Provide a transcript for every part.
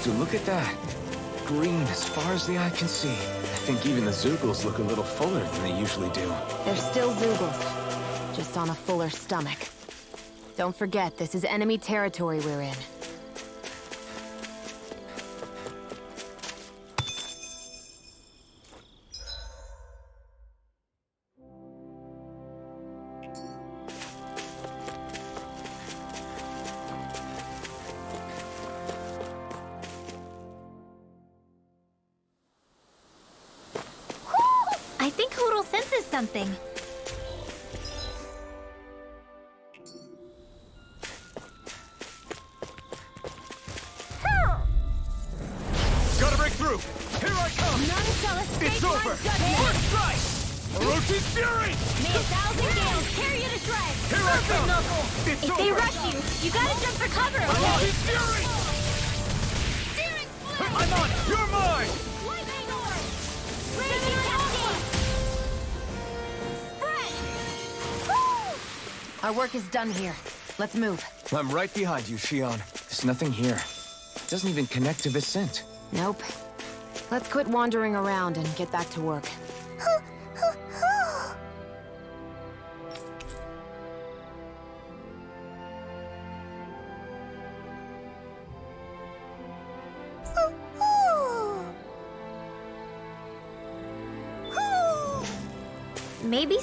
Dude, look at that. Green as far as the eye can see. I think even the Zoogles look a little fuller than they usually do. They're still Zoogles, just on a fuller stomach. Don't forget, this is enemy territory we're in. I think Hoodle senses something. Gotta break through! Here I come! None shall escape It's my over! judgment. First strike! Orochi's fury! May 1,000 gales tear you to shreds! Here I come! Knuckle! It's If over! they rush you, you gotta jump for cover, okay? Orochi's fury! Searing flame! I'm on! You're mine! Lightning orb! Raging cascade! Spread! Woo! Our work is done here. Let's move. I'm right behind you, Shion. There's nothing here. It doesn't even connect to Vicent. Nope. Let's quit wandering around and get back to work. Maybe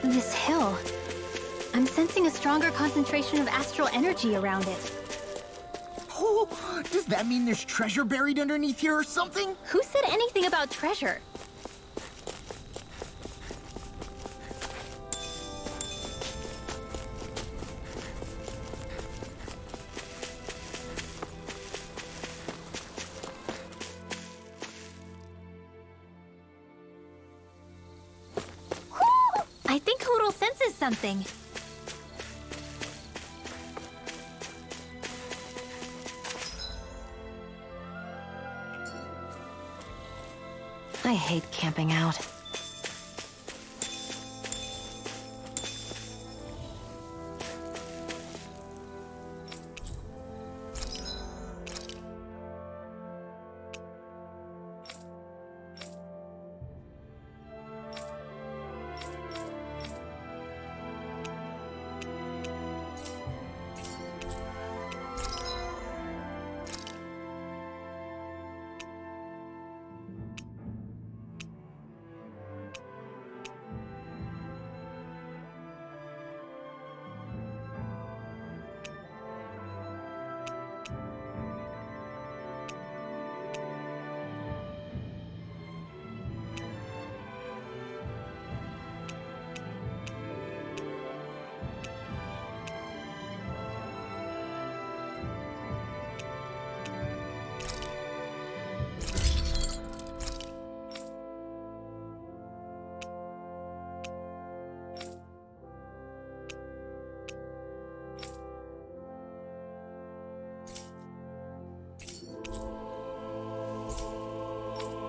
this hill. I'm sensing a stronger concentration of astral energy around it. Oh, does that mean there's treasure buried underneath here or something? Who said anything about treasure? I think Hoodle senses something. I hate camping out.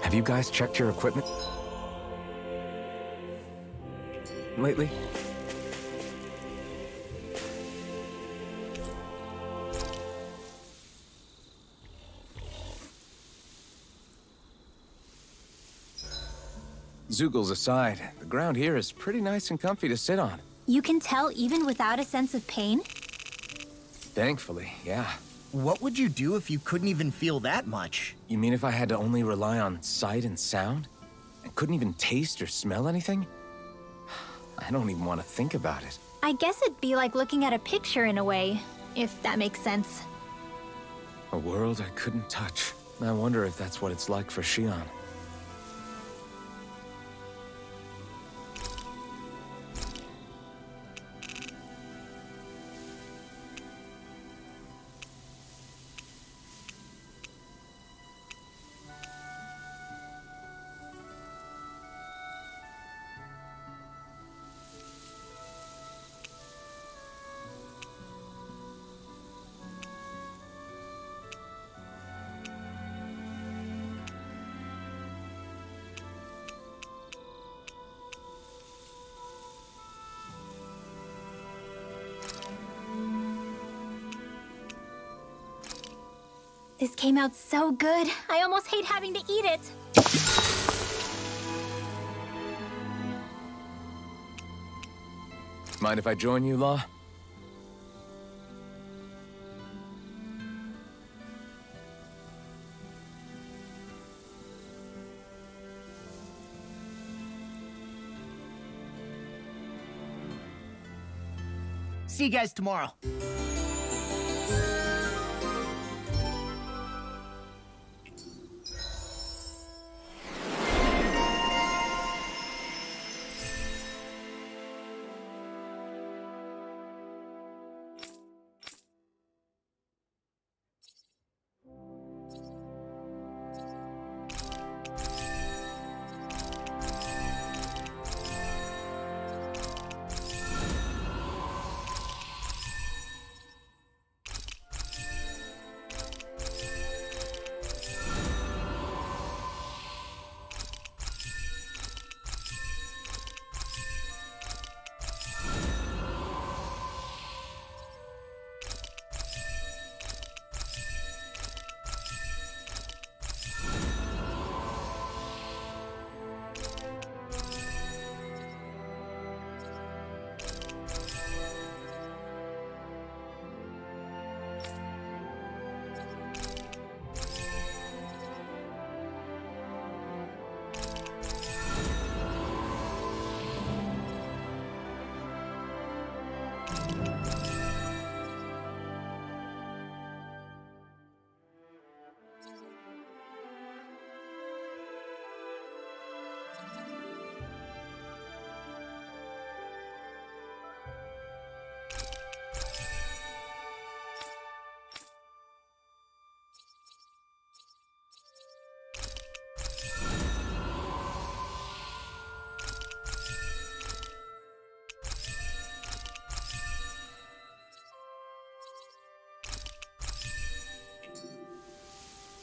Have you guys checked your equipment lately? Zoogles aside, the ground here is pretty nice and comfy to sit on. You can tell even without a sense of pain? Thankfully, yeah. What would you do if you couldn't even feel that much? You mean if I had to only rely on sight and sound? And couldn't even taste or smell anything? I don't even want to think about it. I guess it'd be like looking at a picture in a way. if that makes sense. A world I couldn't touch. I wonder if that's what it's like for Xion. This came out so good, I almost hate having to eat it. Mind if I join you, Law? See you guys tomorrow.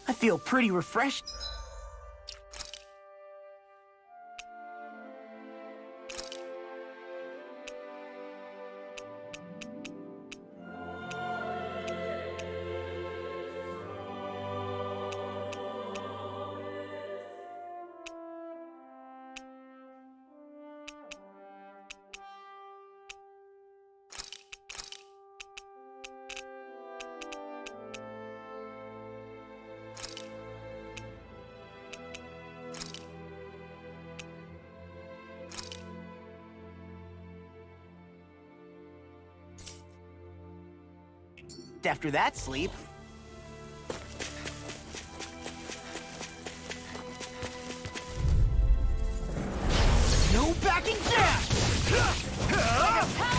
I feel pretty refreshed. After that sleep. No backing down!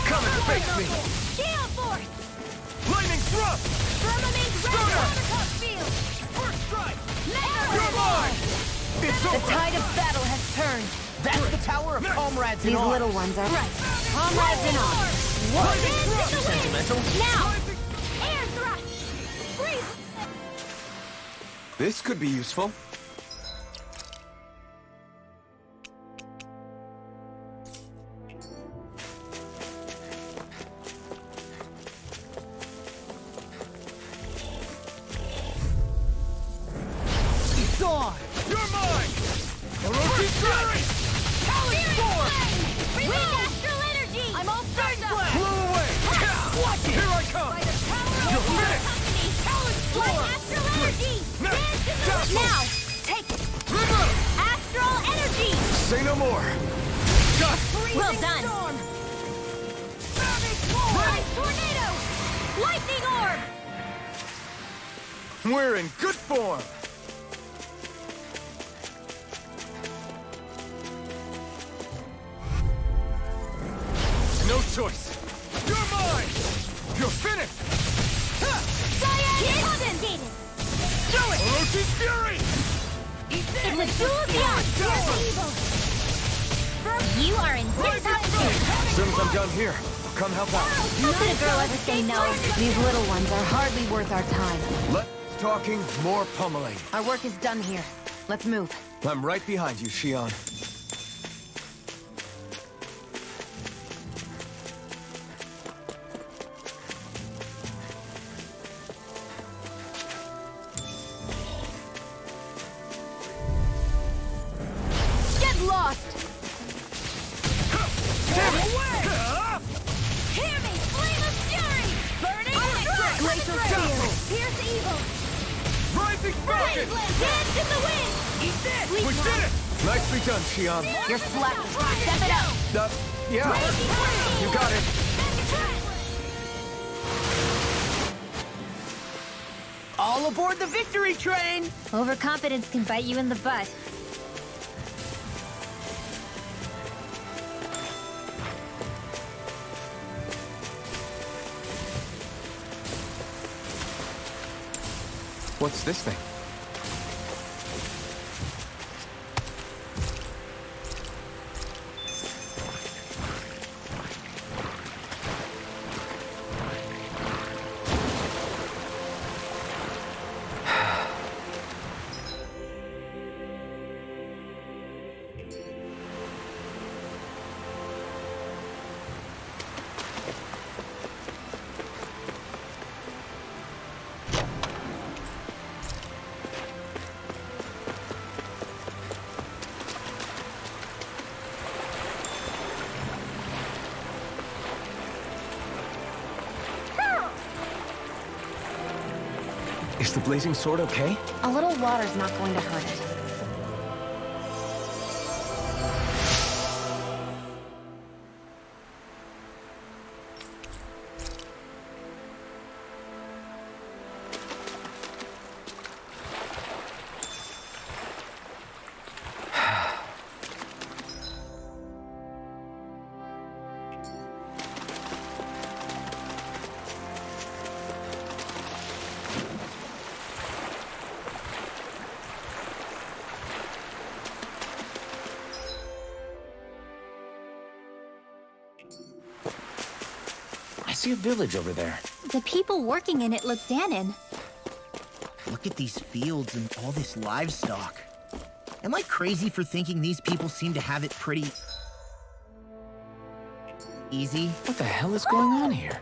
Come and face me! Gale Force! Lightning thrust! Firmament Red Watercup Field! First strike! Mega You're mine! It's The over! tide of battle has turned. That's the Tower of Comrades in These Arms. little ones are right. Comrades in arms. Lightning thrust! Sentimental. Now! Air thrust! Freeze! This could be useful. It's on! You're mine! Orochi Fury! Talon Storm! Wind Astral Energy! I'm all fired up! Blow away! Watch it! Here I come! By the power of You're the finished! company! Talon Storm! Astral Energy! Now, Dance in the now! Take it! Astral Energy! Say no more! Well done! Storm! Ice Tornado! Lightning orb! We're in good form! No choice! You're mine! You're finished! Cyanide! Do it! Orochi's Fury! It's a duel beyond pure evil! You are in this As soon as I'm done here, I'll come help out. How could a girl ever say no? These little ones are hardly worth our time. Less talking, more pummeling. Our work is done here. Let's move. I'm right behind you, Shion. Get lost! Hear me! Flame of fury! Burning Glacial Steel! Pierce evil! Rising Falcon! Dance in the wind! Eat this! We did it! Nicely done, Shion. You're slacking. Step it up! Yeah. You got it. All aboard the victory train! Overconfidence can bite you in the butt. What's this thing? Is the blazing sword okay? A little water's not going to hurt it. I see a village over there. The people working in it look Dahnan. Look at these fields and all this livestock. Am I crazy for thinking these people seem to have it pretty... easy? What the hell is going on here?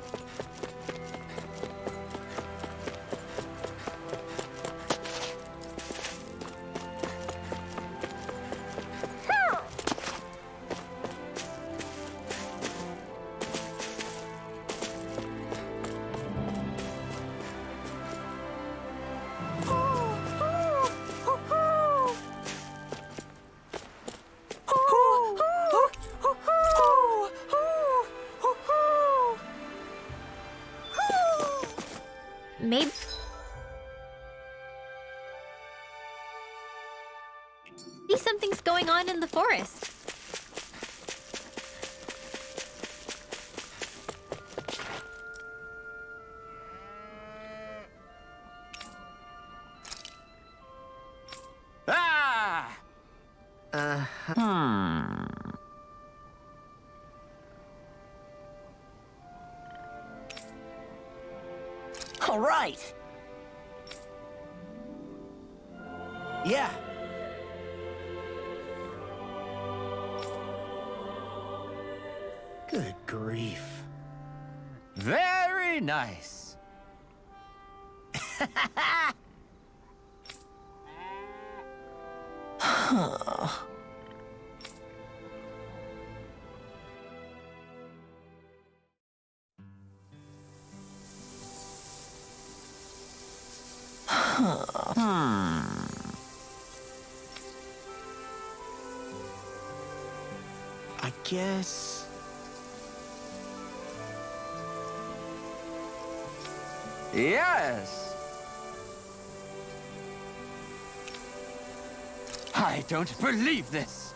Maybe something's going on in the forest. Ah! All right. Yeah. Good grief. Very nice. I guess... Yes. I don't believe this.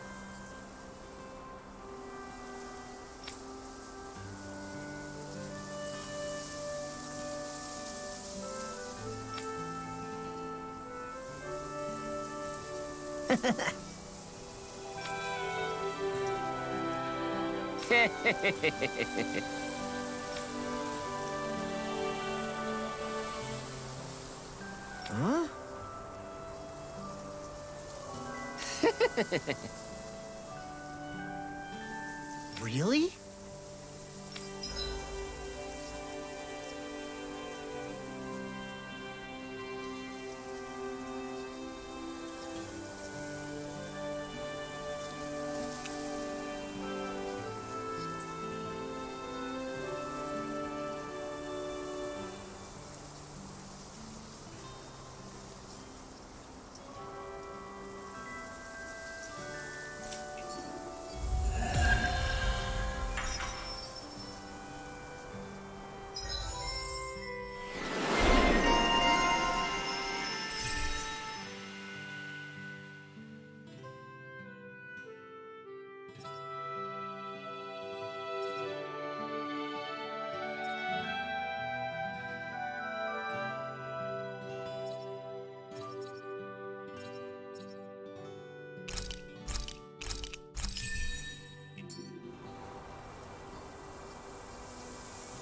Huh? Really?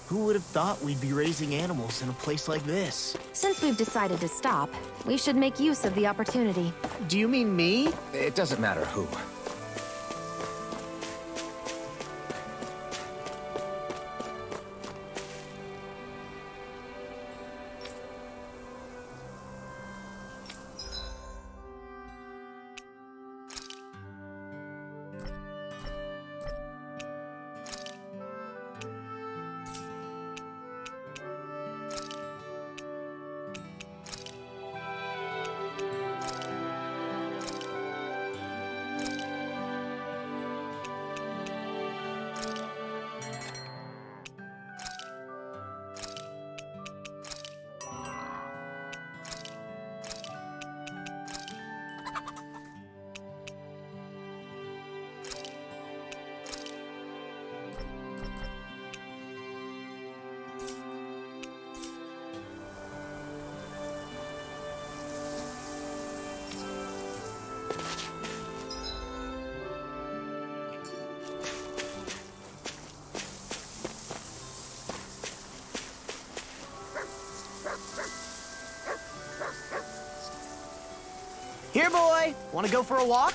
Who would have thought we'd be raising animals in a place like this? Since we've decided to stop, we should make use of the opportunity. Do you mean me? It doesn't matter who. Here, boy! Want to go for a walk?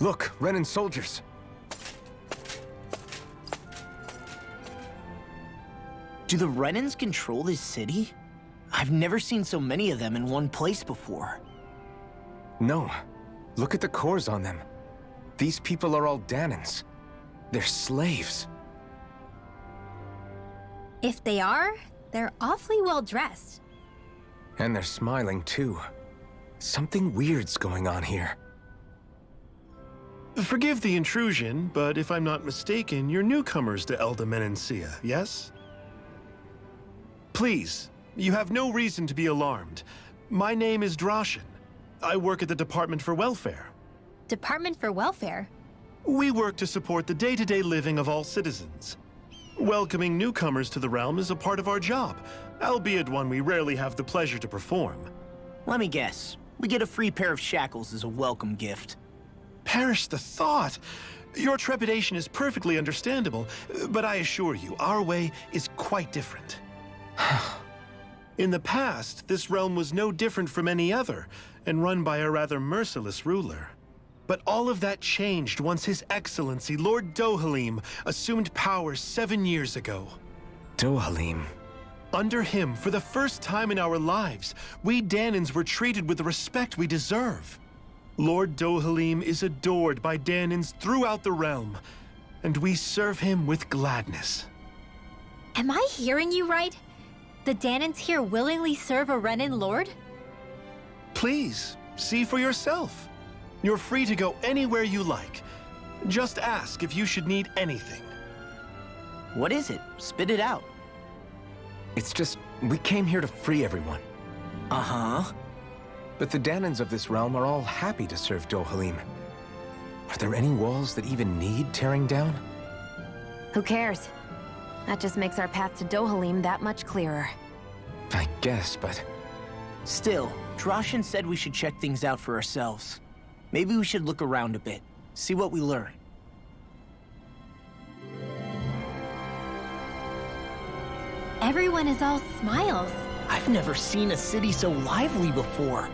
Look, Renan soldiers. Do the Renans control this city? I've never seen so many of them in one place before. No. Look at the cores on them. These people are all Dahnans. They're slaves. If they are, they're awfully well dressed. And they're smiling too. Something weird's going on here. Forgive the intrusion, but if I'm not mistaken, you're newcomers to Elda Menencia, yes? Please, you have no reason to be alarmed. My name is Droshin. I work at the Department for Welfare. Department for Welfare? We work to support the day-to-day living of all citizens. Welcoming newcomers to the realm is a part of our job, albeit one we rarely have the pleasure to perform. Let me guess. We get a free pair of shackles as a welcome gift. Perish the thought! Your trepidation is perfectly understandable, but I assure you, our way is quite different. In the past, this realm was no different from any other, and run by a rather merciless ruler. But all of that changed once His Excellency, Lord Dohalim, assumed power 7 years ago. Dohalim. Under him, for the first time in our lives, we Dahnans were treated with the respect we deserve. Lord Dohalim is adored by Dahnans throughout the realm, and we serve him with gladness. Am I hearing you right? The Dahnans here willingly serve a Renan lord? Please, see for yourself. You're free to go anywhere you like. Just ask if you should need anything. What is it? Spit it out. It's just, we came here to free everyone. Uh-huh. But the Dahnans of this realm are all happy to serve Dohalim. Are there any walls that even need tearing down? Who cares? That just makes our path to Dohalim that much clearer. I guess, but... Still, Droshin said we should check things out for ourselves. Maybe we should look around a bit, see what we learn. Everyone is all smiles. I've never seen a city so lively before.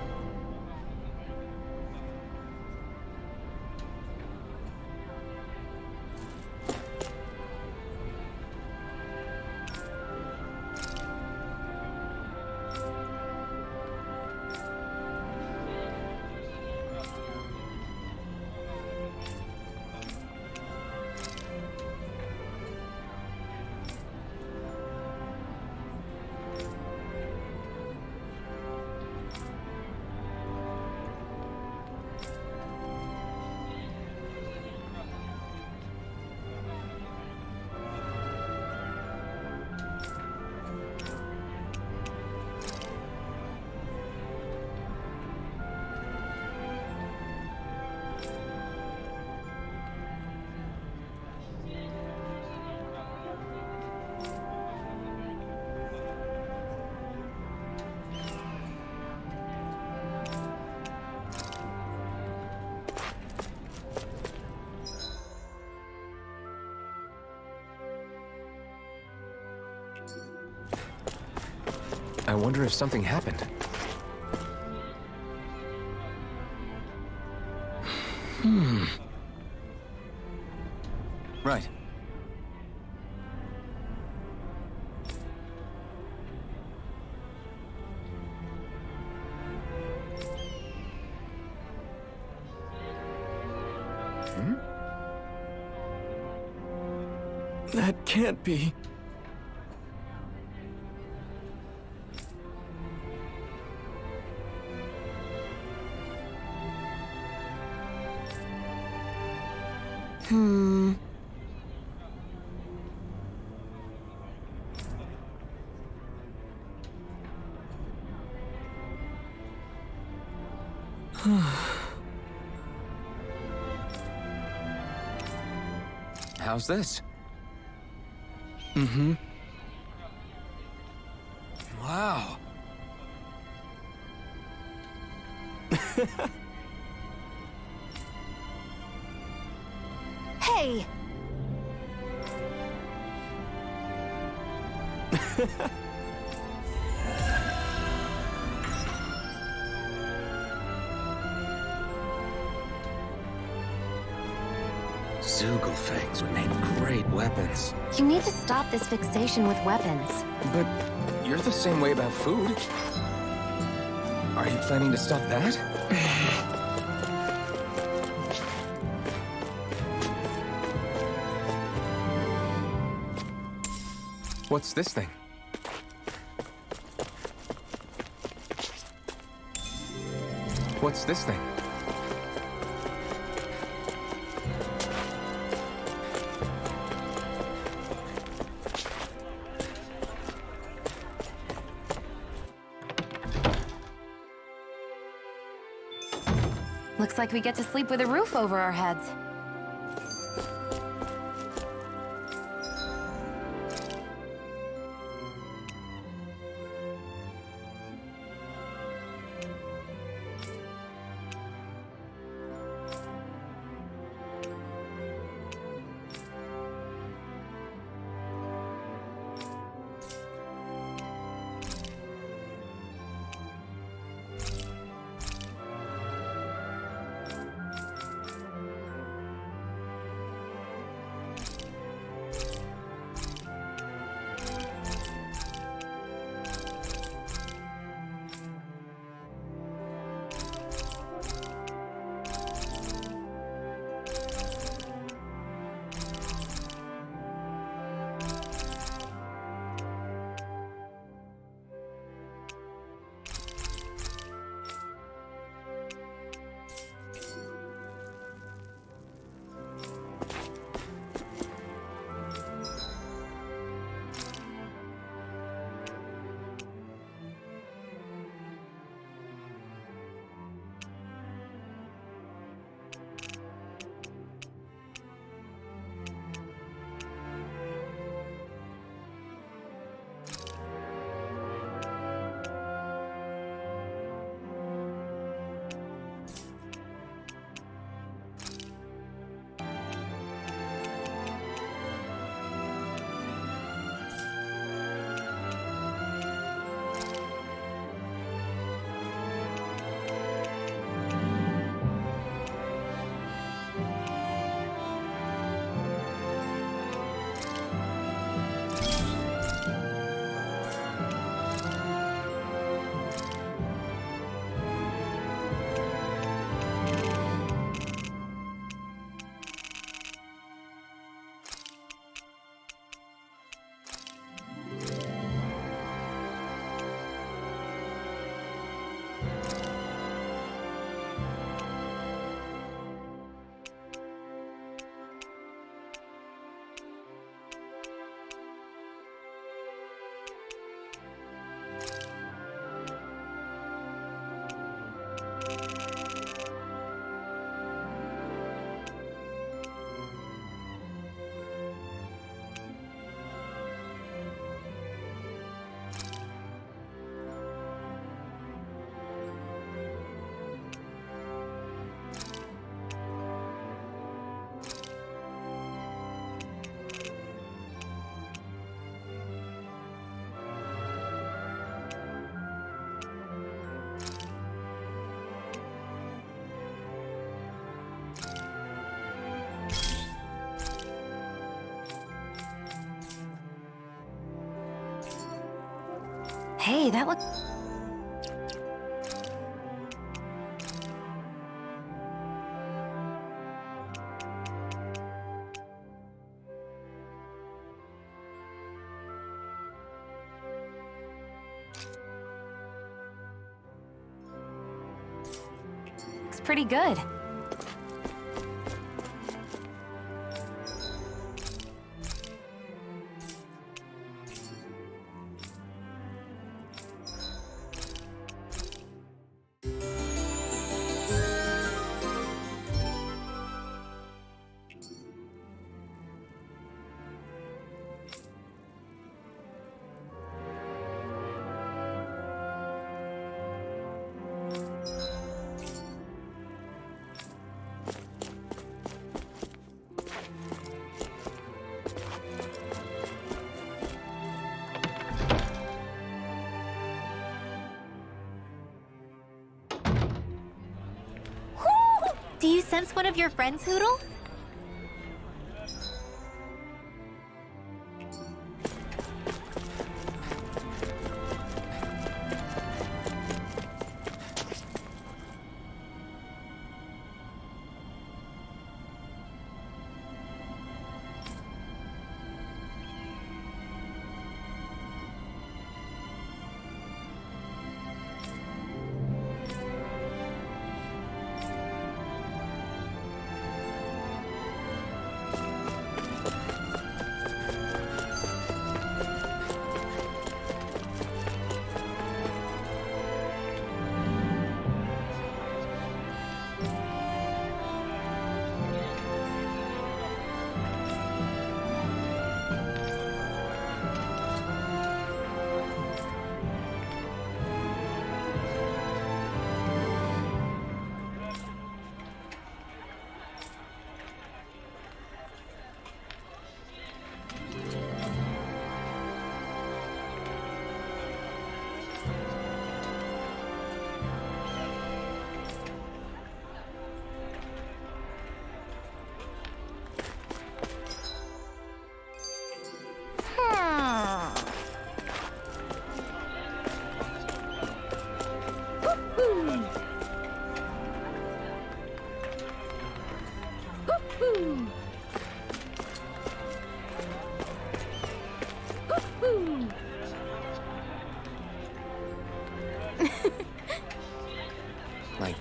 I wonder if something happened. Right. That can't be. How's this? Wow. Hey! Zugelfangs would make great weapons. You need to stop this fixation with weapons. But you're the same way about food. Are you planning to stop that? What's this thing? What's this thing? Looks like we get to sleep with a roof over our heads. Hey, that looks... looks pretty good. Do you sense one of your friends, Hoodle?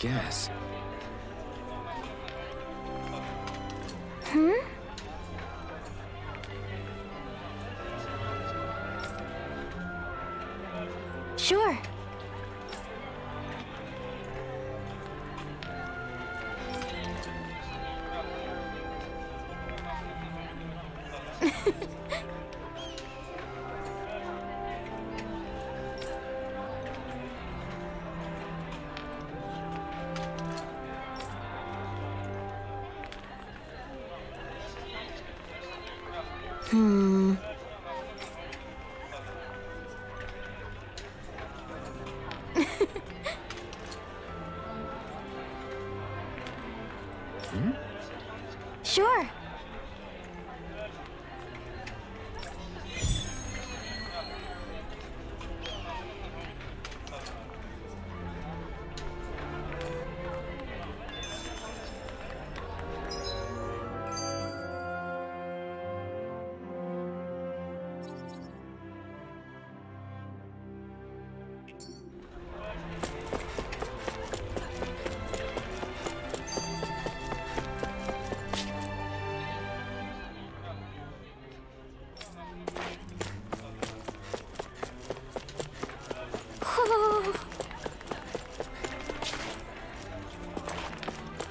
guess. Sure. Sure.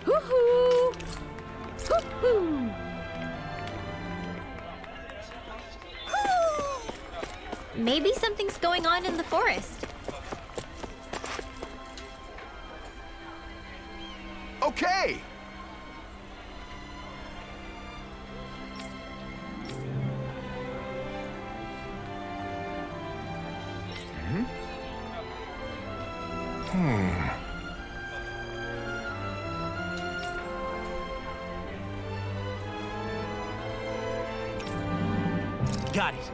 Woohoo! Woohoo! Maybe something's going on in the forest. Okay! Got it.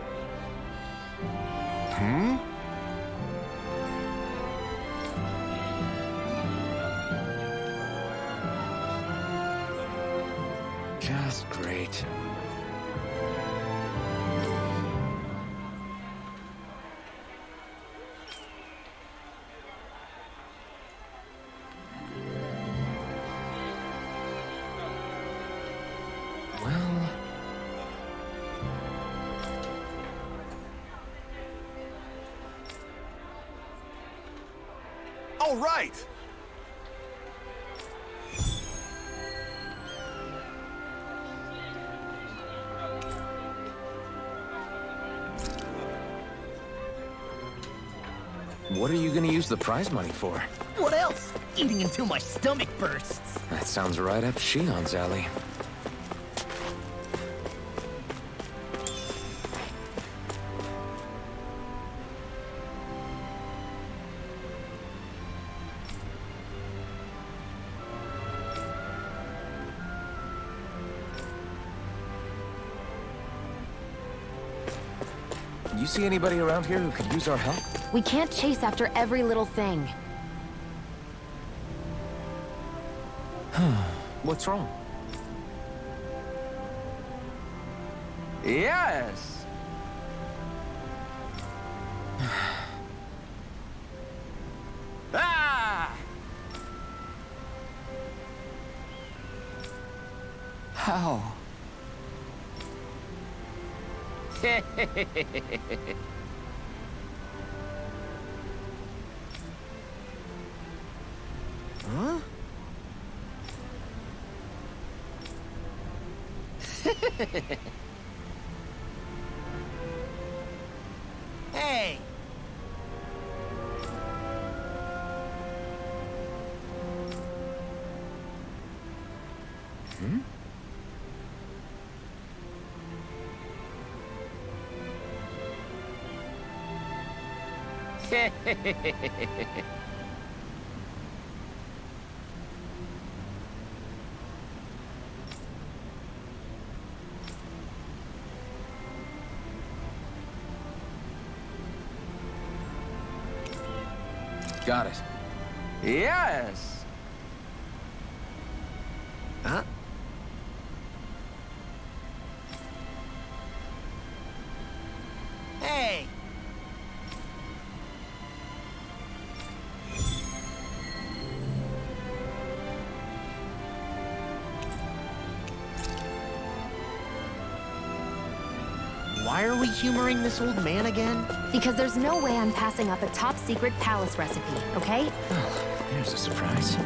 Just great. Well... All right! What are you gonna use the prize money for? What else? Eating until my stomach bursts. That sounds right up Shion's alley. You see anybody around here who could use our help? We can't chase after every little thing. What's wrong? Yes. Ah! How? Huh? Hey! Got it. Yes. Huh? Hey! are we humoring this old man again? Because there's no way I'm passing up a top-secret palace recipe, okay? Here's a surprise.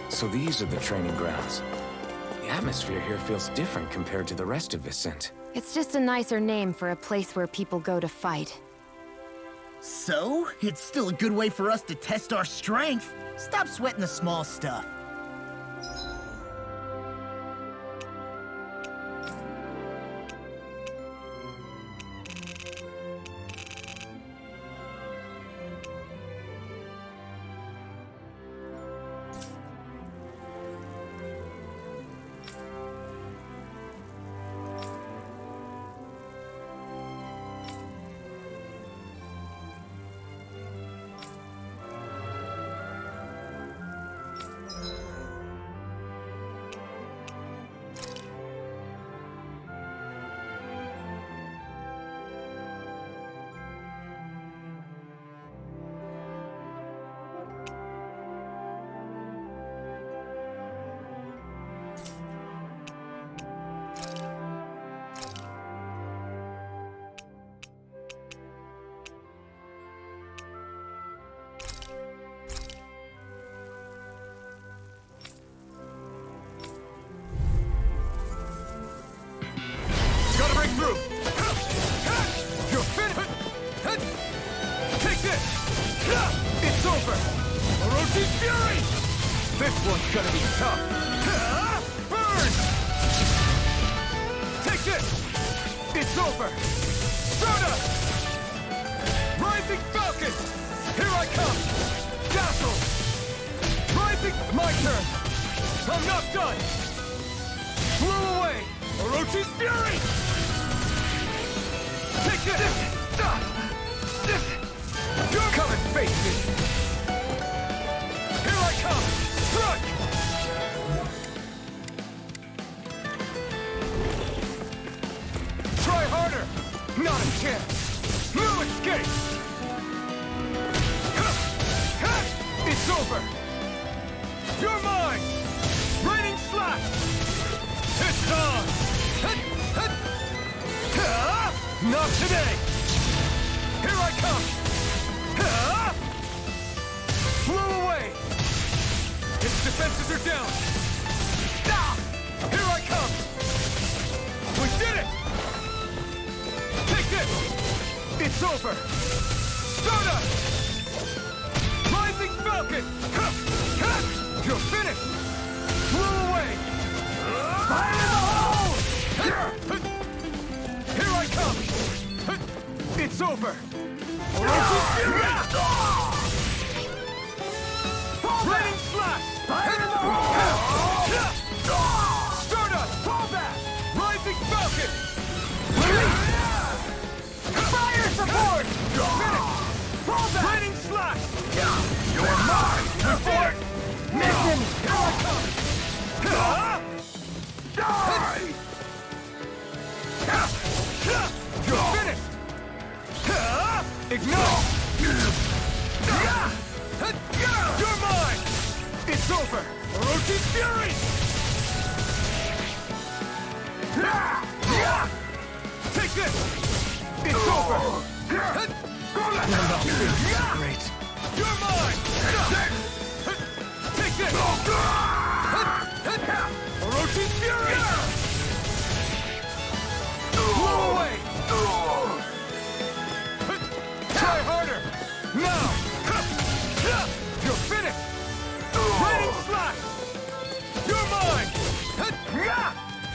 So these are the training grounds. The atmosphere here feels different compared to the rest of Vicent. It's just a nicer name for a place where people go to fight. So, it's still a good way for us to test our strength. Stop sweating the small stuff. Gotta break through! You're finished! Take this! It's over! Orochi's Fury! This one's gonna be tough! Burn! Take this! It's over! Stardust! Rising Falcon! Here I come! Dazzle! Rising... My turn! I'm not done! Blow away! Orochi's Fury! Take this! You're coming, face me! Here I come! Strike! Try harder! Not a chance! No escape! It's over! You're mine! Raining slash! It's on! Not today! Here I come! Blow away! Its defenses are down! Here I come! We did it! Take this! It's over! Stardust! Rising Falcon! You're finished! Blow away! Fire in the hole! Here I come! It's over! Orochi's Fury! Raining Slash! Fire in the hole! Stardust! Fall back! Rising Falcon! Fire support! Finish! Fall back! Raining Slash! You're mine! Report! Miss him! Here I come! Die! You're finished! Ignore! You're mine! It's over! Orochi's Fury! Take this! It's over! Great! You're mine! Take this! Orochi's Fury! Blow away! Try harder! Now! You're finished! Raining Slash! You're mine!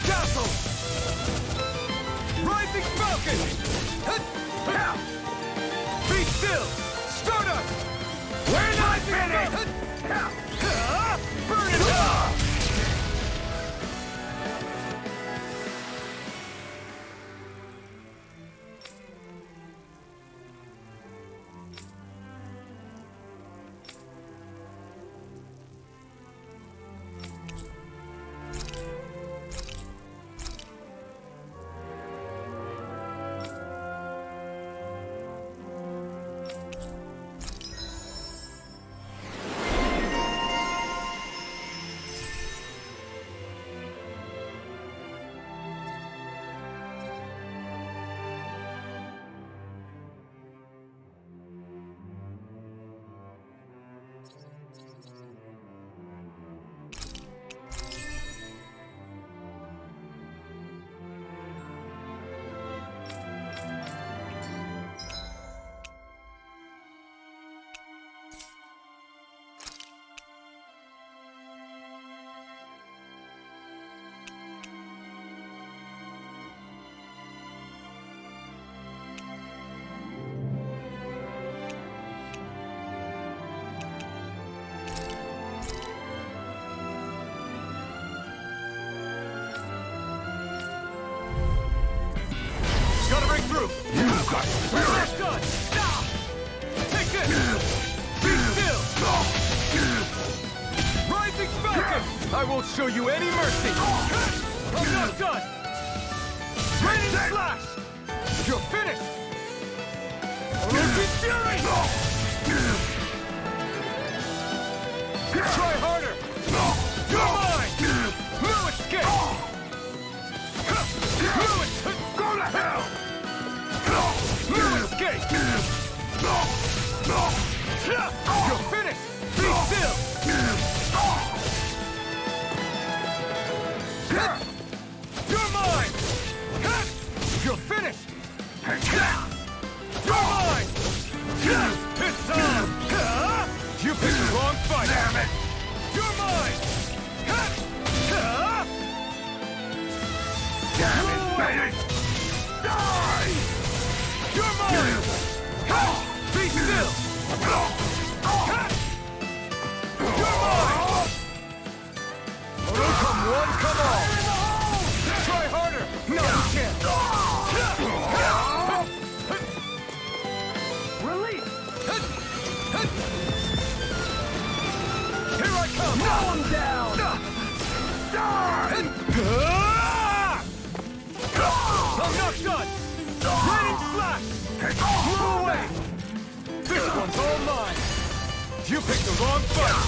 Dazzle! Rising Falcon! Be still! Stardust! Almost done! Take this! Be still! Rising Falcon! I won't show you any mercy! I'm not done! Raining Slash! You're finished! Olympic Fury! Try harder! You're mine! No escape! No escape! Go to hell! No escape! You're finished! Be still! You're mine! You're finished! You're mine! It's on! You picked the wrong fight! Damn it! You're mine! Damn it, baby! Die! You're mine! Be still! You're mine! Oh, come one, come all! Try harder! No, you can't! Release! Here I come! Knock him down! Die! I'm not done! Raining Slash! Move away! This one's all mine! You picked the wrong fight!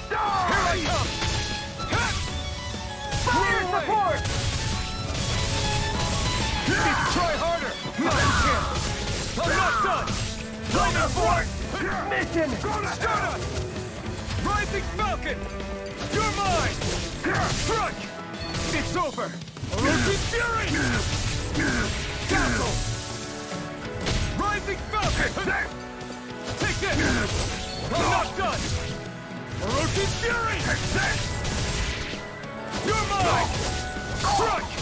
Here I come! Fire support! You need to try harder! No, you can't! I'm not done! Lightning Force! Mission! Stardust! Rising Falcon! You're mine! Strike! It's over! Olympic Fury! Dazzle! Rising Falcon! Take this! I'm not done! Olympic Fury! You're mine! Strike!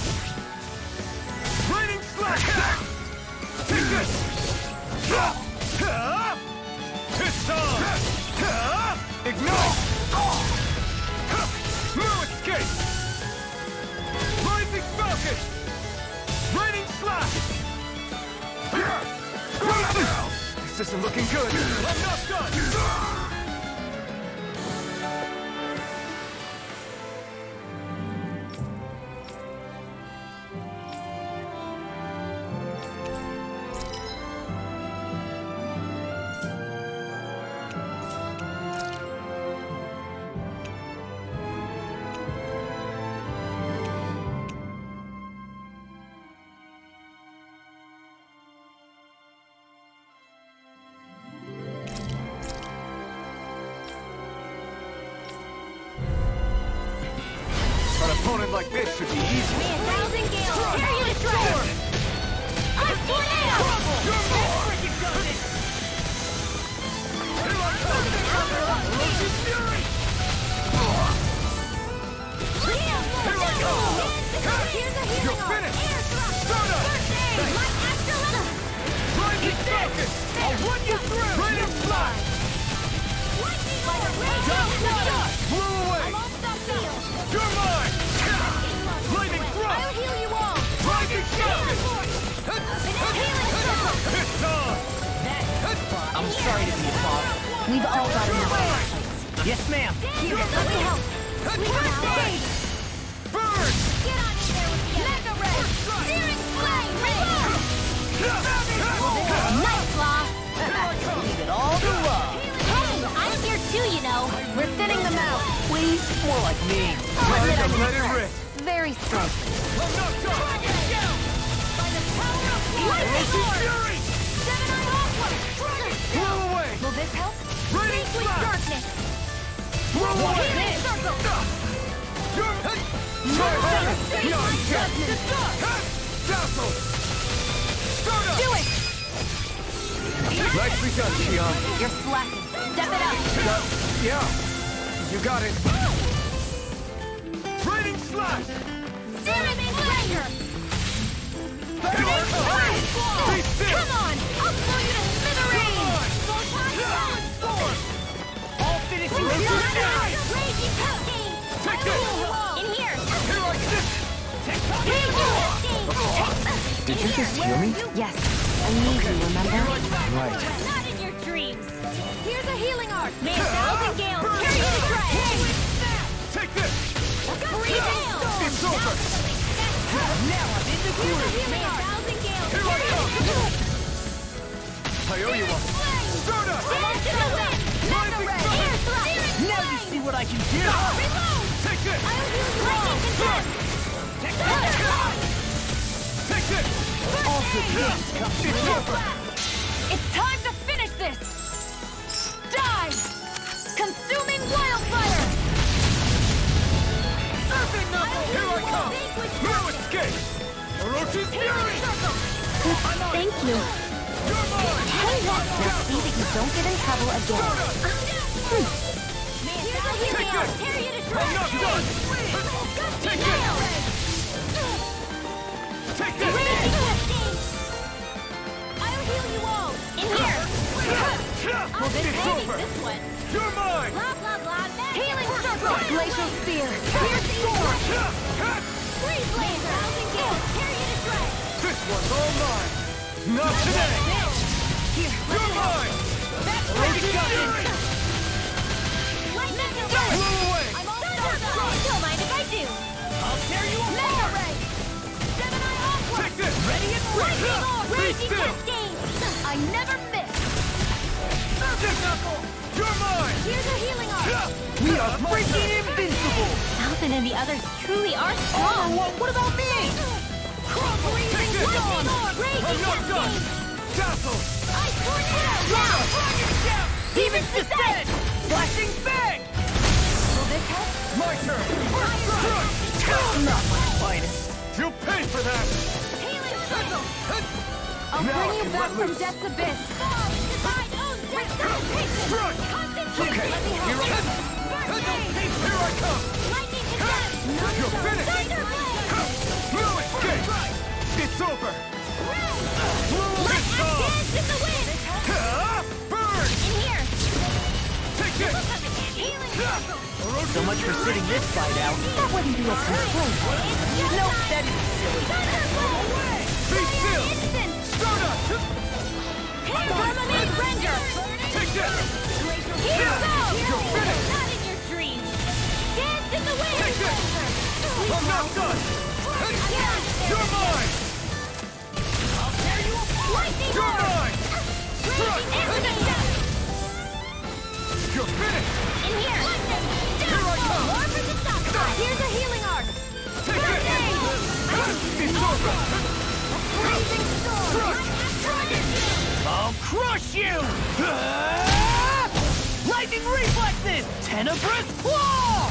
Raining Slash! Take this! It's on! Ignite! No escape! Rising Falcon! Raining Slash! This isn't looking good! I'm not done! An opponent like this should be easy. 1,000 gales! Here you strike! I'm tornado! You're more! Here I come! Olympic Fury! Here I go! You're finished! Stardust! Rising Falcon! I'll run you through! Raining Slash! Blew away! You're mine! Lightning Thrust! I'll heal you all! Rising Falcon! It's on! I'm sorry to be a bother. We've all got enough. Yes, ma'am. Here, let me help! First aid! Burn! Get on in there with the Mega Red! Searing Flame! Reload! Nice, Law! Leave it all to love. Hey, I'm here too, you know. We're thinning them out. Please, more like me. I'll admit I'm Let it impressed. Very strong. I'm not done! By the power of Olympic Lightning Fury! Seven on Aqua! Blow away! Will this help? Raining With Slash! darkness! Blow away! Healing Circle! You're... Try harder! No, you can't! Dazzle! Stardust! Do it! Nicely done, Xion. You're slacking. Step it up. Yeah, you got it. Raining Slash! Searing Flame! Be still! Come on! I'll blow you to smithereens! All finishing Raging Hurricane! Take this! In here! Here I sit! Raging Hurricane! Did you just heal me? Yes, I need you, remember? Right. Not in your dreams. Here's a healing arc. May a thousand gales carry you to shreds. Take this! Breathe in. It's over! Now I'm in the groove. May a thousand gales Here I carry you to shreds. I owe you one. Stardust! Dance in the wind. Rising Air thrust. Now you see what I can do! Reload. Take this! I'll heal you. Lightning contest. Take this! It's over! It's time to finish this! Die! Consuming wildfire! Surfing knuckle! Here I come! No escape! Orochi's fury! Thank you. You're mine! Hey, now see that you don't get in trouble again. Here's a healing arc. Carry you to I'm not shreds. done! Take this! Take this! I'll heal you all. In here. It's over! This one. You're mine! Blah blah blah. Healing circle! Glacial spear! Here's the sword. Freeze laser. Thousand gales. Carry you to shreds. This one's all mine! Not today! Here. You're mine! Orochi's fury. Lightning Blow away. away! I'm all done. Don't mind if I do. I'll tear you Mega apart! ray. Gemini aqua. Take this! Ready and Lightning orb. Be Raging still. cascade. I never miss. Surfing knuckle! You're mine! Here's a healing arc. We are freaking invincible! Falcon and the others truly are strong. What about me? Take this! Lightning orb. I'm Raging not done! cascade. Dazzle! Ice tornado. Now. Demon's descent! Flashing bang! My turn! Not my finest. You'll pay for that! Healing circle. I'll Now I bring you can back let from loose. death's abyss! Fall into thine own death. Strike! Concentrate. Okay, Let me help. here I come! Burst rain. Here I come! Lightning contest. You're finished! Thunder blade. No escape! It's over! Let us dance in the wind. Burn! In here. Take this! Healing circle. So much for sitting this fight out. That wouldn't be a complaint. Nope, that is silly. Be still! Instant. Stardust! Permanent render. Take this! Here goes. You're finished! Not in your dreams. Dance in the wind. Take this! I'm not done! You're mine! Lightning You're orb. mine! Raging instant. You're finished! In here. Here I come! More for the stock. Here's a healing arc. Take this! It's over! Blazing storm. I'll crush you! Lightning reflexes! Tenebrous claw!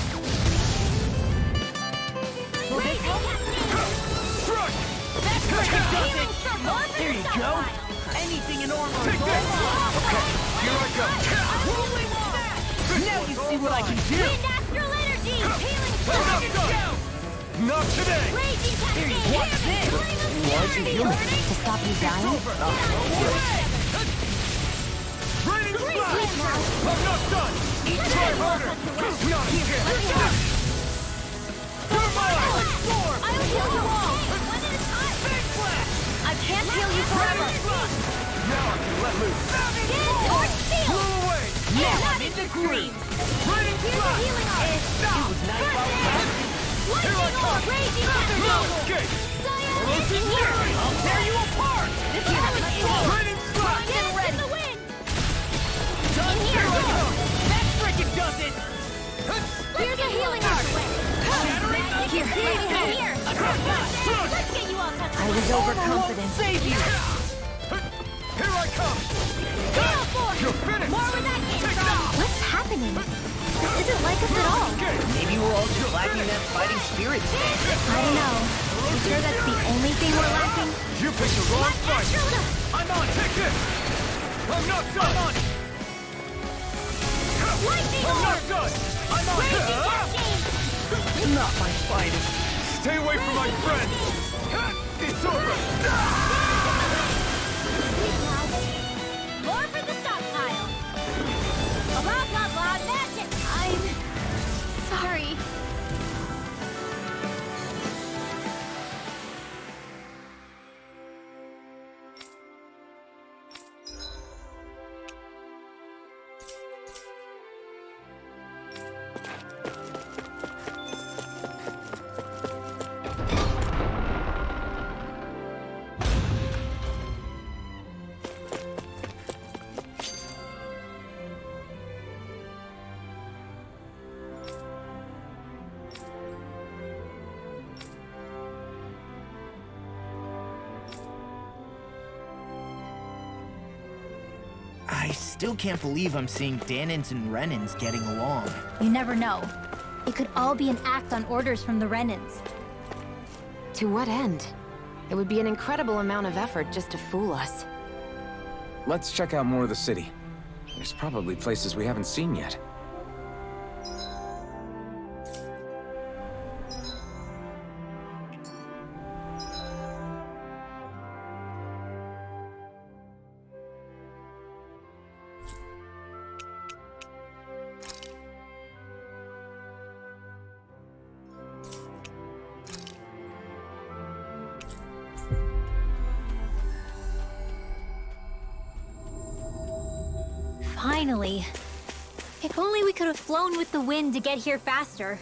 Strike! Healing circle. More for There the you go. stockpile. Anything in armor Take is this! all Okay, here I go! Now you see what I can do! Wind astral energy. Healing I'm not circle. done! Not today! Raging cascade. What's this? Why'd you heal me? To stop you dying? Raining blast! I'm not done! Try harder! Not again! You're mine! I'll heal you all. One at a time. I can't heal you forever. Now I can let loose! Dance or steal. Blow away! Now I'm in the groove. Raining Here's a blast! healing arc. Here I Lightning come! orb. Raging No cascade. escape! Science in here. I'll tear you apart! This is how it's done. Raining blast! Dance in the wind. Done Here. here! That frickin' does it! Here's a healing arc. Here. In here. Let's get you all touched. I was overconfident. Save you! Here I come! Gale force. You're finished! More where that came Take from. that! What's happening? This isn't like us at all. Escape! Maybe we're all just lacking that fighting spirit. I don't know. You sure that's the only thing we're lacking? You picked the wrong fight! Astral. I'm on! Take this! I'm not done! I'm on! Lightning I'm not orb. done! I'm on! Raging cascade. Not my finest. Stay away from my friends! It's over! More for the stockpile. Blah blah blah magic. I'm sorry. still can't believe I'm seeing Dahnans and Renans getting along. You never know. It could all be an act on orders from the Renans. To what end? It would be an incredible amount of effort just to fool us. Let's check out more of the city. There's probably places we haven't seen yet. Finally. If only we could have flown with the wind to get here faster.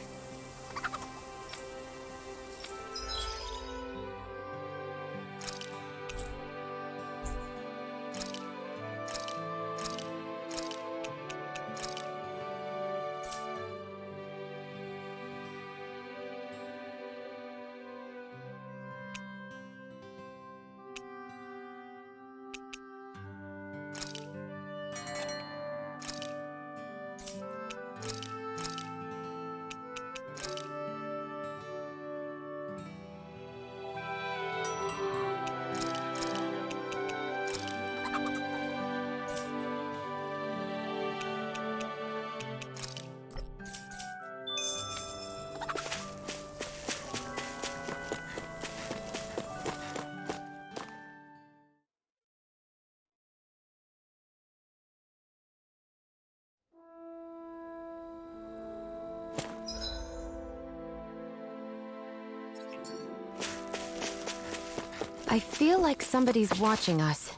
I feel like somebody's watching us.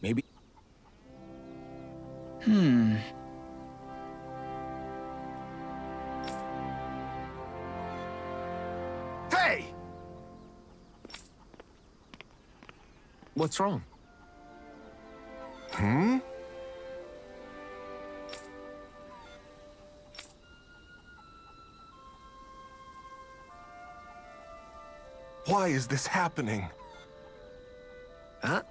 Maybe. Hey! What's wrong? Why is this happening? Huh?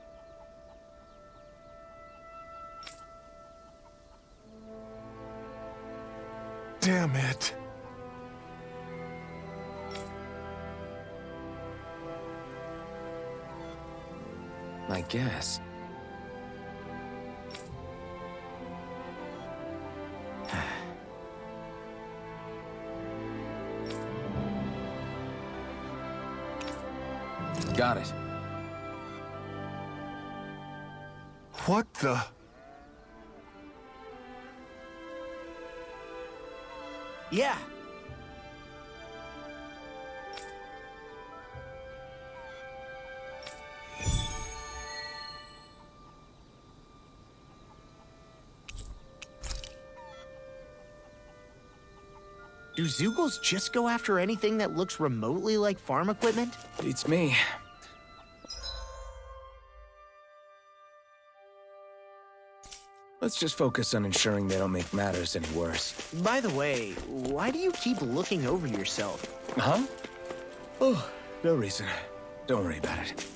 Damn it. I guess. Got it. What the? Yeah. Do Zeugles just go after anything that looks remotely like farm equipment? Beats me. Let's just focus on ensuring they don't make matters any worse. By the way, why do you keep looking over yourself? Huh? Oh, no reason. Don't worry about it.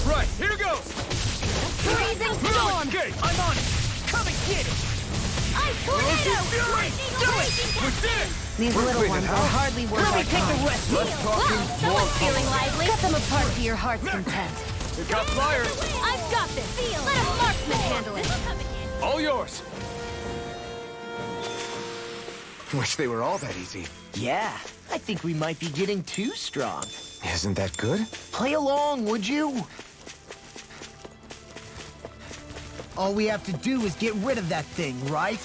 Right, here goes! Freezing storm! Gate! I'm on it! Come and get it! Ice tornado! Fury! Do it! We did it! These little ones are hardly worth our time. Wow, someone's feeling lively. Cut them apart to your heart's content. We got flyers! I've got this. Let a marksman handle it. All yours! Wish they were all that easy. Yeah, I think we might be getting too strong. Isn't that good? Play along, would you? All we have to do is get rid of that thing, right?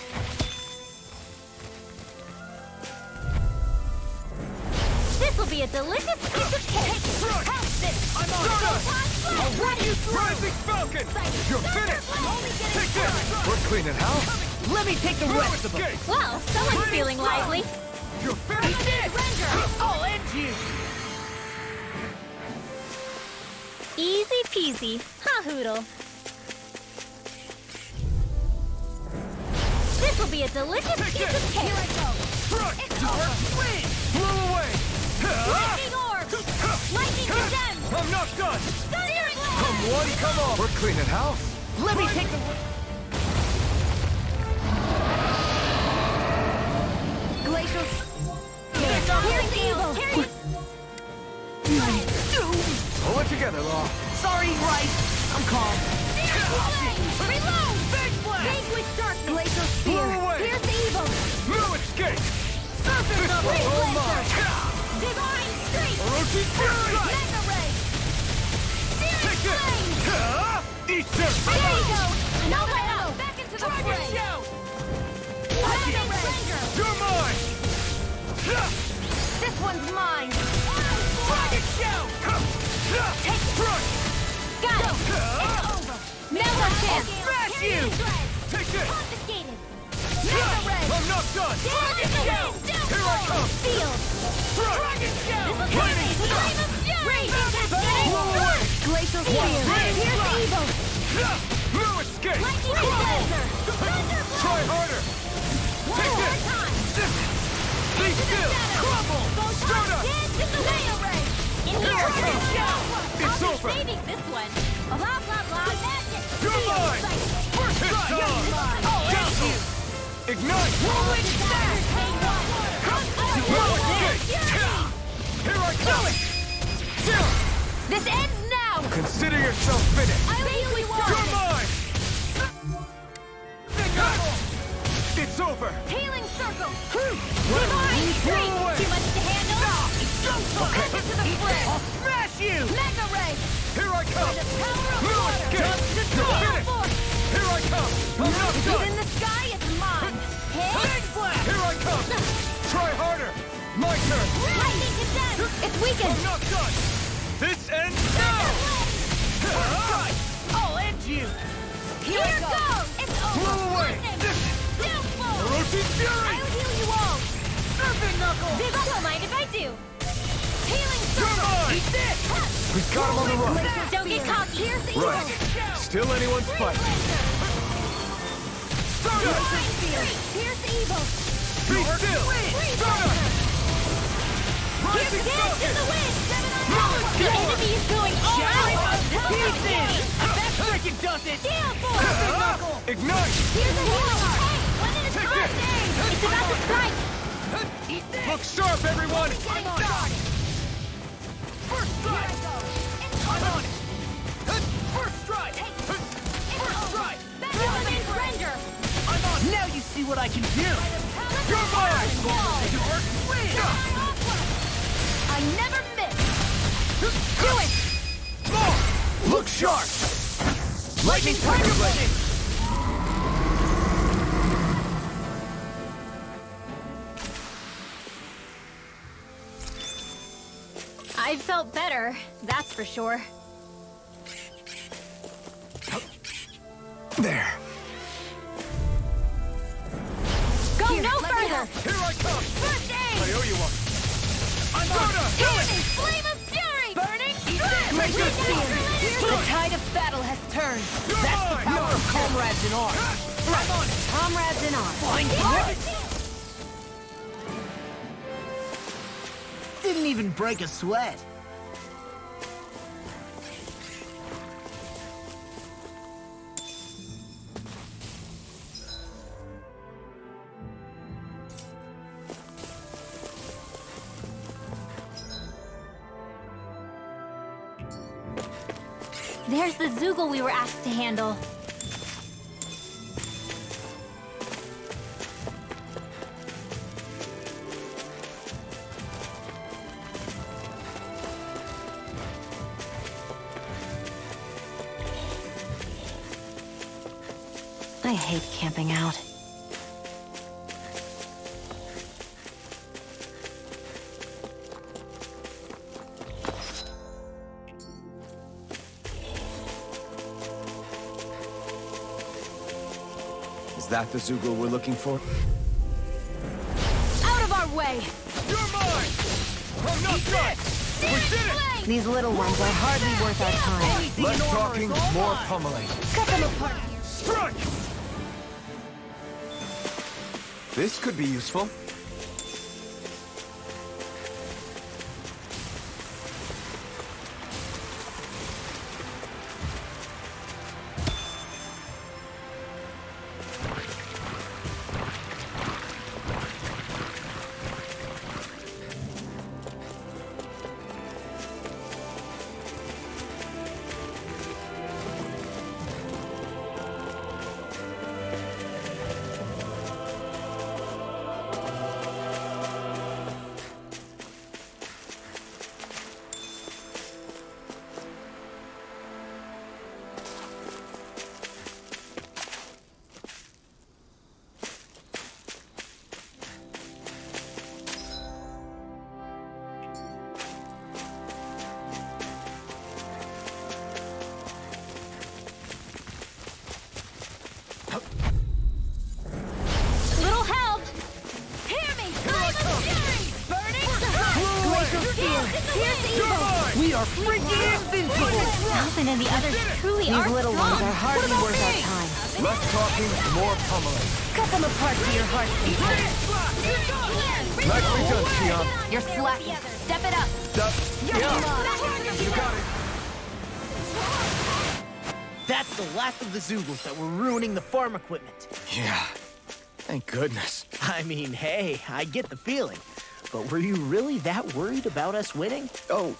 This'll be a delicious piece of cake. Right. How's this? I'm on it! I'll run you through. Rising Falcon! You're finished! Take this! We're cleaning house. Let me take the rest of them. Well, someone's feeling lively. You're finished! I'll end you. peasy. Ha hoodle. This will be a delicious piece of cake. Here I go. It's over. Blow away! Lightning orb. Lightning condemned. I'm not done! Searing Come one, come all! We're cleaning house. Let me take the... Glacial... Here's evil. Pull it together, Law. Sorry, Rice. I'm calm. Reload. Vanquish darkness. Glacial spear. Blow away! Here's evil. No escape! Surface of This Blazer. all mine! Divine streak. Orochi Fury! Mega ray. Searing Take it! flame. Eat this! There you go. No way out. Back into the fray. Lightning Ranger. You're mine! This one's mine. Dragon Shout! Take Front! Got it. It's over. Never chance. Smash you! Take this! Confiscated. Mega ray. I'm not done! Dragon Shout. Here I come! Sealed. Dragon Shout! Lightning Flame of Fury. Blow away! Glacial Here's spear. evil. No escape! Lightning Blazer. Thunder Try harder! One Take more this! time. Be still! Crumble! Go Start up! dance in the Mega ray. In here. Dragon Shout! I'll It's be over! saving this one. Blah, blah, blah. Magic. You're Seal mine! sight. First This time! is mine. Cancel! Ignite! Rolling Smash. No escape! Here I come! This ends now. Consider yourself finished. I will heal you all. You're mine! It's over! Healing circle. Divine Divine streak. away. Too much to handle. Come into the fray. Smash you! Mega ray. Here I come! The power of No water. escape! You're finished! Force. Here I come! I'm not If it's done! in the sky, it's mine. Hit. Big blast! Here I come! Try harder! My turn! Lightning condensed. It's weakened. I'm not done! This ends now! I'll end you! Here it goes. It's over. Blow away! Lightning. Downfall. Orochi I Fury! will heal you all. Surfing Knuckle! Don't mind if I do. Healing You're circle. mine! Eat this. We've got him on the run. Don't get cocky. Here's the evil. Right. Still anyone's fight. Start up! Here's the evil. Be still! Start up! Here's Rising dance in Falcon! the wind. No The escape! enemy is going all out. That freaking does it! Gale force. Ignite! Here's a healing art. One in a Take time. this. It's about to strike. Look sharp, everyone! Getting started. First strike! I'm on it! First strike! First strike! Element render. I'm on it! Now you see what I can do. You're mine! Dark wind! I never miss. Do it. More! Look sharp! Lightning Tiger Blade! I felt better, that's for sure. There. Go no further. Here I come! First I aid. owe you one! I'm on it! Healing flame of fury. Burning strike. The tide of battle has turned. You're mine! Power of comrades in arms. I'm on it! Comrades in arms. Didn't even break a sweat. There's the Zoogle we were asked to handle. I hate camping out. Is that the Zoogle we're looking for? Out of our way! You're mine! I'm not done! We did it! These little ones are hardly worth our time. Less talking, more pummeling. Cut them apart. Strike! This could be useful. Little help! Hear me! I'm a fury! Burning Glacial steel. Here's evil. We are freaking invincible! Alvin and the others truly These are little strong. ones are hardly What about worth our me? time. Less talking, more pummeling. Cut them apart to your heart's content. Nicely done, Xion. You're slacking. Step it up. You got it. That's the last of the Zoogles that were ruining the farm equipment. Yeah. Thank goodness. I mean, hey, I get the feeling. But were you really that worried about us winning? Oh,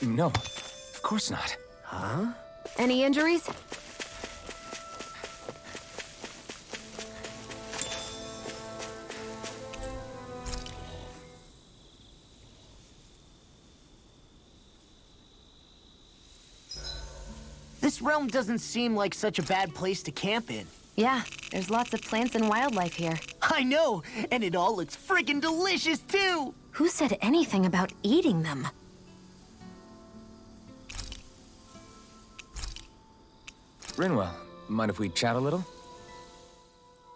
no. Of course not. Huh? Any injuries? This realm doesn't seem like such a bad place to camp in. Yeah, there's lots of plants and wildlife here. I know, and it all looks friggin' delicious too! Who said anything about eating them? Rinwell, mind if we chat a little?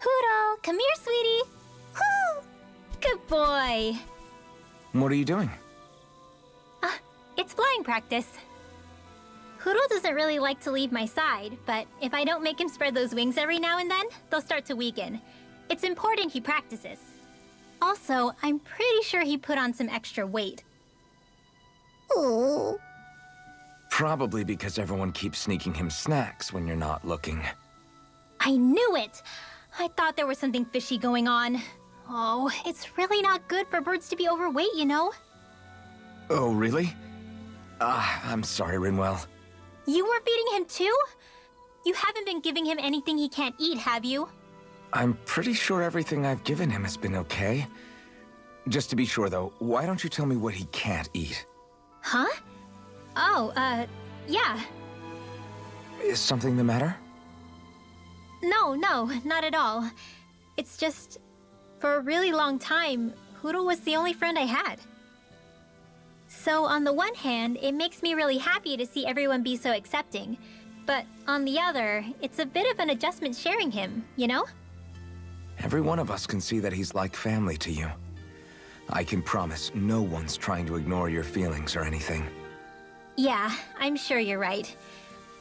Poodle, come here, sweetie. Woo! Good boy. What are you doing? It's flying practice. Poodle doesn't really like to leave my side, but if I don't make him spread those wings every now and then, they'll start to weaken. It's important he practices. Also, I'm pretty sure he put on some extra weight. Oh. Probably because everyone keeps sneaking him snacks when you're not looking. I knew it! I thought there was something fishy going on. Oh, it's really not good for birds to be overweight, you know? Oh, really? I'm sorry, Rinwell. You were feeding him too? You haven't been giving him anything he can't eat, have you? I'm pretty sure everything I've given him has been okay. Just to be sure, though, why don't you tell me what he can't eat? Huh? Oh, yeah. Is something the matter? No, not at all. It's just, for a really long time, Poodle was the only friend I had. So on the one hand, it makes me really happy to see everyone be so accepting. But on the other, it's a bit of an adjustment sharing him, you know? Every one of us can see that he's like family to you. I can promise no one's trying to ignore your feelings or anything. Yeah, I'm sure you're right.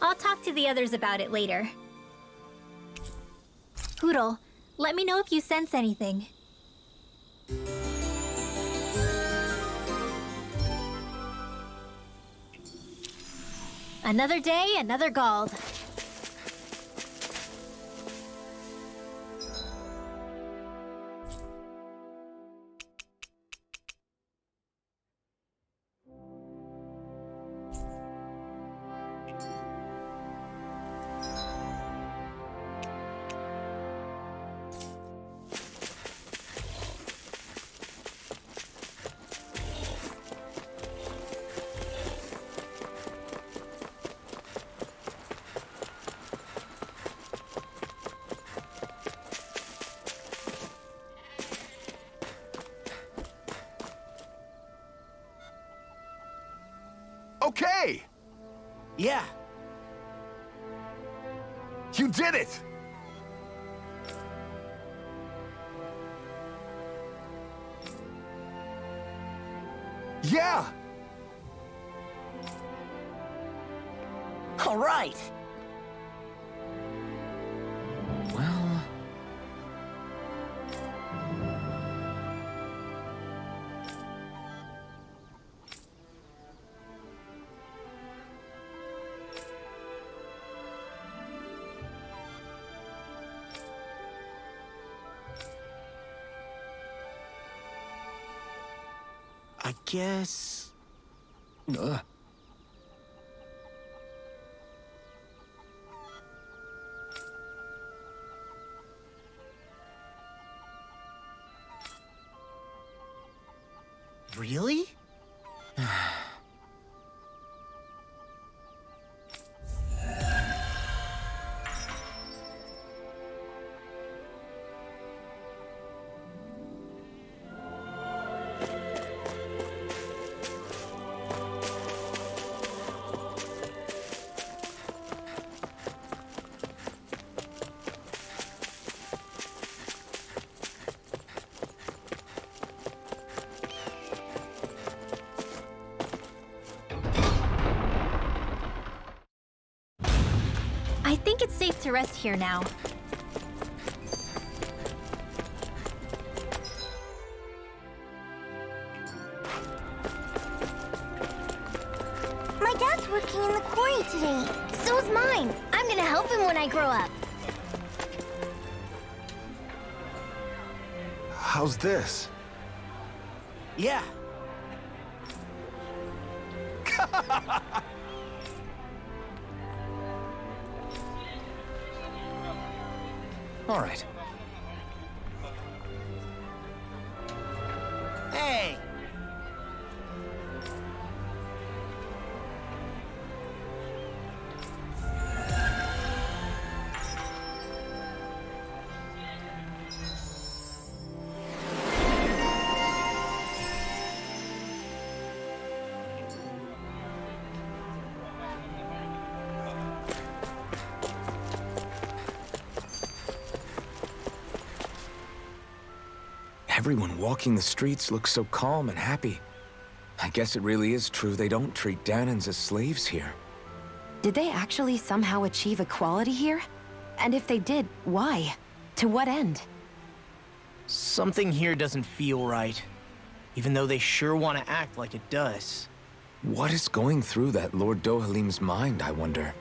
I'll talk to the others about it later. Poodle, let me know if you sense anything. Another day, another Gald. Okay! Yeah, You did it! Yeah! All right. Well... I guess... Really? I think it's safe to rest here now. My dad's working in the quarry today. So is mine. I'm gonna help him when I grow up. How's this? Yeah. All right. Hey! Everyone walking the streets looks so calm and happy. I guess it really is true they don't treat Dahnans as slaves here. Did they actually somehow achieve equality here? And if they did, why? To what end? Something here doesn't feel right. Even though they sure want to act like it does. What is going through that Lord Dohalim's mind, I wonder?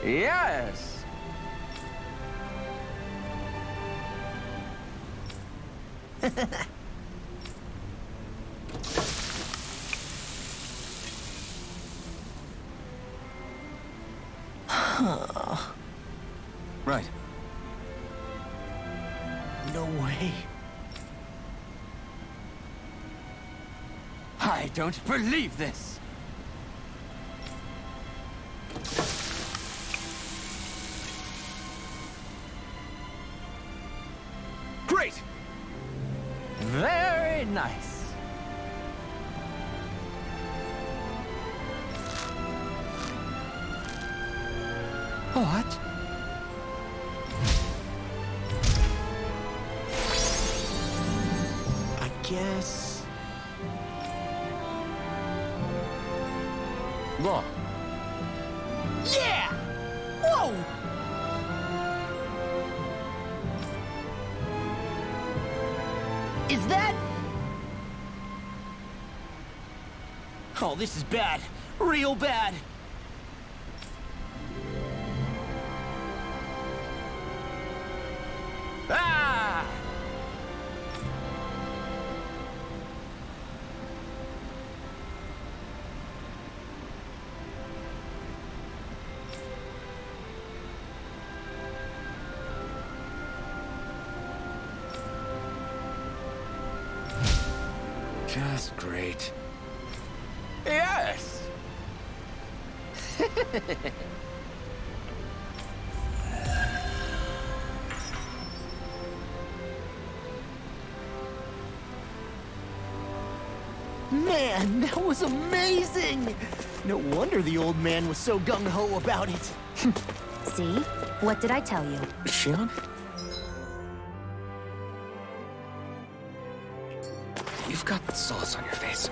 Yes. Right. No way. I don't believe this. Great! Very nice. What? I guess... Law. Yeah! Whoa! Is that... Oh, this is bad. Real bad. Ah! Just great. Yes. Man, that was amazing! No wonder the old man was so gung-ho about it. See? What did I tell you? Shion? You've got sauce on your face.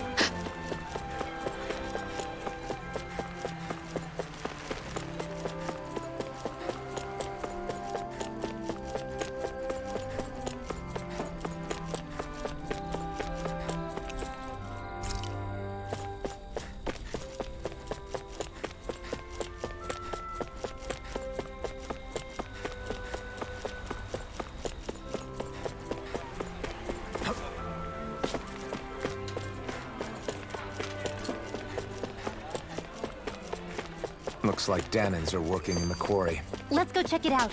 Looks like Dahnans are working in the quarry. Let's go check it out.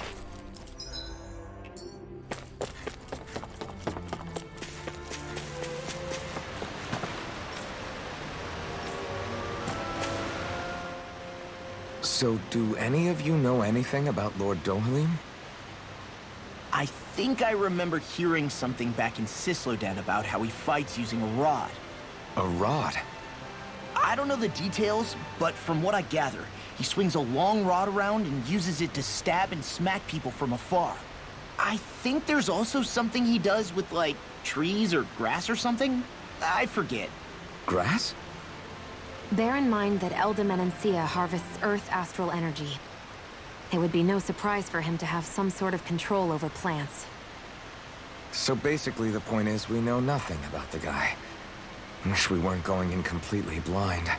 So, do any of you know anything about Lord Dohalim? I think I remember hearing something back in Sislodan about how he fights using a rod. A rod? I don't know the details, but from what I gather, he swings a long rod around and uses it to stab and smack people from afar. I think there's also something he does with, like, trees or grass or something? I forget. Grass? Bear in mind that Elda harvests Earth astral energy. It would be no surprise for him to have some sort of control over plants. So basically the point is we know nothing about the guy. Wish we weren't going in completely blind.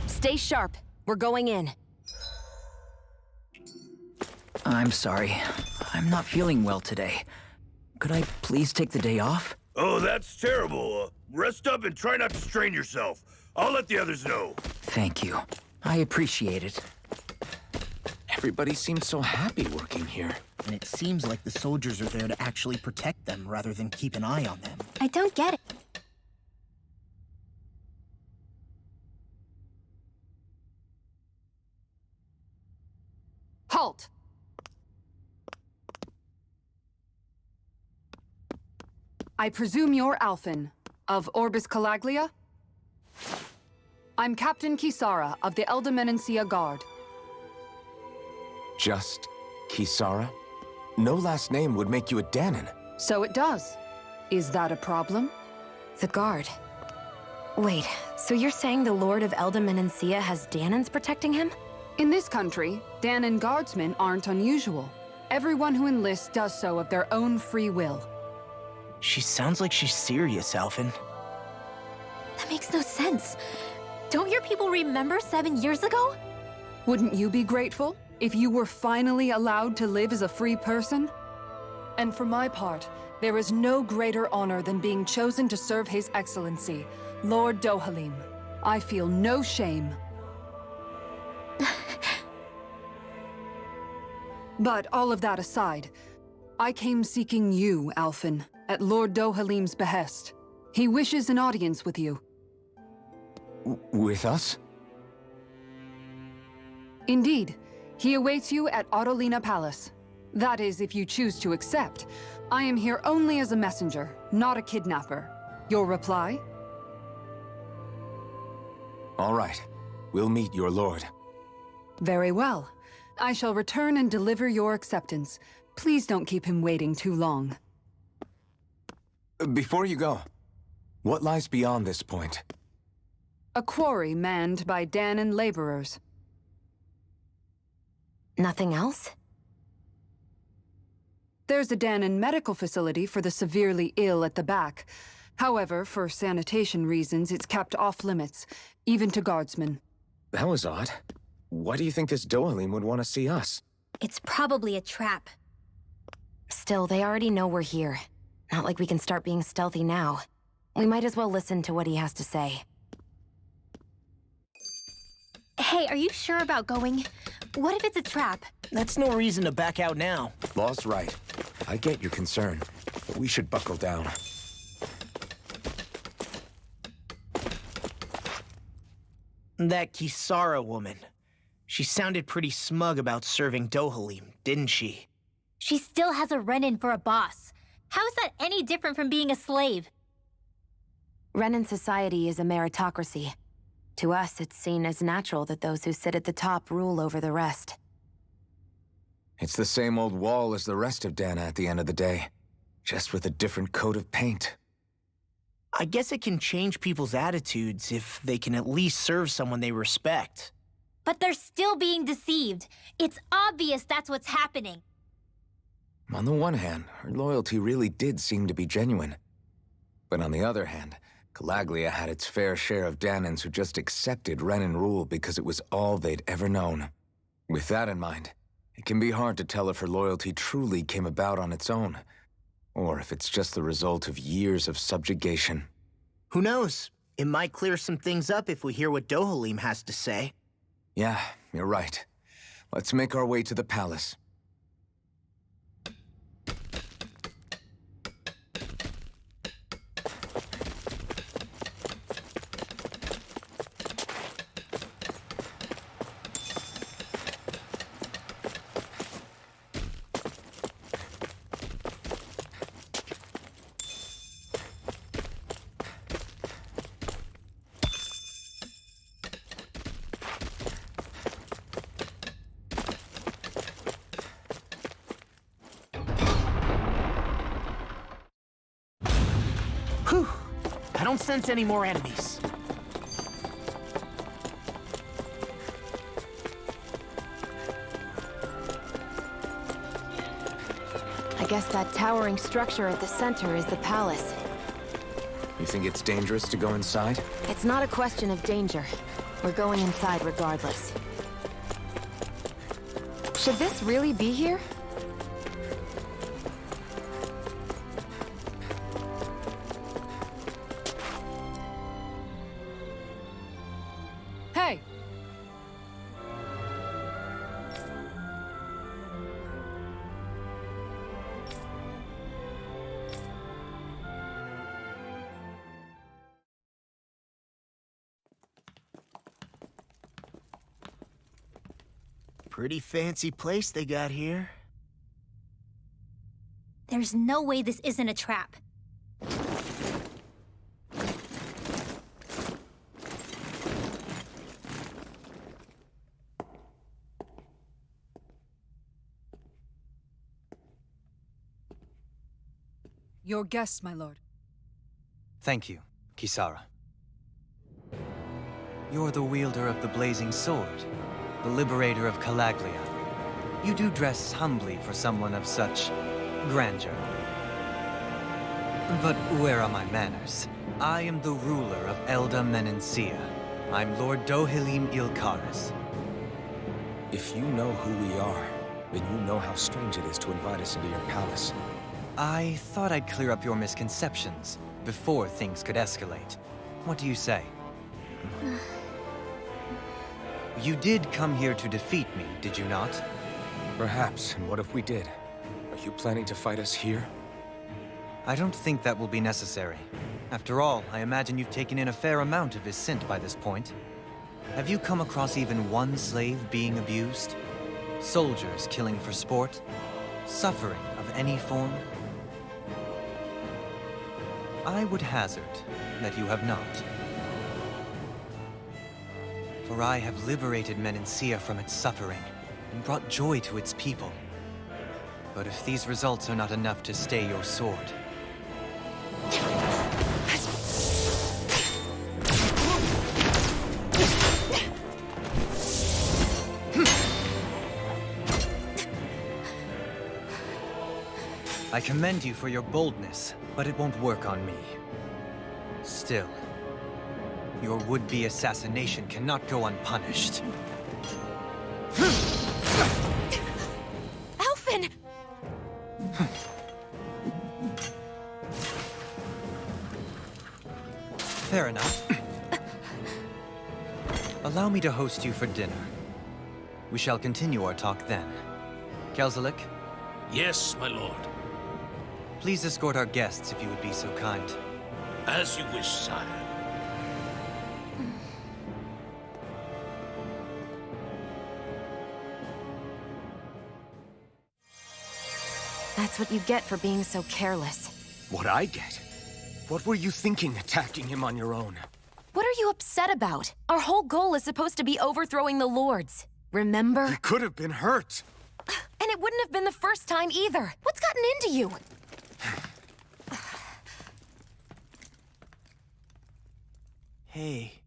Stay sharp. We're going in. I'm sorry. I'm not feeling well today. Could I please take the day off? Oh, that's terrible. Rest up and try not to strain yourself. I'll let the others know. Thank you. I appreciate it. Everybody seems so happy working here. And it seems like the soldiers are there to actually protect them rather than keep an eye on them. I don't get it. Halt! I presume you're Alphen, of Orbis Calaglia? I'm Captain Kisara of the Elda Guard. Just Kisara? No last name would make you a Dahnan. So it does. Is that a problem? The Guard. Wait, so you're saying the Lord of Elda has Dahnans protecting him? In this country, Dahnan guardsmen aren't unusual. Everyone who enlists does so of their own free will. She sounds like she's serious, Alphen. That makes no sense. Don't your people remember 7 years ago? Wouldn't you be grateful if you were finally allowed to live as a free person? And for my part, there is no greater honor than being chosen to serve His Excellency, Lord Dohalim. I feel no shame. But all of that aside, I came seeking you, Alphen, at Lord Dohalim's behest. He wishes an audience with you. With us? Indeed. He awaits you at Autolina Palace. That is, if you choose to accept. I am here only as a messenger, not a kidnapper. Your reply? All right. We'll meet your lord. Very well. I shall return and deliver your acceptance. Please don't keep him waiting too long. Before you go, what lies beyond this point? A quarry manned by Dahnan laborers. Nothing else? There's a Dahnan medical facility for the severely ill at the back. However, for sanitation reasons, it's kept off limits, even to guardsmen. That was odd. Why do you think this Dohalim would want to see us? It's probably a trap. Still, they already know we're here. Not like we can start being stealthy now. We might as well listen to what he has to say. Hey, are you sure about going? What if it's a trap? That's no reason to back out now. Law's right. I get your concern. but we should buckle down. That Kisara woman. She sounded pretty smug about serving Dohalim, didn't she? She still has a Renan for a boss. How is that any different from being a slave? Renan society is a meritocracy. To us, it's seen as natural that those who sit at the top rule over the rest. It's the same old wall as the rest of Dahna at the end of the day, just with a different coat of paint. I guess it can change people's attitudes if they can at least serve someone they respect. But they're still being deceived. It's obvious that's what's happening. On the one hand, her loyalty really did seem to be genuine. But on the other hand, Calaglia had its fair share of Dahnans who just accepted Renan rule because it was all they'd ever known. With that in mind, it can be hard to tell if her loyalty truly came about on its own, or if it's just the result of years of subjugation. Who knows? It might clear some things up if we hear what Dohalim has to say. Yeah, you're right. Let's make our way to the palace. Whew! I don't sense any more enemies. I guess that towering structure at the center is the palace. You think it's dangerous to go inside? It's not a question of danger. We're going inside regardless. Should this really be here? Hey! Pretty fancy place they got here. There's no way this isn't a trap. Your guests, my lord. Thank you, Kisara. You're the wielder of the blazing sword, the liberator of Calaglia. You do dress humbly for someone of such grandeur. But where are my manners? I am the ruler of Elda Menencia. I'm Lord Dohalim Ilkaris. If you know who we are, then you know how strange it is to invite us into your palace. I thought I'd clear up your misconceptions before things could escalate. What do you say? You did come here to defeat me, did you not? Perhaps, and what if we did? Are you planning to fight us here? I don't think that will be necessary. After all, I imagine you've taken in a fair amount of his scent by this point. Have you come across even one slave being abused? Soldiers killing for sport? Suffering of any form? I would hazard that you have not. For I have liberated Menencia from its suffering and brought joy to its people. But if these results are not enough to stay your sword... I commend you for your boldness, but it won't work on me. Still, your would-be assassination cannot go unpunished. Alphen! Fair enough. Allow me to host you for dinner. We shall continue our talk then. Kelzelik? Yes, my lord. Please escort our guests if you would be so kind. As you wish, sire. That's what you get for being so careless. What I get? What were you thinking attacking him on your own? What are you upset about? Our whole goal is supposed to be overthrowing the Lords. Remember? He could have been hurt. And it wouldn't have been the first time either. What's gotten into you? Hey,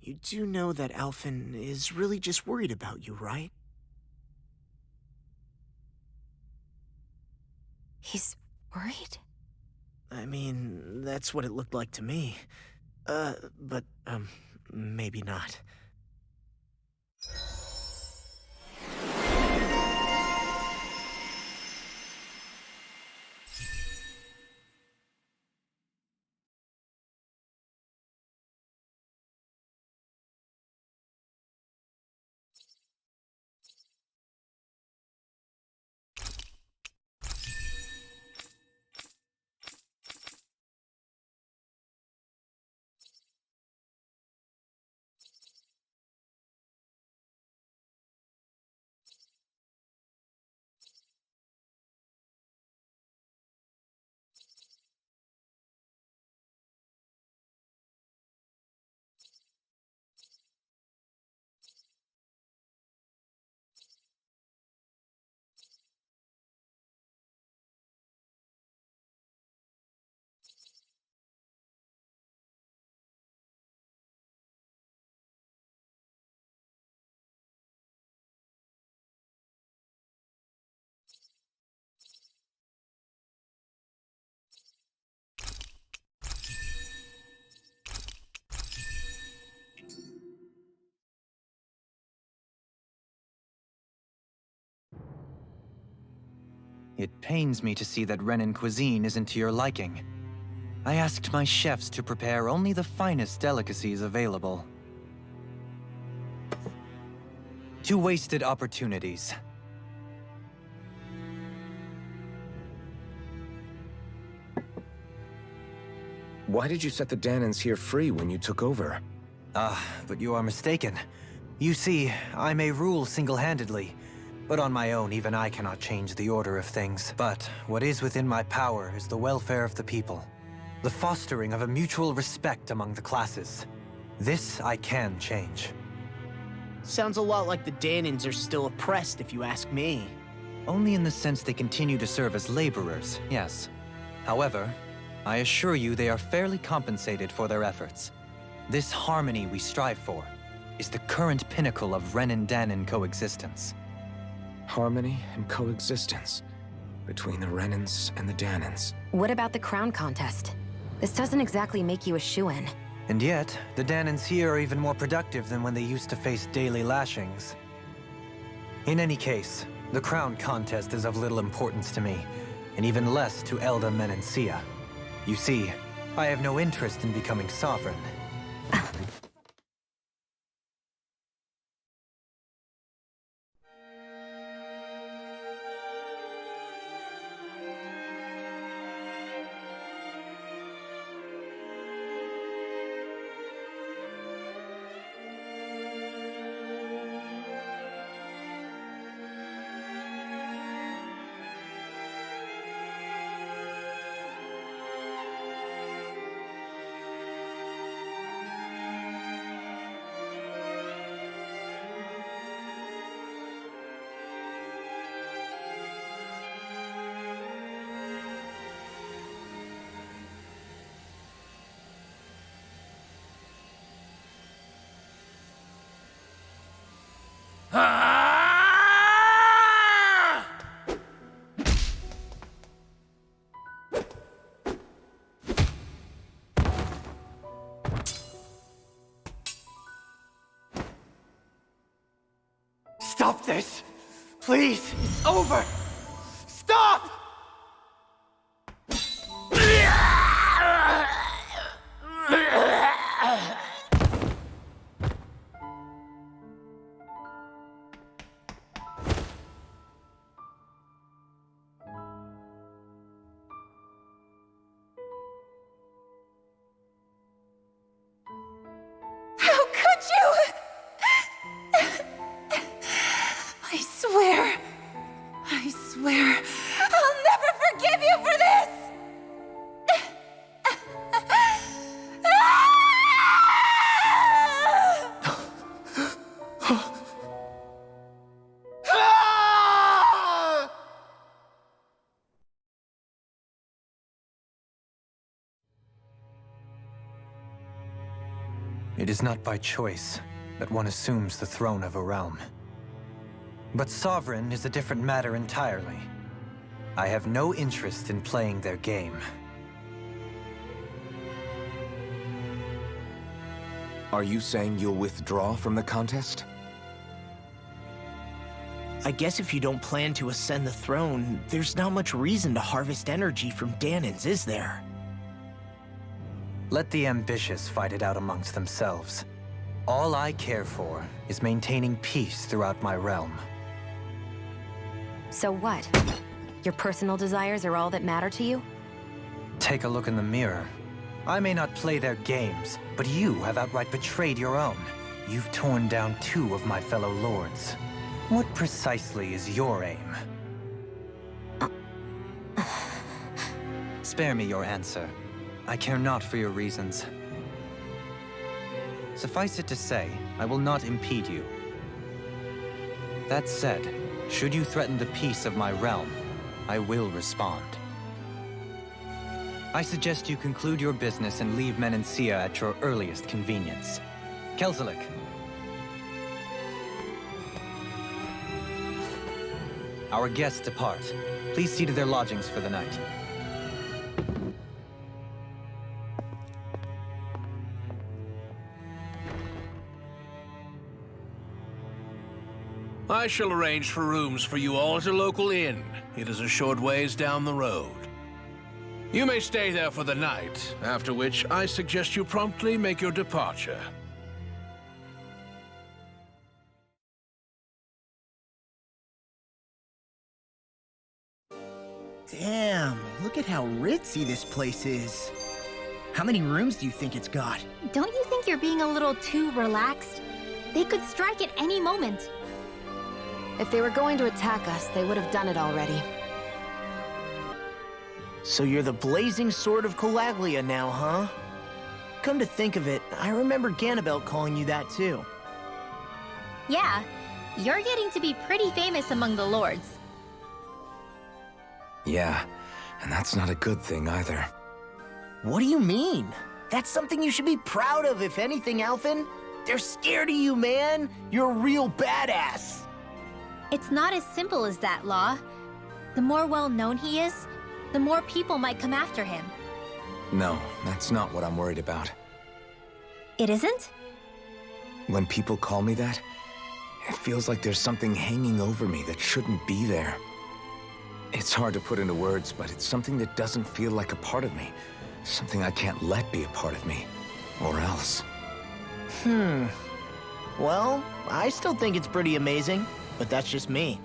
you do know that Alphen is really just worried about you, right? He's worried? I mean, that's what it looked like to me. But maybe not. It pains me to see that Renan cuisine isn't to your liking. I asked my chefs to prepare only the finest delicacies available. 2 wasted opportunities. Why did you set the Dahnans here free when you took over? But you are mistaken. You see, I may rule single-handedly, but on my own, even I cannot change the order of things. But what is within my power is the welfare of the people, the fostering of a mutual respect among the classes. This I can change. Sounds a lot like the Dahnans are still oppressed, if you ask me. Only in the sense they continue to serve as laborers, yes. However, I assure you they are fairly compensated for their efforts. This harmony we strive for is the current pinnacle of Renan-Dahnan coexistence. Harmony and coexistence between the Renans and the Dahnans. What about the crown contest? This doesn't exactly make you a shoo-in. And yet, the Dahnans here are even more productive than when they used to face daily lashings. In any case, the crown contest is of little importance to me, and even less to Elda Menancia. You see, I have no interest in becoming sovereign. Stop this! Please! It's over! Stop! It is not by choice that one assumes the throne of a realm. But sovereign is a different matter entirely. I have no interest in playing their game. Are you saying you'll withdraw from the contest? I guess if you don't plan to ascend the throne, there's not much reason to harvest energy from Dahnans, is there? Let the ambitious fight it out amongst themselves. All I care for is maintaining peace throughout my realm. So what? Your personal desires are all that matter to you? Take a look in the mirror. I may not play their games, but you have outright betrayed your own. You've torn down 2 of my fellow lords. What precisely is your aim? Spare me your answer. I care not for your reasons. Suffice it to say, I will not impede you. That said, should you threaten the peace of my realm, I will respond. I suggest you conclude your business and leave Menancia at your earliest convenience. Kelzelik. Our guests depart. Please see to their lodgings for the night. I shall arrange for rooms for you all at a local inn. It is a short ways down the road. You may stay there for the night, after which I suggest you promptly make your departure. Damn, look at how ritzy this place is. How many rooms do you think it's got? Don't you think you're being a little too relaxed? They could strike at any moment. If they were going to attack us, they would have done it already. So you're the blazing sword of Calaglia now, huh? Come to think of it, I remember Ganabelt calling you that too. Yeah, you're getting to be pretty famous among the lords. Yeah, and that's not a good thing either. What do you mean? That's something you should be proud of, if anything, Alphen. They're scared of you, man. You're a real badass. It's not as simple as that, Law. The more well-known he is, the more people might come after him. No, that's not what I'm worried about. It isn't? When people call me that, it feels like there's something hanging over me that shouldn't be there. It's hard to put into words, but it's something that doesn't feel like a part of me. Something I can't let be a part of me. Or else. Well, I still think it's pretty amazing, but that's just me.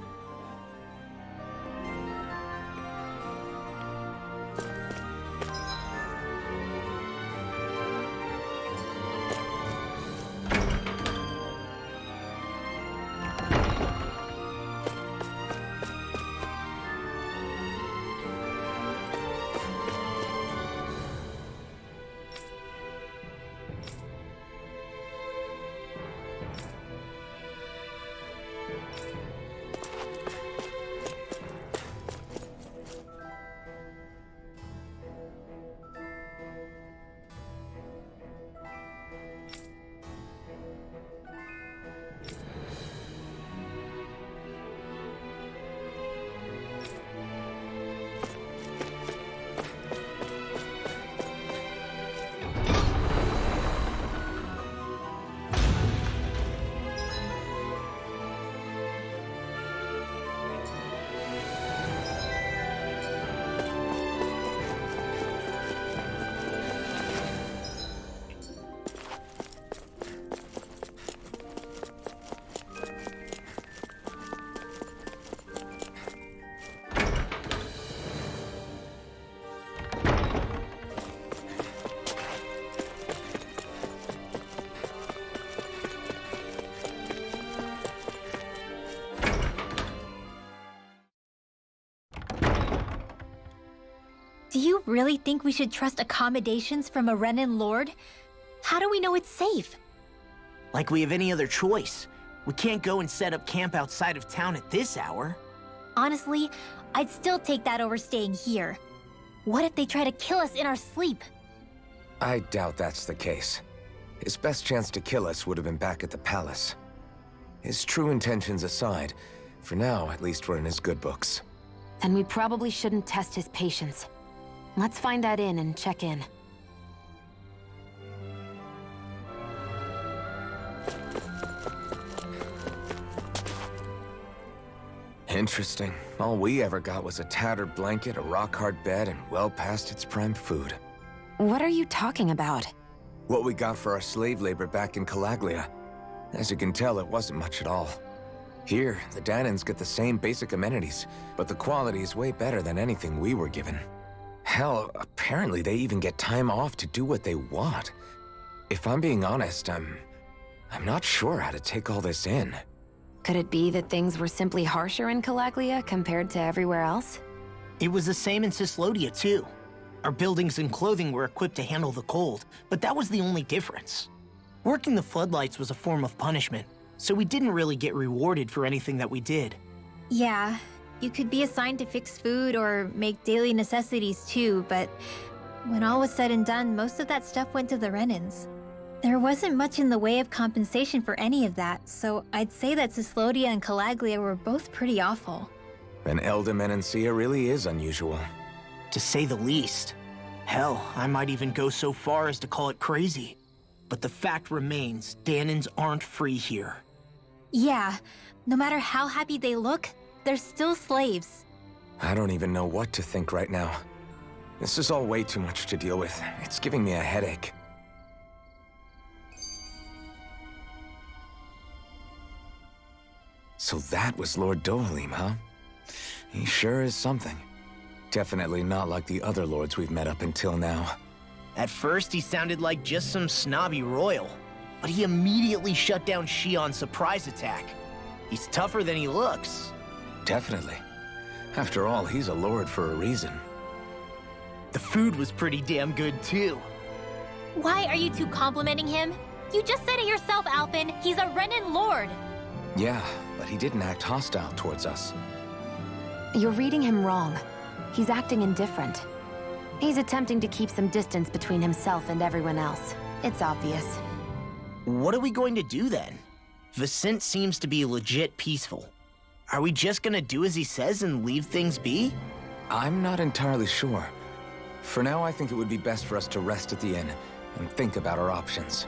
Do you really think we should trust accommodations from a Renan lord? How do we know it's safe? Like we have any other choice. We can't go and set up camp outside of town at this hour. Honestly, I'd still take that over staying here. What if they try to kill us in our sleep? I doubt that's the case. His best chance to kill us would have been back at the palace. His true intentions aside, for now, at least we're in his good books. Then we probably shouldn't test his patience. Let's find that inn and check in. Interesting. All we ever got was a tattered blanket, a rock-hard bed, and well past its prime food. What are you talking about? What we got for our slave labor back in Calaglia. As you can tell, it wasn't much at all. Here, the Dahnans get the same basic amenities, but the quality is way better than anything we were given. Hell, apparently they even get time off to do what they want. If I'm being honest, I'm not sure how to take all this in. Could it be that things were simply harsher in Calaglia compared to everywhere else? It was the same in Cislodia, too. Our buildings and clothing were equipped to handle the cold, but that was the only difference. Working the floodlights was a form of punishment, so we didn't really get rewarded for anything that we did. Yeah, you could be assigned to fix food or make daily necessities too, but when all was said and done, most of that stuff went to the Renans. There wasn't much in the way of compensation for any of that, so I'd say that Cislodia and Calaglia were both pretty awful. Then Elda really is unusual. To say the least. Hell, I might even go so far as to call it crazy. But the fact remains, Dahnans aren't free here. Yeah, no matter how happy they look, they're still slaves. I don't even know what to think right now. This is all way too much to deal with. It's giving me a headache. So that was Lord Dohalim, huh? He sure is something. Definitely not like the other lords we've met up until now. At first, he sounded like just some snobby royal, but he immediately shut down Shion's surprise attack. He's tougher than he looks. Definitely. After all, he's a lord for a reason. The food was pretty damn good, too. Why are you two complimenting him? You just said it yourself, Alphen. He's a Renan lord. Yeah, but he didn't act hostile towards us. You're reading him wrong. He's acting indifferent. He's attempting to keep some distance between himself and everyone else. It's obvious. What are we going to do then? Vicent seems to be legit peaceful. Are we just gonna do as he says and leave things be? I'm not entirely sure. For now, I think it would be best for us to rest at the inn and think about our options.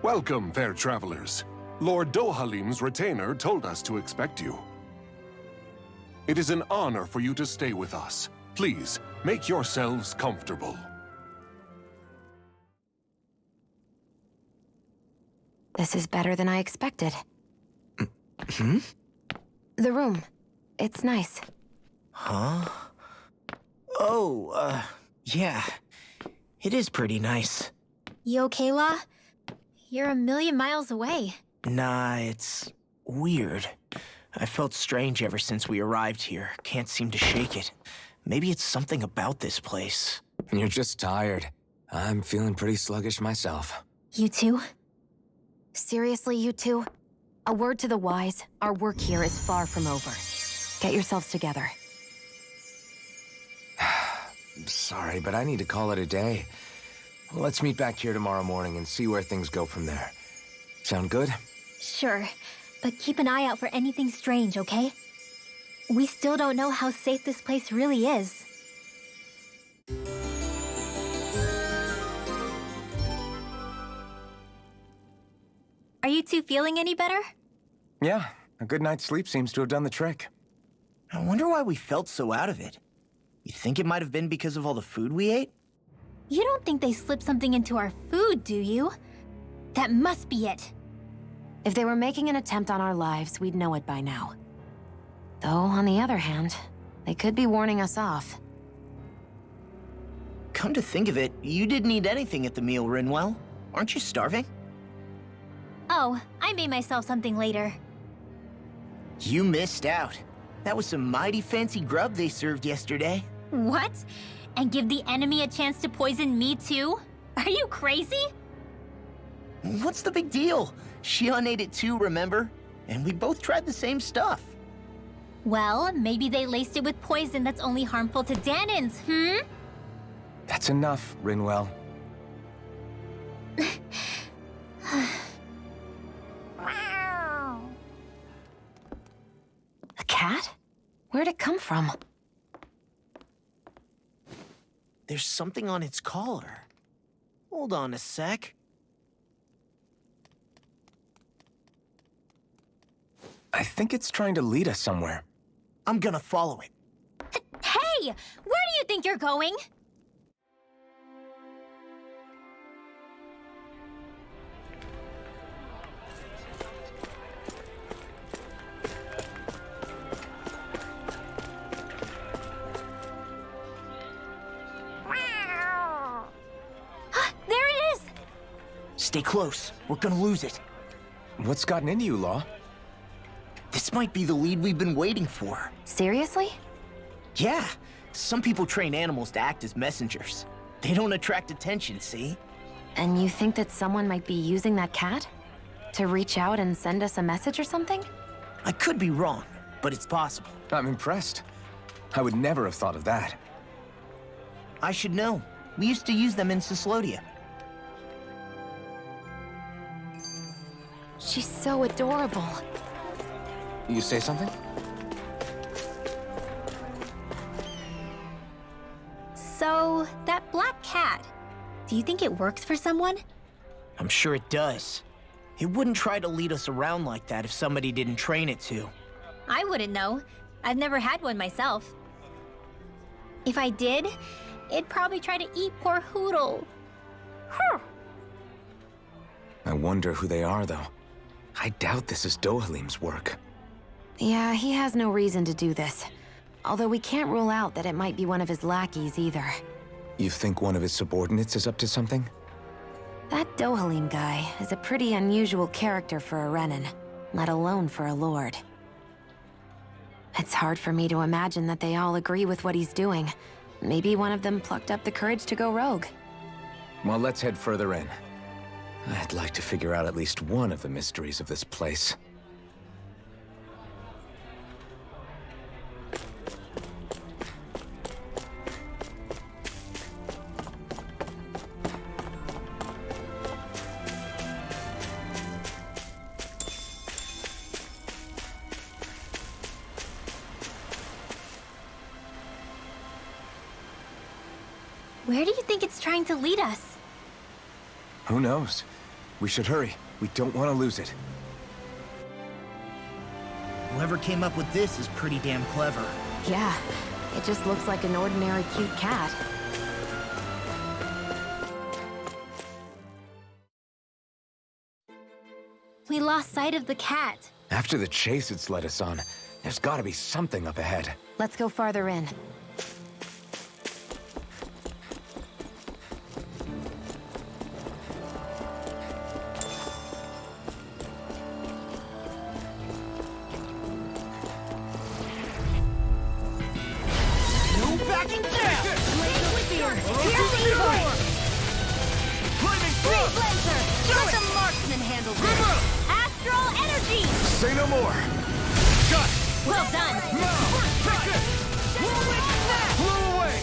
Welcome, fair travelers. Lord Dohalim's retainer told us to expect you. It is an honor for you to stay with us. Please, make yourselves comfortable. This is better than I expected. Hmm? The room. It's nice. Huh? Oh, yeah. It is pretty nice. You okay, La? You're a million miles away. Nah, it's weird. I felt strange ever since we arrived here. Can't seem to shake it. Maybe it's something about this place. You're just tired. I'm feeling pretty sluggish myself. You too? Seriously, you two? A word to the wise, our work here is far from over. Get yourselves together. Sorry, but I need to call it a day. Let's meet back here tomorrow morning and see where things go from there. Sound good? Sure, but keep an eye out for anything strange, okay? We still don't know how safe this place really is. Are you two feeling any better? Yeah, a good night's sleep seems to have done the trick. I wonder why we felt so out of it. You think it might have been because of all the food we ate? You don't think they slipped something into our food, do you? That must be it. If they were making an attempt on our lives, we'd know it by now. Though, on the other hand, they could be warning us off. Come to think of it, you didn't eat anything at the meal, Rinwell. Aren't you starving? Oh, I made myself something later. You missed out. That was some mighty fancy grub they served yesterday. What? And give the enemy a chance to poison me too? Are you crazy? What's the big deal? Shion ate it too, remember? And we both tried the same stuff. Well, maybe they laced it with poison that's only harmful to Dahnans, That's enough, Rinwell. A cat? Where'd it come from? There's something on its collar. Hold on a sec. I think it's trying to lead us somewhere. I'm gonna follow it. Hey! Where do you think you're going? There it is! Stay close. We're gonna lose it. What's gotten into you, Law? This might be the lead we've been waiting for. Seriously? Yeah. Some people train animals to act as messengers. They don't attract attention, see? And you think that someone might be using that cat? To reach out and send us a message or something? I could be wrong, but it's possible. I'm impressed. I would never have thought of that. I should know. We used to use them in Cyslodia. She's so adorable. You say something? So, that black cat, do you think it works for someone? I'm sure it does. It wouldn't try to lead us around like that if somebody didn't train it to. I wouldn't know. I've never had one myself. If I did, it'd probably try to eat poor Hootle. I wonder who they are, though. I doubt this is Dohalim's work. Yeah, he has no reason to do this. Although we can't rule out that it might be one of his lackeys either. You think one of his subordinates is up to something? That Dohalim guy is a pretty unusual character for a Renan, let alone for a lord. It's hard for me to imagine that they all agree with what he's doing. Maybe one of them plucked up the courage to go rogue. Well, let's head further in. I'd like to figure out at least one of the mysteries of this place. Where do you think it's trying to lead us? Who knows? We should hurry. We don't want to lose it. Whoever came up with this is pretty damn clever. Yeah, it just looks like an ordinary cute cat. We lost sight of the cat. After the chase it's led us on, there's gotta be something up ahead. Let's go farther in. Say no more! Shut! Well done! No! Take this! Blow away!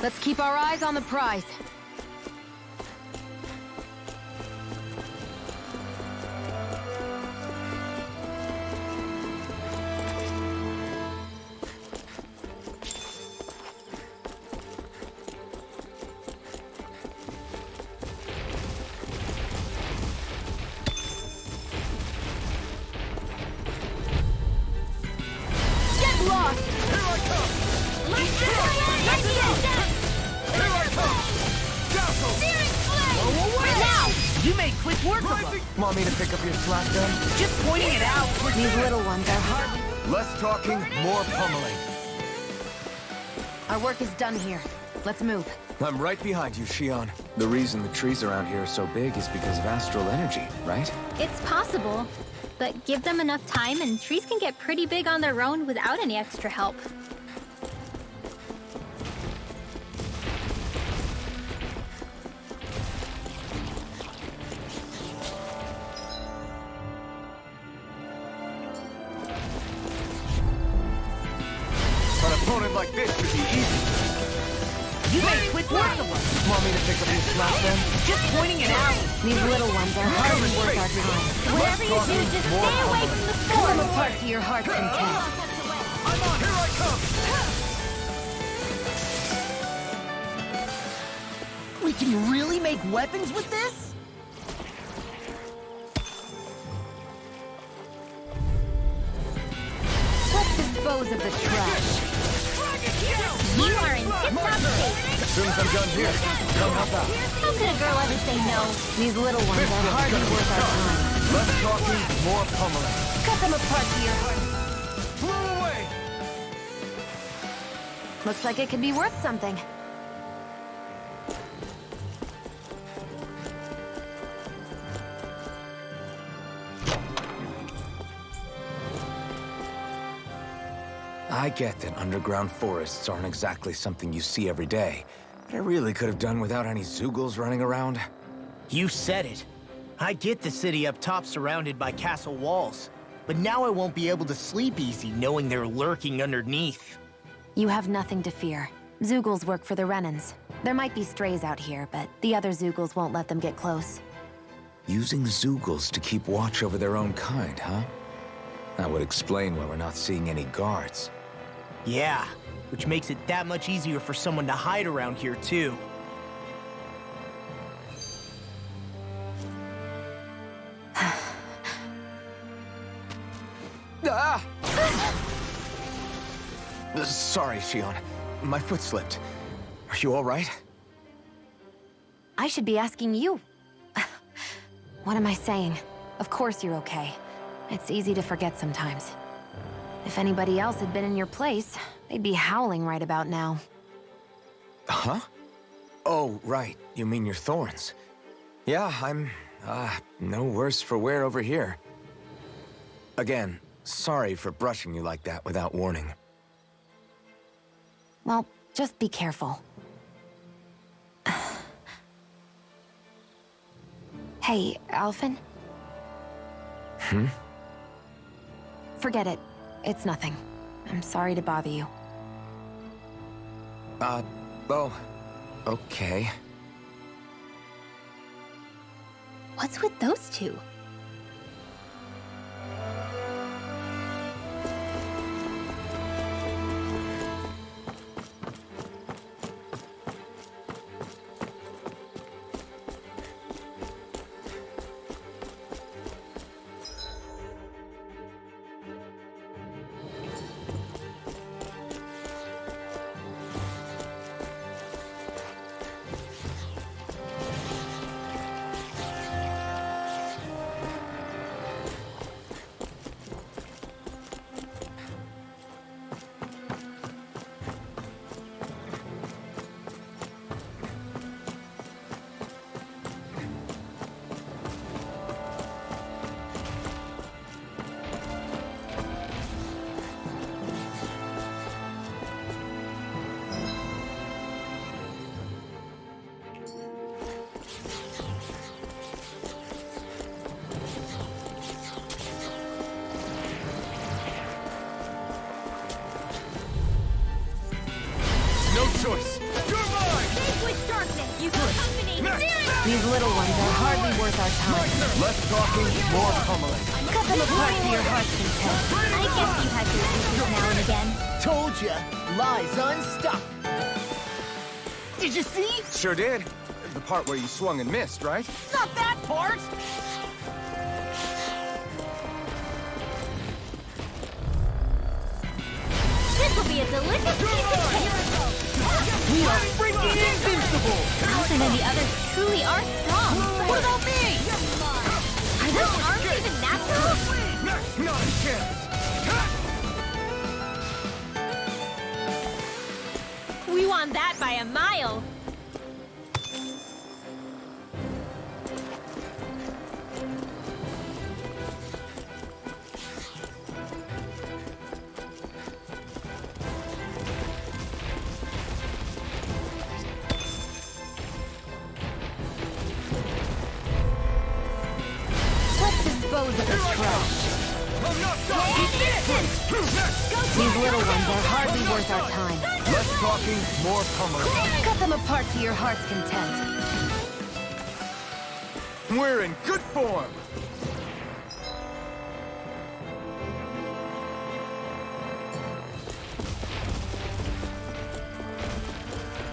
Let's keep our eyes on the prize. Want me to pick up your slack gun? Just pointing it out. These little ones are hardly... Less talking, more pummeling. Our work is done here. Let's move. I'm right behind you, Shion. The reason the trees around here are so big is because of astral energy, right? It's possible, but give them enough time and trees can get pretty big on their own without any extra help. An opponent like this should be easy. You made quick work of us! Want me to pick up your slack then? Just pointing it out! These little ones are hardly worth our time. Whatever you do, just stay away from the Pull them sword! apart to your heart's content. I'm on, here I come! We can really make weapons with this? Let's dispose of the trash. You are in tip-top shape! As soon as I'm done here, come help out. How could a girl ever say no? These little ones are hardly worth our time. Less talking, more pummeling. Cut them apart to your heart. Blow away! Looks like it could be worth something. I get that underground forests aren't exactly something you see every day, but I really could have done without any Zeugles running around. You said it. I get the city up top surrounded by castle walls, but now I won't be able to sleep easy knowing they're lurking underneath. You have nothing to fear. Zeugles work for the Renans. There might be strays out here, but the other Zeugles won't let them get close. Using Zeugles to keep watch over their own kind, huh? That would explain why we're not seeing any guards. Yeah, which makes it that much easier for someone to hide around here, too. Ah! Sorry, Shion. My foot slipped. Are you all right? I should be asking you. What am I saying? Of course you're okay. It's easy to forget sometimes. If anybody else had been in your place, they'd be howling right about now. Huh? Oh, right. You mean your thorns. Yeah, I'm, no worse for wear over here. Again, sorry for brushing you like that without warning. Well, just be careful. Hey, Alphen? Hmm? Forget it. It's nothing. I'm sorry to bother you. Oh, okay. What's with those two? Choice. You're mine! Take with darkness! You got company! These little ones are hardly worth our time. Less talking, more pummeling. Cut them apart to your heart's content. I guess you had your uses now and again. Told ya, lies unstuck. Did you see? Sure did. The part where you swung and missed, right? Not that part! This will be a delicious piece of cake! We are freaking invincible! Alphen and the others truly are strong. What about me? Are those arms even natural? Not a chance! We We won that by a mile. Let's dispose of this trash. These little ones are hardly worth our time. Less talking, more pummeling. Cut them apart to your heart's content. We're in good form.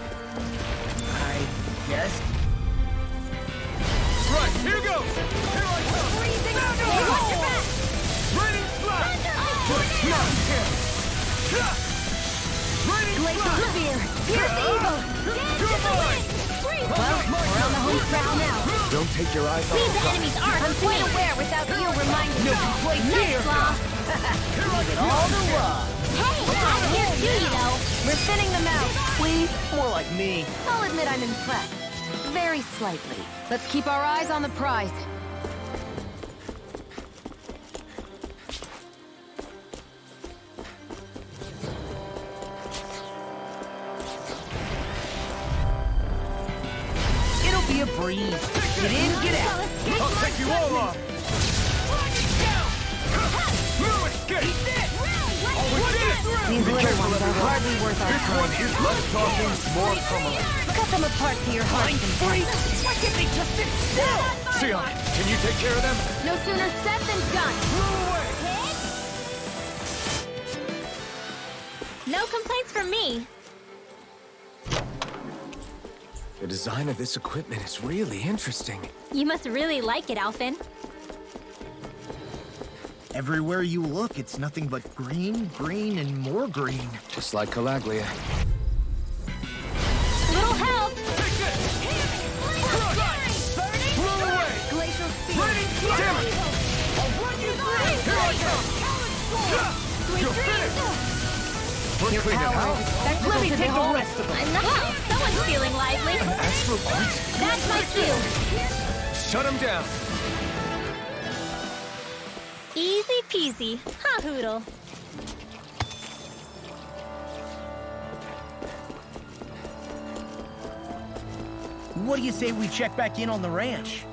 I guess. Right, here goes! Here I come! Freezing Raining flash! Raining Glacial flash! spear! Here's evil! You're mine! Well, we're on the home stretch now. Don't take your eyes off These the prize. enemies aren't I'm quite aware without you reminding me. Nice, Claw. All the love. Hey, I'm here too, you know. We're thinning them out. Please, more like me. I'll admit I'm impressed. Very slightly. Let's keep our eyes on the prize. It'll be a breeze. Get in, get out. I'll take you all on! No escape! These little ones are hardly worth our This one time. is less talking, more pummeling. Cut them apart to your heart's content. Why can't they just sit still? Sion, can you take care of them? No sooner said than done. No complaints from me. The design of this equipment is really interesting. You must really like it, Alphen. Everywhere you look, it's nothing but green, green, and more green. Just like Calaglia. Little help! Blow away! Glacial spear. Damn it! I'll run you through! Here I come! You're finished! We're Your cleaning power house. is expected Let me to take the behold. rest of them. I'm not. Someone's feeling lively. An astral beast? That's my cue. Shut him down. Easy peasy. Ha hoodle. What do you say we check back in on the ranch?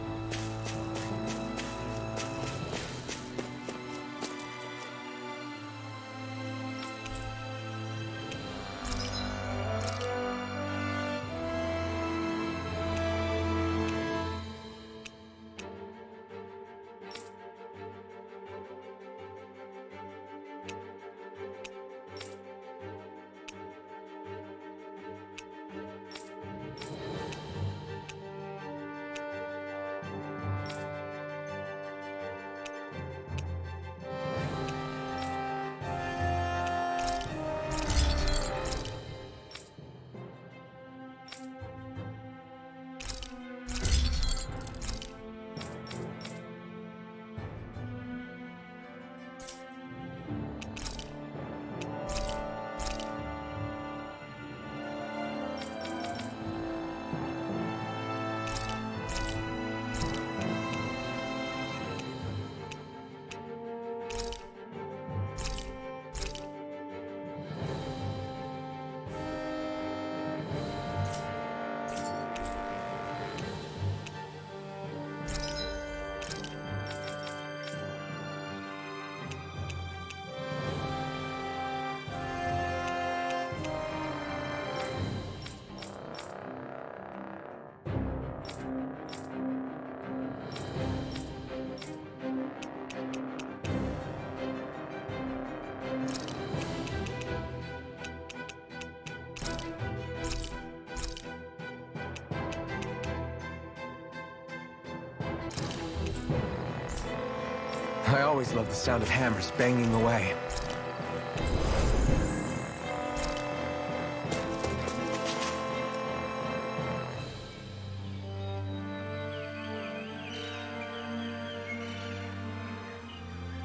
I always love the sound of hammers banging away.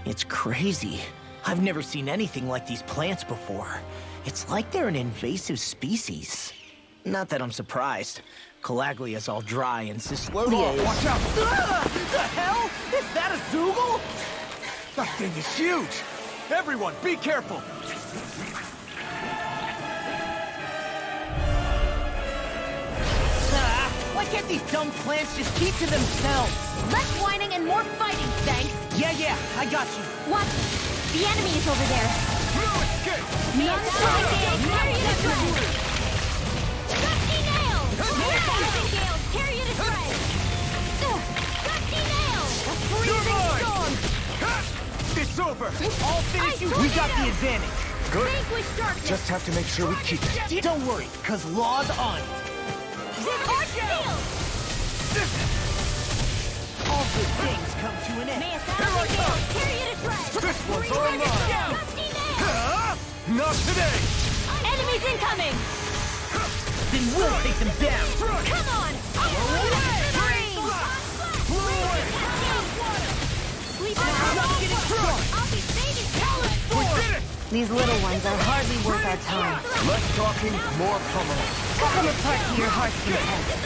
It's crazy. I've never seen anything like these plants before. It's like they're an invasive species. Not that I'm surprised. Calaglia's all dry and Cislodia is... Watch out! The hell? Is that a Zoogle? That thing is huge! Everyone, be careful! Why can't these dumb plants just keep to themselves? Less whining and more fighting, thanks. Yeah, I got you. What? The enemy is over there. No escape! Carry it to shreds! Gusty nails! Thousand gales, carry it to shreds! Gusty nails! A freezing storm! It's over! I'll finish you. We got the advantage. Good. Vanquish darkness! Just have to make sure we keep it. Don't worry, cause Law's on it. Heart sealed! All good things come to an end. May a thousand gales carry it to shreds! This one's all mine! Gusty nails! Not today! Enemies incoming! Then we'll take them down. Come on! These little ones are hardly worth our time. Less talking, more pummeling. Cut them apart to your heart's content.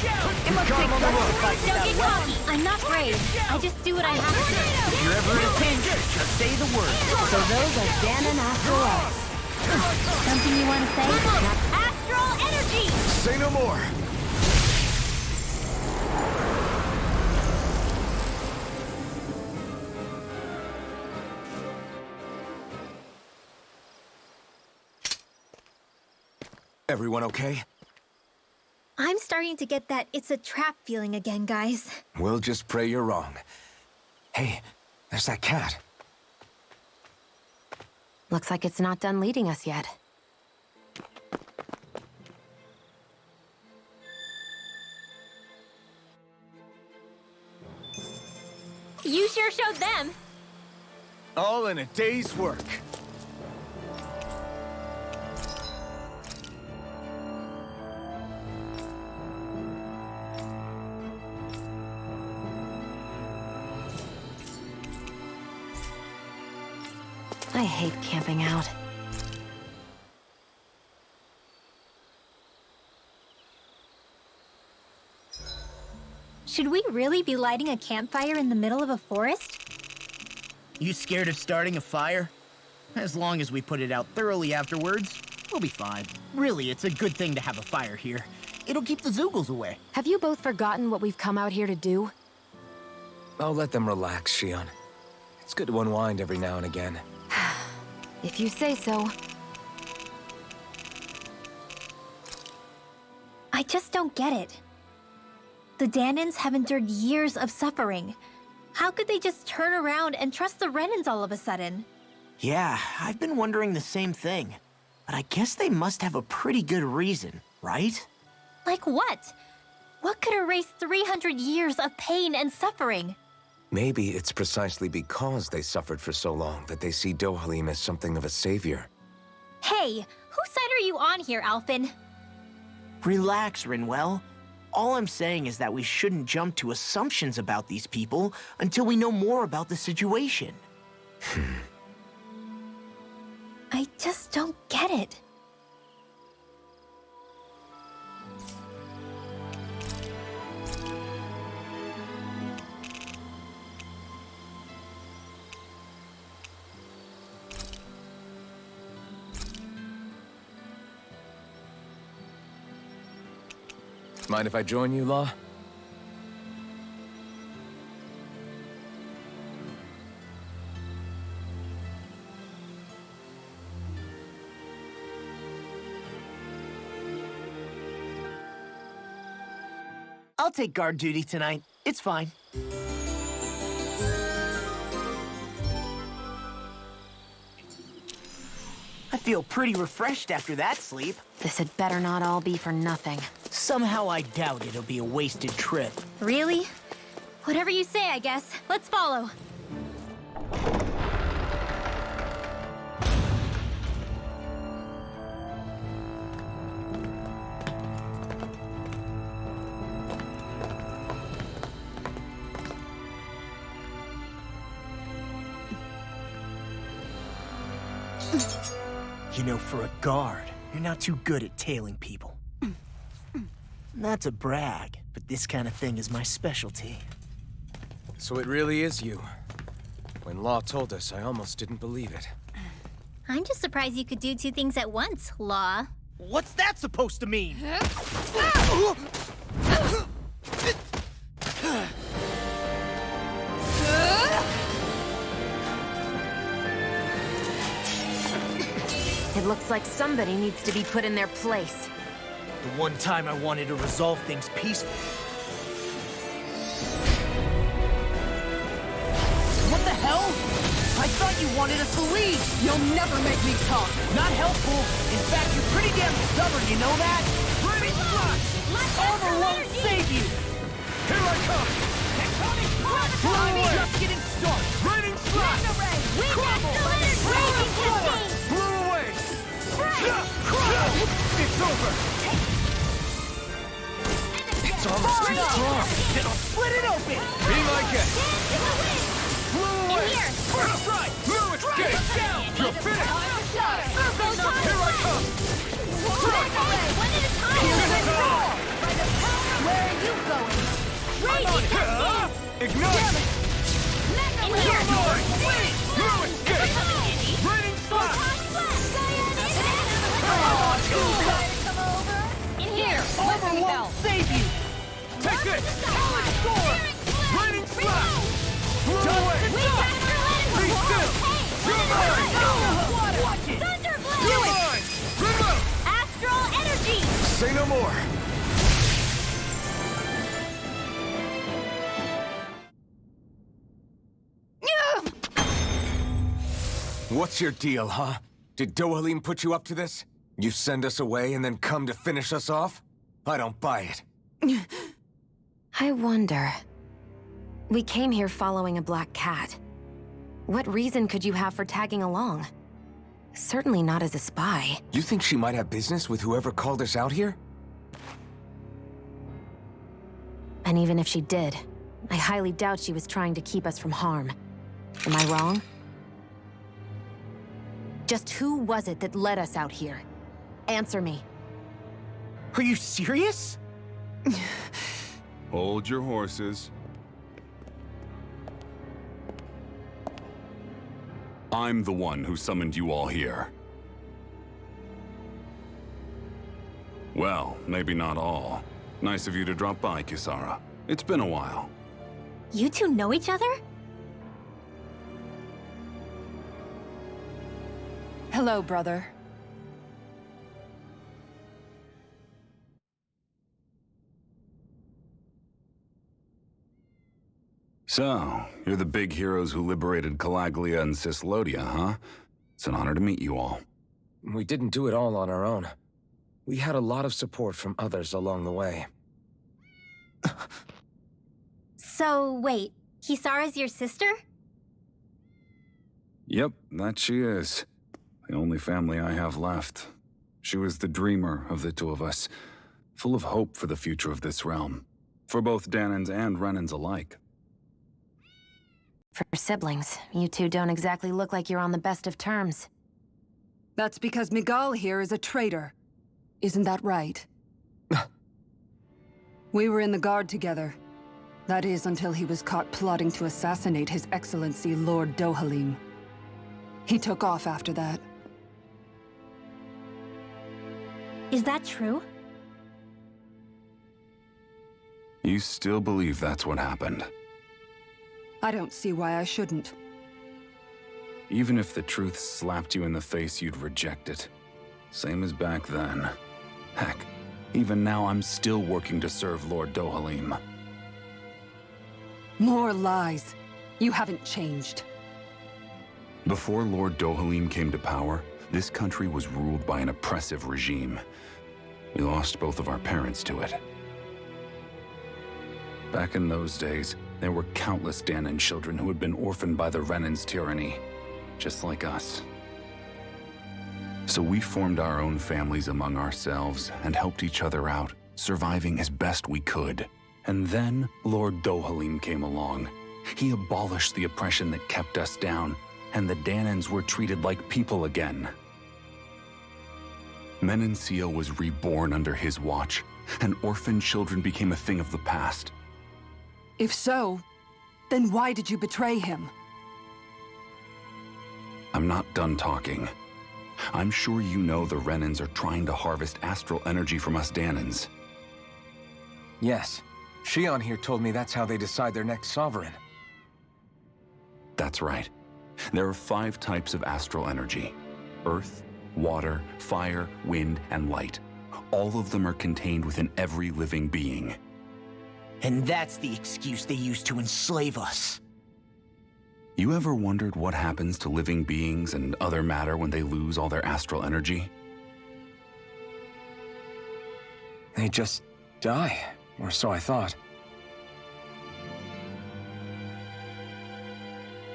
It must take guts to fight without weapons. I'm not brave. I just do what I have to. If you're ever in danger, just say the word. So those are Dahna and Astral Arts. Something you want to say? Astral energy! Say no more. Everyone okay? I'm starting to get that it's a trap feeling again, guys. We'll just pray you're wrong. Hey, there's that cat. Looks like it's not done leading us yet. You sure showed them. All in a day's work. I hate camping out. Should we really be lighting a campfire in the middle of a forest? You scared of starting a fire? As long as we put it out thoroughly afterwards, we'll be fine. Really, it's a good thing to have a fire here. It'll keep the Zoogles away. Have you both forgotten what we've come out here to do? I'll let them relax, Shion. It's good to unwind every now and again. If you say so. I just don't get it. The Dahnans have endured years of suffering. How could they just turn around and trust the Renans all of a sudden? Yeah, I've been wondering the same thing. But I guess they must have a pretty good reason, right? Like what? What could erase 300 years of pain and suffering? Maybe it's precisely because they suffered for so long that they see Dohalim as something of a savior. Hey, whose side are you on here, Alphen? Relax, Rinwell. All I'm saying is that we shouldn't jump to assumptions about these people until we know more about the situation. I just don't get it. Mind if I join you, Law? I'll take guard duty tonight. It's fine. I feel pretty refreshed after that sleep. This had better not all be for nothing. Somehow I doubt it'll be a wasted trip. Really? Whatever you say, I guess. Let's follow. You know, for a guard, you're not too good at tailing people. Not to brag, but this kind of thing is my specialty. So it really is you. When Law told us, I almost didn't believe it. I'm just surprised you could do two things at once, Law. What's that supposed to mean? It looks like somebody needs to be put in their place. The one time I wanted to resolve things peacefully. What the hell? I thought you wanted us to leave! You'll never make me talk! Not helpful. In fact, you're pretty damn stubborn, you know that? Raining flash! Armor won't save you! Here I come! I'm just getting started! Raining flash! Crumble! Blew away! It's over! It's almost too strong! Then I'll split it open! Be my guest! Blew away! First strike! No escape! You're finished! Here I come! One at a time! Where are you going? Ignite! In here! No escape! Raining flash! In here! Armor won't save you! Take this! Raining flash! Blow away! Be still! You're mine! Watch it! You're mine! Remote! Astral energy! Say no more! What's your deal, huh? Did Dohalim put you up to this? You send us away and then come to finish us off? I don't buy it. I wonder. We came here following a black cat. What reason could you have for tagging along? Certainly not as a spy. You think she might have business with whoever called us out here? And even if she did, I highly doubt she was trying to keep us from harm. Am I wrong? Just who was it that led us out here? Answer me. Are you serious? Hold your horses. I'm the one who summoned you all here. Well, maybe not all. Nice of you to drop by, Kisara. It's been a while. You two know each other? Hello, brother. So, you're the big heroes who liberated Calaglia and Cislodia, huh? It's an honor to meet you all. We didn't do it all on our own. We had a lot of support from others along the way. So, wait. Kisara's your sister? Yep, that she is. The only family I have left. She was the dreamer of the two of us, full of hope for the future of this realm, for both Dahnans and Renans alike. For siblings, you two don't exactly look like you're on the best of terms. That's because Miguel here is a traitor. Isn't that right? We were in the Guard together. That is, until he was caught plotting to assassinate His Excellency Lord Dohalim. He took off after that. Is that true? You still believe that's what happened? I don't see why I shouldn't. Even if the truth slapped you in the face, you'd reject it. Same as back then. Heck, even now I'm still working to serve Lord Dohalim. More lies. You haven't changed. Before Lord Dohalim came to power, this country was ruled by an oppressive regime. We lost both of our parents to it. Back in those days, there were countless Dahnan children who had been orphaned by the Renan's tyranny, just like us. So we formed our own families among ourselves and helped each other out, surviving as best we could. And then Lord Dohalim came along. He abolished the oppression that kept us down, and the Dahnans were treated like people again. Menencia was reborn under his watch, and orphaned children became a thing of the past. If so, then why did you betray him? I'm not done talking. I'm sure you know the Renans are trying to harvest astral energy from us Dahnans. Yes. Shion here told me that's how they decide their next sovereign. That's right. There are 5 types of astral energy: earth, water, fire, wind, and light. All of them are contained within every living being. And that's the excuse they use to enslave us. You ever wondered what happens to living beings and other matter when they lose all their astral energy? They just die, or so I thought.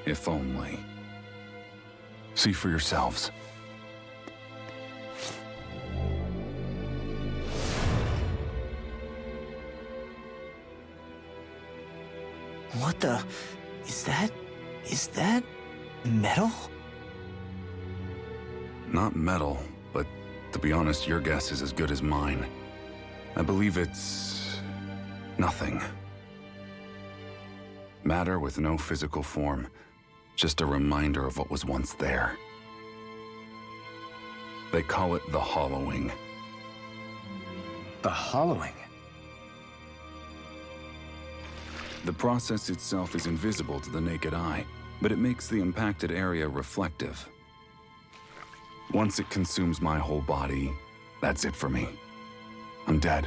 If only. See for yourselves. What the... Is that metal? Not metal, but to be honest, your guess is as good as mine. I believe it's... nothing. Matter with no physical form. Just a reminder of what was once there. They call it the hollowing. The hollowing? The process itself is invisible to the naked eye, but it makes the impacted area reflective. Once it consumes my whole body, that's it for me. I'm dead.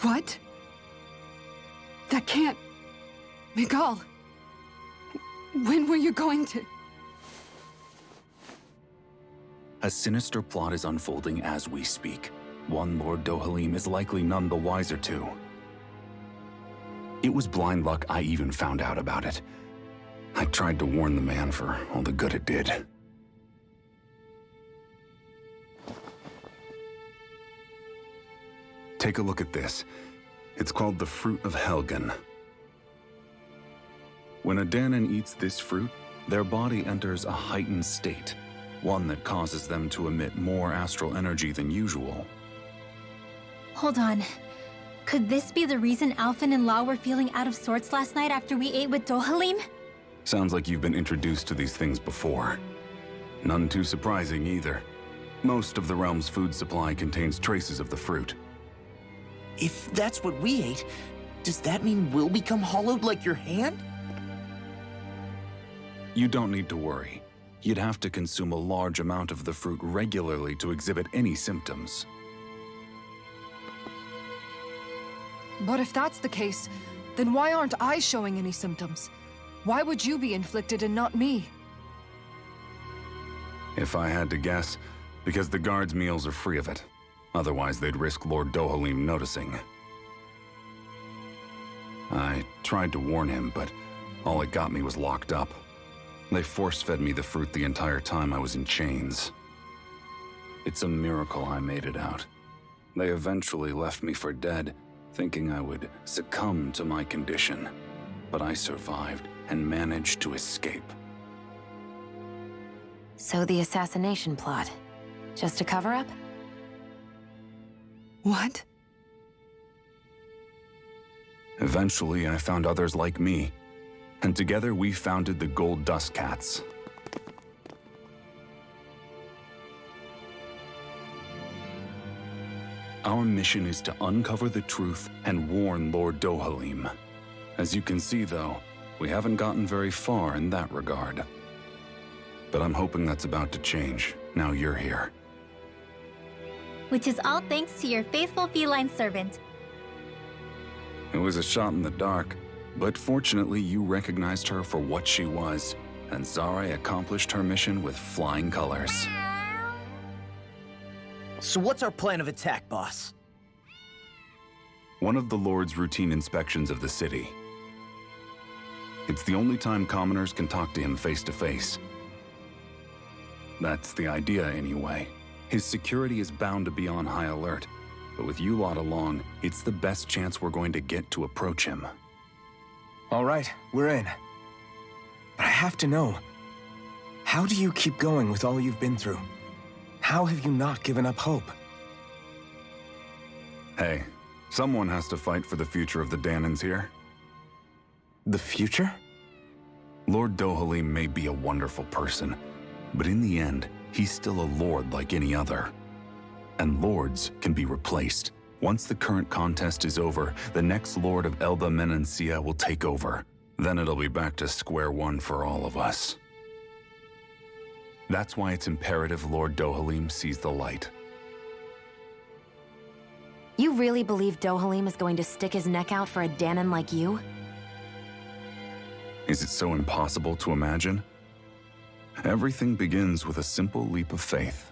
What? That can't... Miguel, when were you going to... A sinister plot is unfolding as we speak. One Lord Dohalim is likely none the wiser to. It was blind luck I even found out about it. I tried to warn the man for all the good it did. Take a look at this. It's called the Fruit of Helgen. When a Dahnan eats this fruit, their body enters a heightened state, one that causes them to emit more astral energy than usual. Hold on. Could this be the reason Alphen and Law were feeling out of sorts last night after we ate with Dohalim? Sounds like you've been introduced to these things before. None too surprising either. Most of the realm's food supply contains traces of the fruit. If that's what we ate, does that mean we'll become hollowed like your hand? You don't need to worry. You'd have to consume a large amount of the fruit regularly to exhibit any symptoms. But if that's the case, then why aren't I showing any symptoms? Why would you be inflicted and not me? If I had to guess, because the guards' meals are free of it. Otherwise, they'd risk Lord Dohalim noticing. I tried to warn him, but all it got me was locked up. They force-fed me the fruit the entire time I was in chains. It's a miracle I made it out. They eventually left me for dead, thinking I would succumb to my condition. But I survived and managed to escape. So the assassination plot, just a cover-up? What? Eventually, I found others like me, and together we founded the Gold Dust Cats. Our mission is to uncover the truth and warn Lord Dohalim. As you can see, though, we haven't gotten very far in that regard. But I'm hoping that's about to change, now you're here. Which is all thanks to your faithful feline servant. It was a shot in the dark, but fortunately you recognized her for what she was, and Zare accomplished her mission with flying colors. So what's our plan of attack, boss? One of the Lord's routine inspections of the city. It's the only time commoners can talk to him face to face. That's the idea, anyway. His security is bound to be on high alert, but with you lot along, it's the best chance we're going to get to approach him. All right, we're in. But I have to know, how do you keep going with all you've been through? How have you not given up hope? Hey, someone has to fight for the future of the Dahnans here. The future? Lord Dohalim may be a wonderful person, but in the end, he's still a lord like any other. And lords can be replaced. Once the current contest is over, the next lord of Elba Menancia will take over. Then it'll be back to square one for all of us. That's why it's imperative Lord Dohalim sees the light. You really believe Dohalim is going to stick his neck out for a Dahnan like you? Is it so impossible to imagine? Everything begins with a simple leap of faith.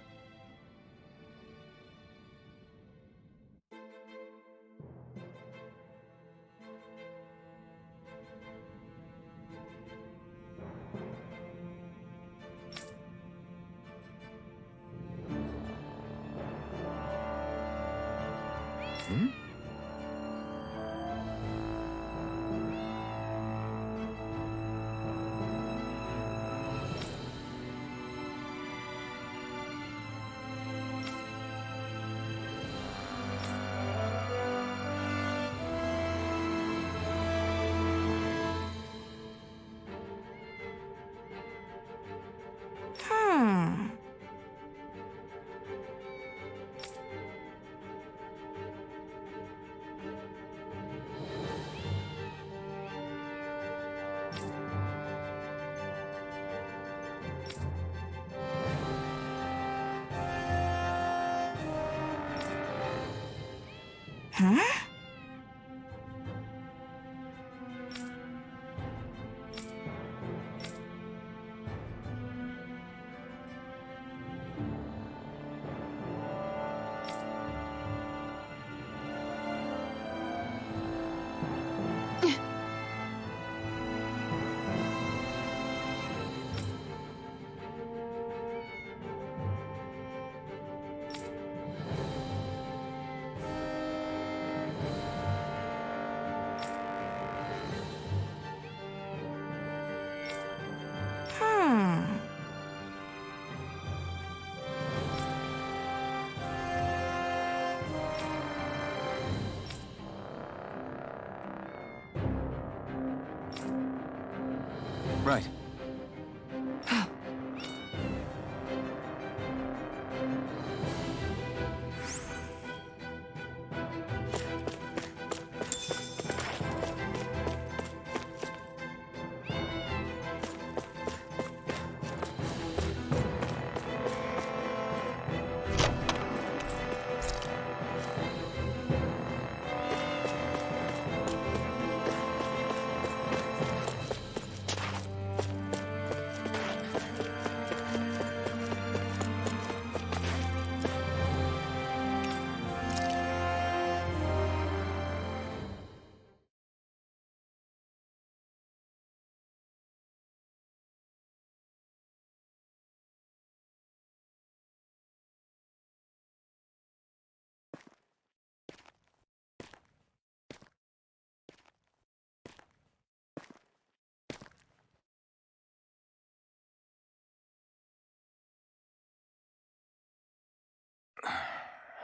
Right.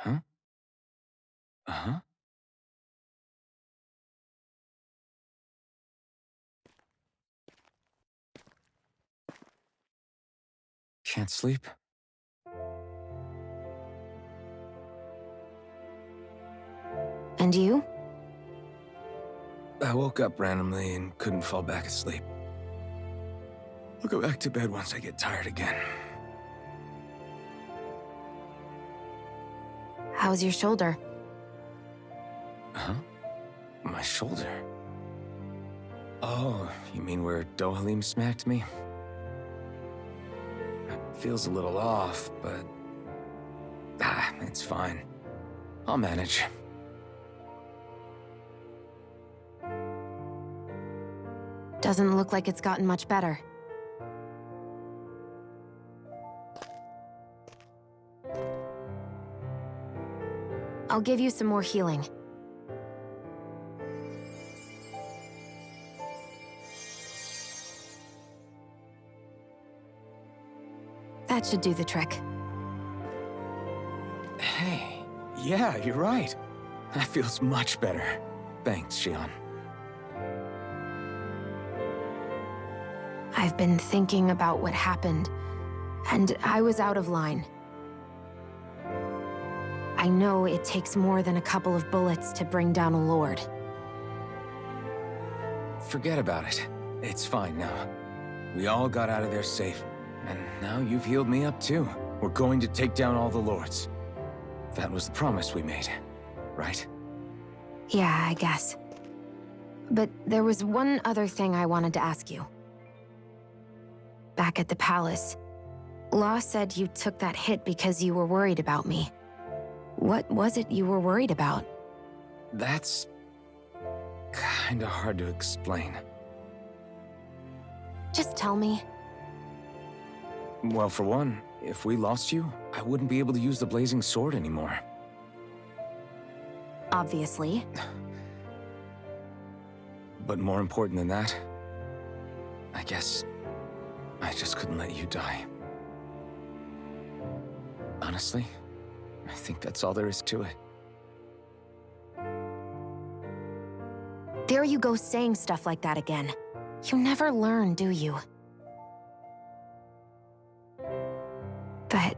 Huh? Uh-huh. Can't sleep? And you? I woke up randomly and couldn't fall back asleep. I'll go back to bed once I get tired again. How's your shoulder? Huh? My shoulder? Oh, you mean where Dohalim smacked me? It feels a little off, but... it's fine. I'll manage. Doesn't look like it's gotten much better. I'll give you some more healing. That should do the trick. Hey, yeah, you're right. That feels much better. Thanks, Xion. I've been thinking about what happened, and I was out of line. I know it takes more than a couple of bullets to bring down a lord. Forget about it. It's fine now. We all got out of there safe, and now you've healed me up too. We're going to take down all the lords. That was the promise we made, right? Yeah, I guess. But there was one other thing I wanted to ask you. Back at the palace, Law said you took that hit because you were worried about me. What was it you were worried about? That's kinda hard to explain. Just tell me. Well, for one, if we lost you, I wouldn't be able to use the blazing sword anymore. Obviously. But more important than that, I guess I just couldn't let you die. Honestly, I think that's all there is to it. There you go saying stuff like that again. You never learn, do you? But...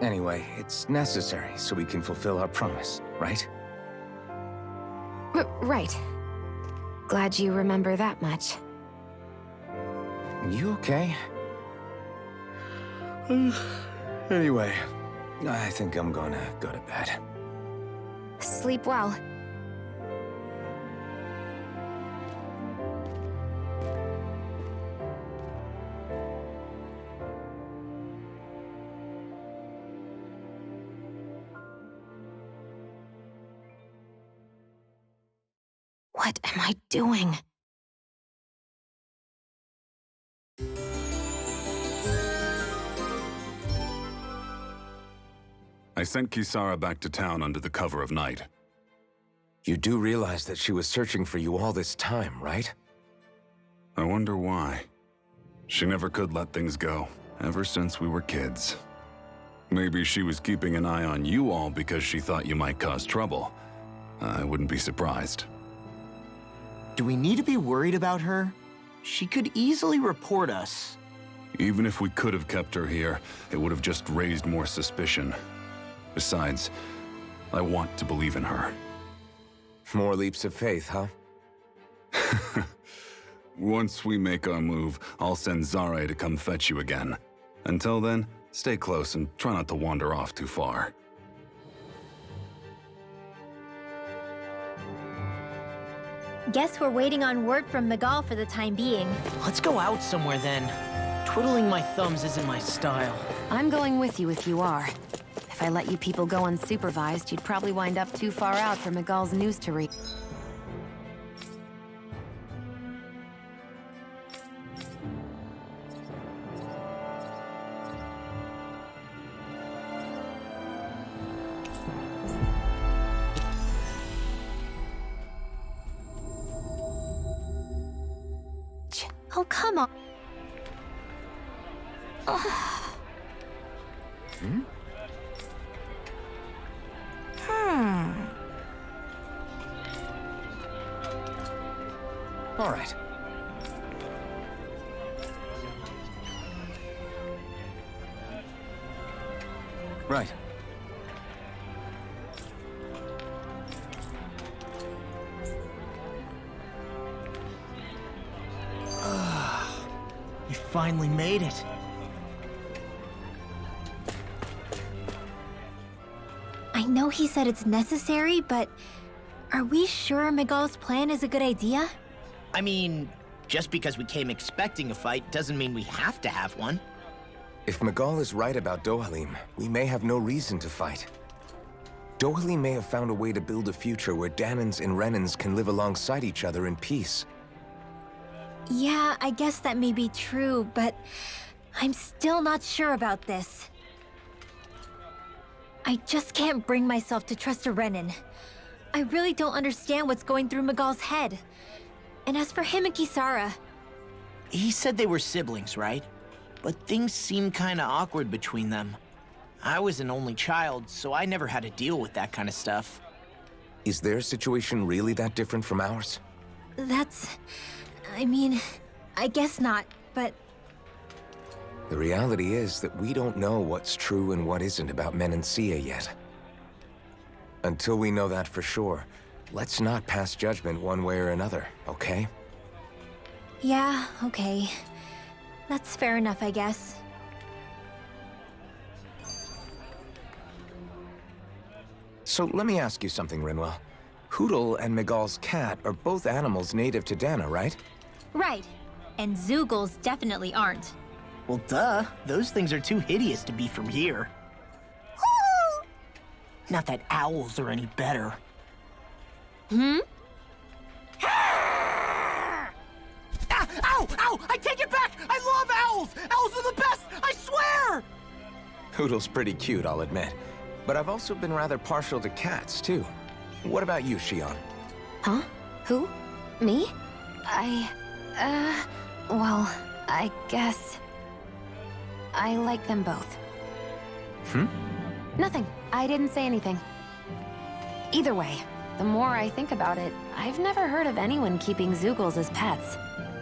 Anyway, it's necessary so we can fulfill our promise, right? Right. Glad you remember that much. You okay? Anyway, I think I'm gonna go to bed. Sleep well. What am I doing? I sent Kisara back to town under the cover of night. You do realize that she was searching for you all this time, right? I wonder why. She never could let things go, ever since we were kids. Maybe she was keeping an eye on you all because she thought you might cause trouble. I wouldn't be surprised. Do we need to be worried about her? She could easily report us. Even if we could have kept her here, it would have just raised more suspicion. Besides, I want to believe in her. More leaps of faith, huh? Once we make our move, I'll send Zare to come fetch you again. Until then, stay close and try not to wander off too far. Guess we're waiting on word from Miguel for the time being. Let's go out somewhere then. Twiddling my thumbs isn't my style. I'm going with you if you are. If I let you people go unsupervised, you'd probably wind up too far out for Miguel's news to read. Oh, come on. All right. Right. We finally made it. I know he said it's necessary, but are we sure Miguel's plan is a good idea? I mean, just because we came expecting a fight doesn't mean we have to have one. If Miguel is right about Dohalim, we may have no reason to fight. Dohalim may have found a way to build a future where Dahnans and Renans can live alongside each other in peace. Yeah, I guess that may be true, but I'm still not sure about this. I just can't bring myself to trust a Renan. I really don't understand what's going through Miguel's head. And as for him and Kisara... He said they were siblings, right? But things seem kinda awkward between them. I was an only child, so I never had to deal with that kind of stuff. Is their situation really that different from ours? I mean, I guess not, but... The reality is that we don't know what's true and what isn't about Menancia yet. Until we know that for sure, let's not pass judgment one way or another, okay? Yeah, okay. That's fair enough, I guess. So let me ask you something, Rinwell. Hootle and Miguel's cat are both animals native to Dahna, right? Right. And Zoogles definitely aren't. Well, duh. Those things are too hideous to be from here. Not that owls are any better. Hmm? Ow! Ow! I take it back! I love owls! Owls are the best! I swear! Hootle's pretty cute, I'll admit. But I've also been rather partial to cats, too. What about you, Shion? Huh? Who? Me? Well, I guess... I like them both. Nothing. I didn't say anything. Either way, the more I think about it, I've never heard of anyone keeping Zoogles as pets.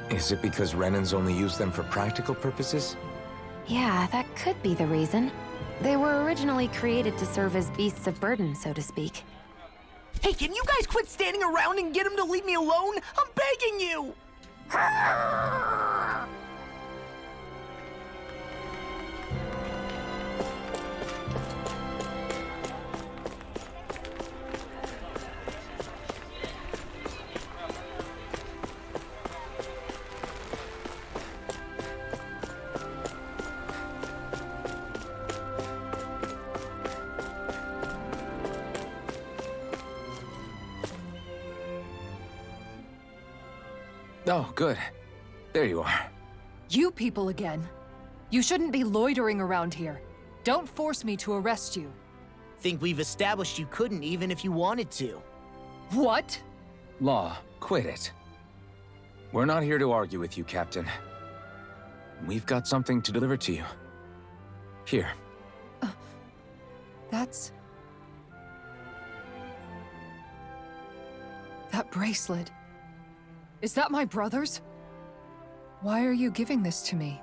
Is it because Renans only use them for practical purposes? Yeah, that could be the reason. They were originally created to serve as beasts of burden, so to speak. Hey, can you guys quit standing around and get him to leave me alone? I'm begging you! Oh, good. There you are. You people again. You shouldn't be loitering around here. Don't force me to arrest you. Think we've established you couldn't even if you wanted to. What? Law, quit it. We're not here to argue with you, Captain. We've got something to deliver to you. Here. That's... That bracelet. Is that my brother's? Why are you giving this to me?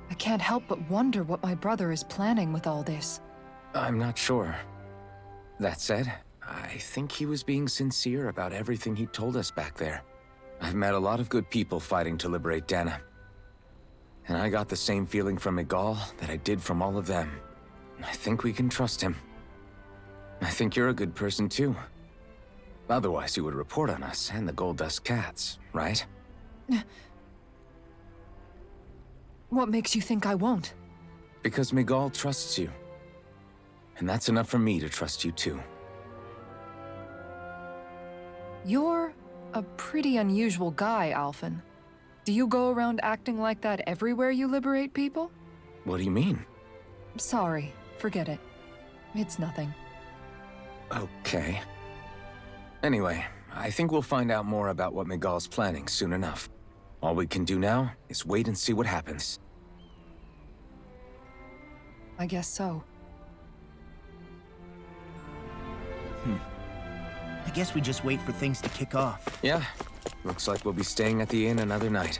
I can't help but wonder what my brother is planning with all this. I'm not sure. That said, I think he was being sincere about everything he told us back there. I've met a lot of good people fighting to liberate Dahna. And I got the same feeling from Miguel that I did from all of them. I think we can trust him. I think you're a good person too. Otherwise, you would report on us and the Gold Dust Cats, right? What makes you think I won't? Because Miguel trusts you. And that's enough for me to trust you too. You're a pretty unusual guy, Alphen. Do you go around acting like that everywhere you liberate people? What do you mean? Sorry, forget it. It's nothing. Okay. Anyway, I think we'll find out more about what Miguel's planning soon enough. All we can do now is wait and see what happens. I guess so. I guess we just wait for things to kick off. Yeah. Looks like we'll be staying at the inn another night.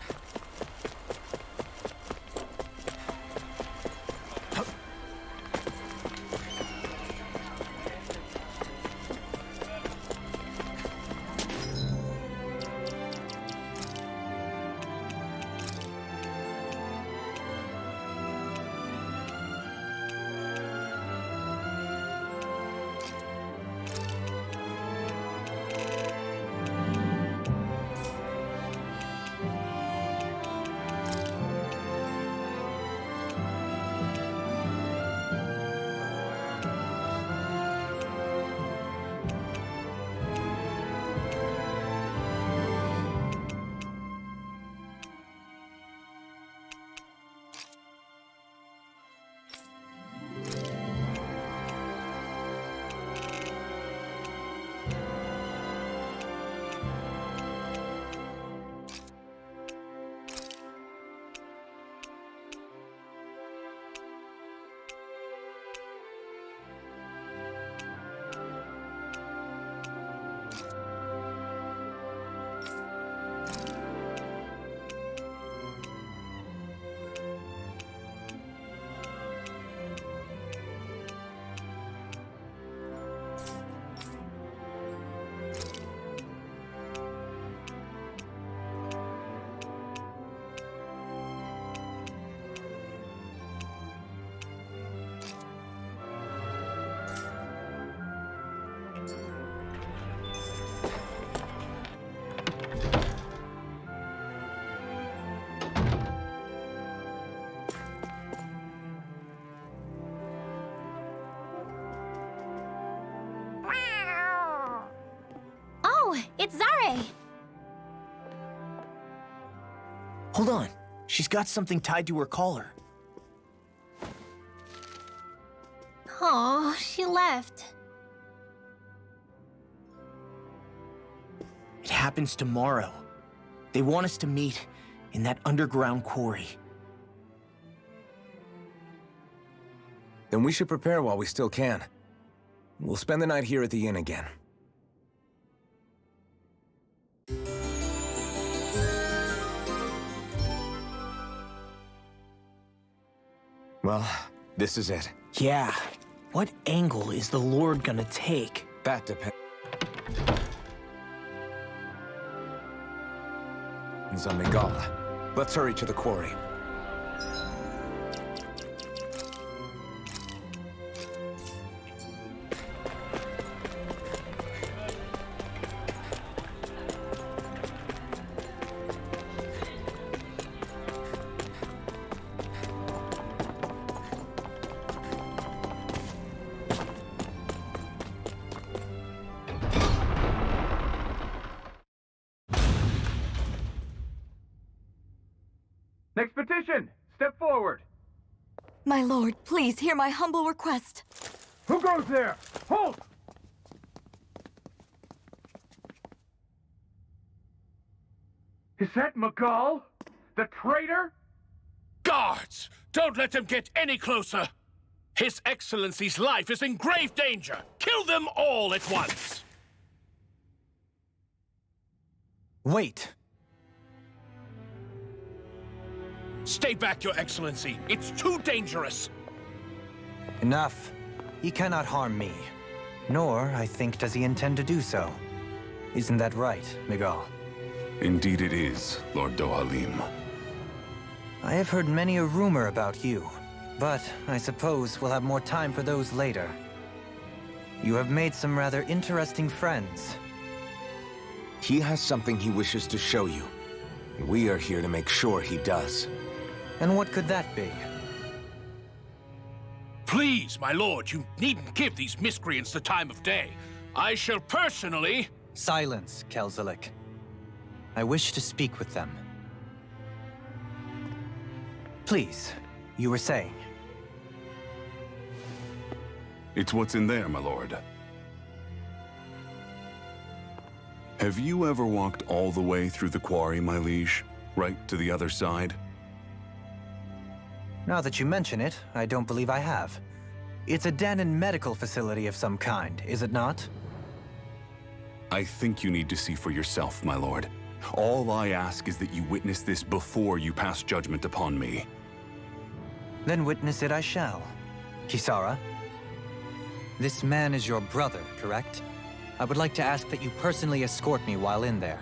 it's Zare! Hold on. She's got something tied to her collar. Oh, she left. It happens tomorrow. They want us to meet in that underground quarry. Then we should prepare while we still can. We'll spend the night here at the inn again. Well, this is it. Yeah. What angle is the Lord gonna take? That depends on Miguel. Let's hurry to the quarry. Next petition! Step forward! My lord, please hear my humble request. Who goes there? Halt! Is that Miguel? The traitor? Guards! Don't let them get any closer! His Excellency's life is in grave danger! Kill them all at once! Wait! Stay back, Your Excellency. It's too dangerous. Enough. He cannot harm me. Nor, I think, does he intend to do so. Isn't that right, Miguel? Indeed it is, Lord Dohalim. I have heard many a rumor about you, but I suppose we'll have more time for those later. You have made some rather interesting friends. He has something he wishes to show you. We are here to make sure he does. And what could that be? Please, my lord, you needn't give these miscreants the time of day. I shall personally... Silence, Kelzelik. I wish to speak with them. Please, you were saying. It's what's in there, my lord. Have you ever walked all the way through the quarry, my liege? Right to the other side? Now that you mention it, I don't believe I have. It's a den and medical facility of some kind, is it not? I think you need to see for yourself, my lord. All I ask is that you witness this before you pass judgment upon me. Then witness it I shall. Kisara, this man is your brother, correct? I would like to ask that you personally escort me while in there.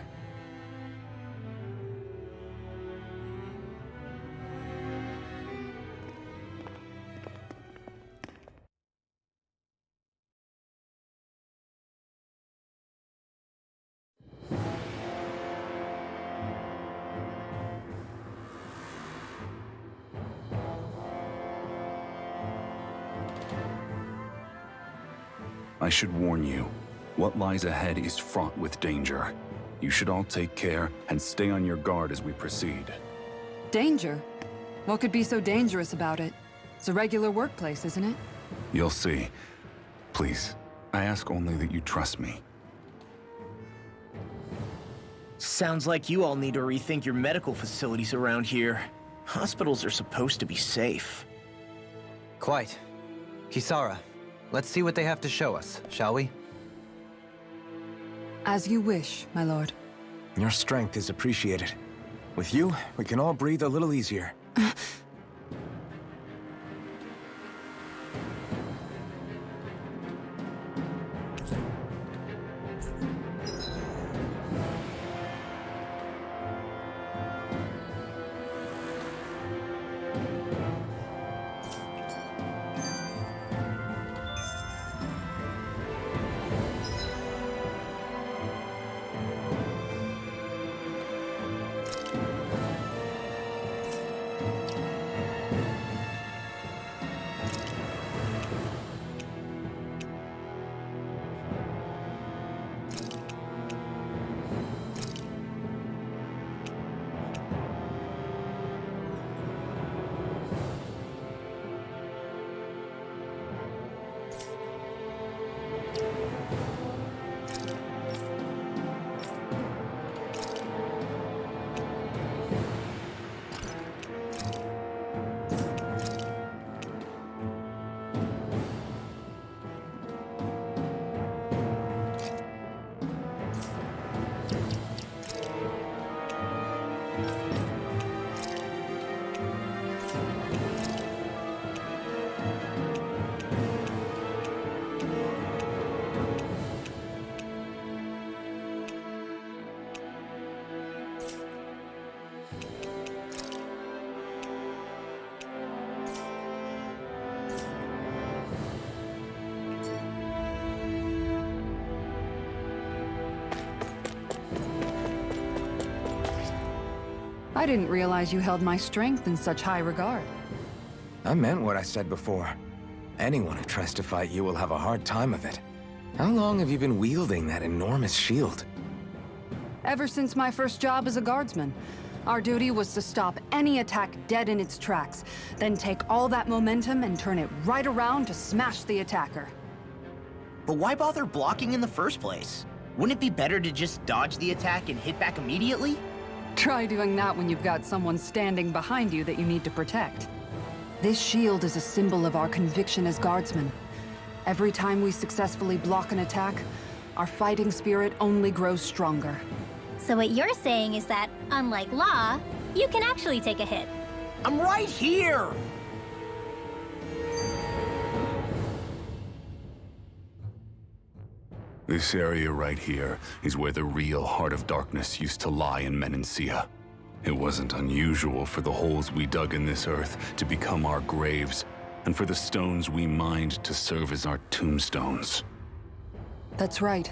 I should warn you, what lies ahead is fraught with danger. You should all take care and stay on your guard as we proceed. Danger? What could be so dangerous about it? It's a regular workplace, isn't it? You'll see. Please, I ask only that you trust me. Sounds like you all need to rethink your medical facilities around here. Hospitals are supposed to be safe. Quite. Kisara, let's see what they have to show us, shall we? As you wish, my lord. Your strength is appreciated. With you, we can all breathe a little easier. I didn't realize you held my strength in such high regard. I meant what I said before. Anyone who tries to fight you will have a hard time of it. How long have you been wielding that enormous shield? Ever since my first job as a guardsman. Our duty was to stop any attack dead in its tracks, then take all that momentum and turn it right around to smash the attacker. But why bother blocking in the first place? Wouldn't it be better to just dodge the attack and hit back immediately? Try doing that when you've got someone standing behind you that you need to protect. This shield is a symbol of our conviction as guardsmen. Every time we successfully block an attack, our fighting spirit only grows stronger. So what you're saying is that, unlike Law, you can actually take a hit. I'm right here! This area right here is where the real heart of darkness used to lie in Menancia. It wasn't unusual for the holes we dug in this earth to become our graves, and for the stones we mined to serve as our tombstones. That's right.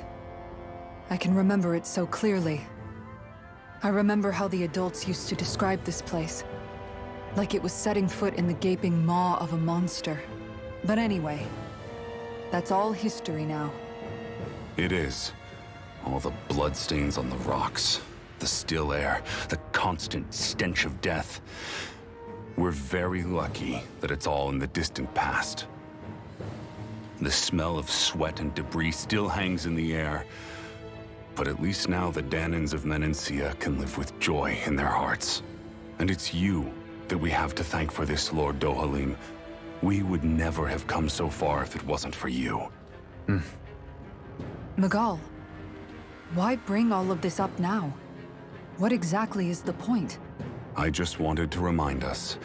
I can remember it so clearly. I remember how the adults used to describe this place. Like it was setting foot in the gaping maw of a monster. But anyway, that's all history now. It is. All the bloodstains on the rocks, the still air, the constant stench of death. We're very lucky that it's all in the distant past. The smell of sweat and debris still hangs in the air, but at least now the Dahnans of Menancia can live with joy in their hearts. And it's you that we have to thank for this, Lord Dohalim. We would never have come so far if it wasn't for you. Magal, why bring all of this up now? What exactly is the point? I just wanted to remind us.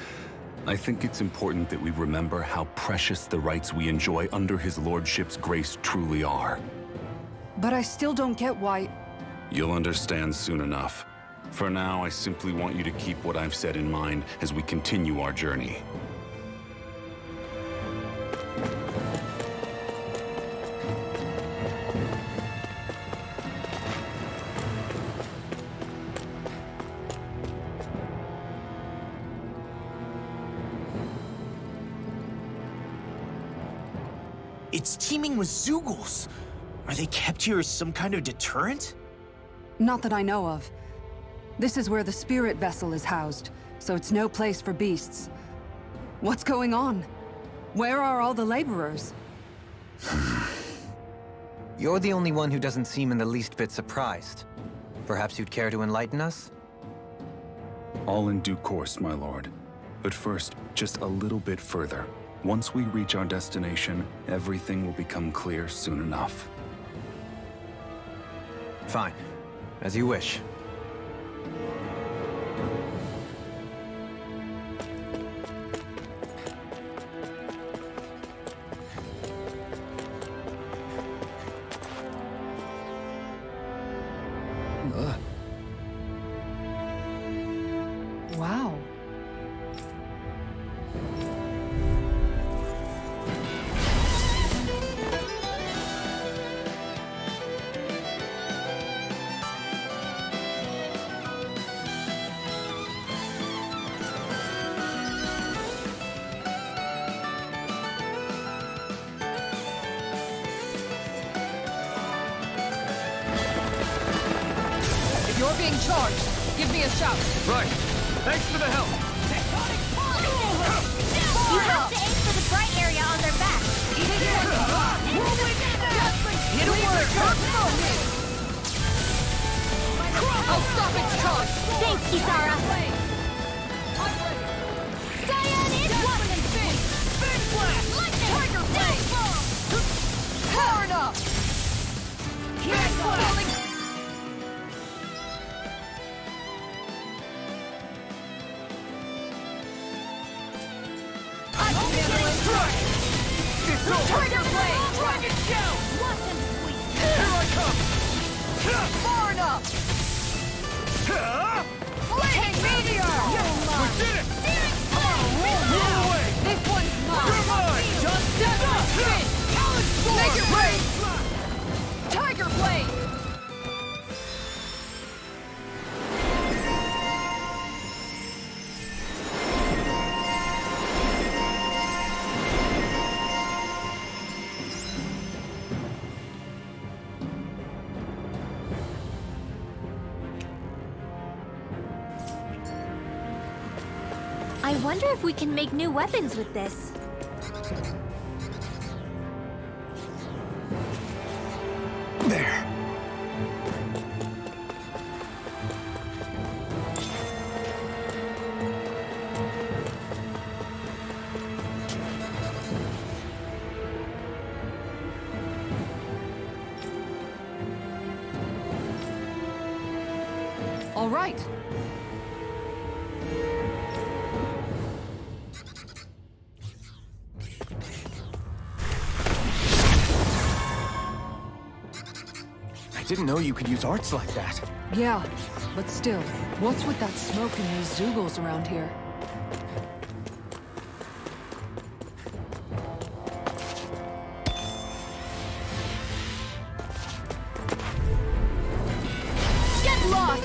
I think it's important that we remember how precious the rights we enjoy under his lordship's grace truly are. But I still don't get why... You'll understand soon enough. For now, I simply want you to keep what I've said in mind as we continue our journey. It's teeming with Zeugles. Are they kept here as some kind of deterrent? Not that I know of. This is where the spirit vessel is housed, so it's no place for beasts. What's going on? Where are all the laborers? You're the only one who doesn't seem in the least bit surprised. Perhaps you'd care to enlighten us? All in due course, my lord. But first, just a little bit further. Once we reach our destination, everything will become clear soon enough. Fine. As you wish. Wow. If you're being charged, give me a shout. Right. Thanks for the help. You have to aim for the bright area on their back. Hit a word. I'll stop its charge. Thanks, Kisara. Cyan is one. Big blast. Tiger blade. Far enough. Big blast. Tiger blade. Dragon shell. Here I come. Far enough. Flaming meteor. We did it. Move away. This one's mine. You're mine. Just spin. Make it rain. Tiger blade. I wonder if we can make new weapons with this. There. All right. I didn't know you could use arts like that. Yeah, but still, what's with that smoke and these Zoogles around here? Get lost!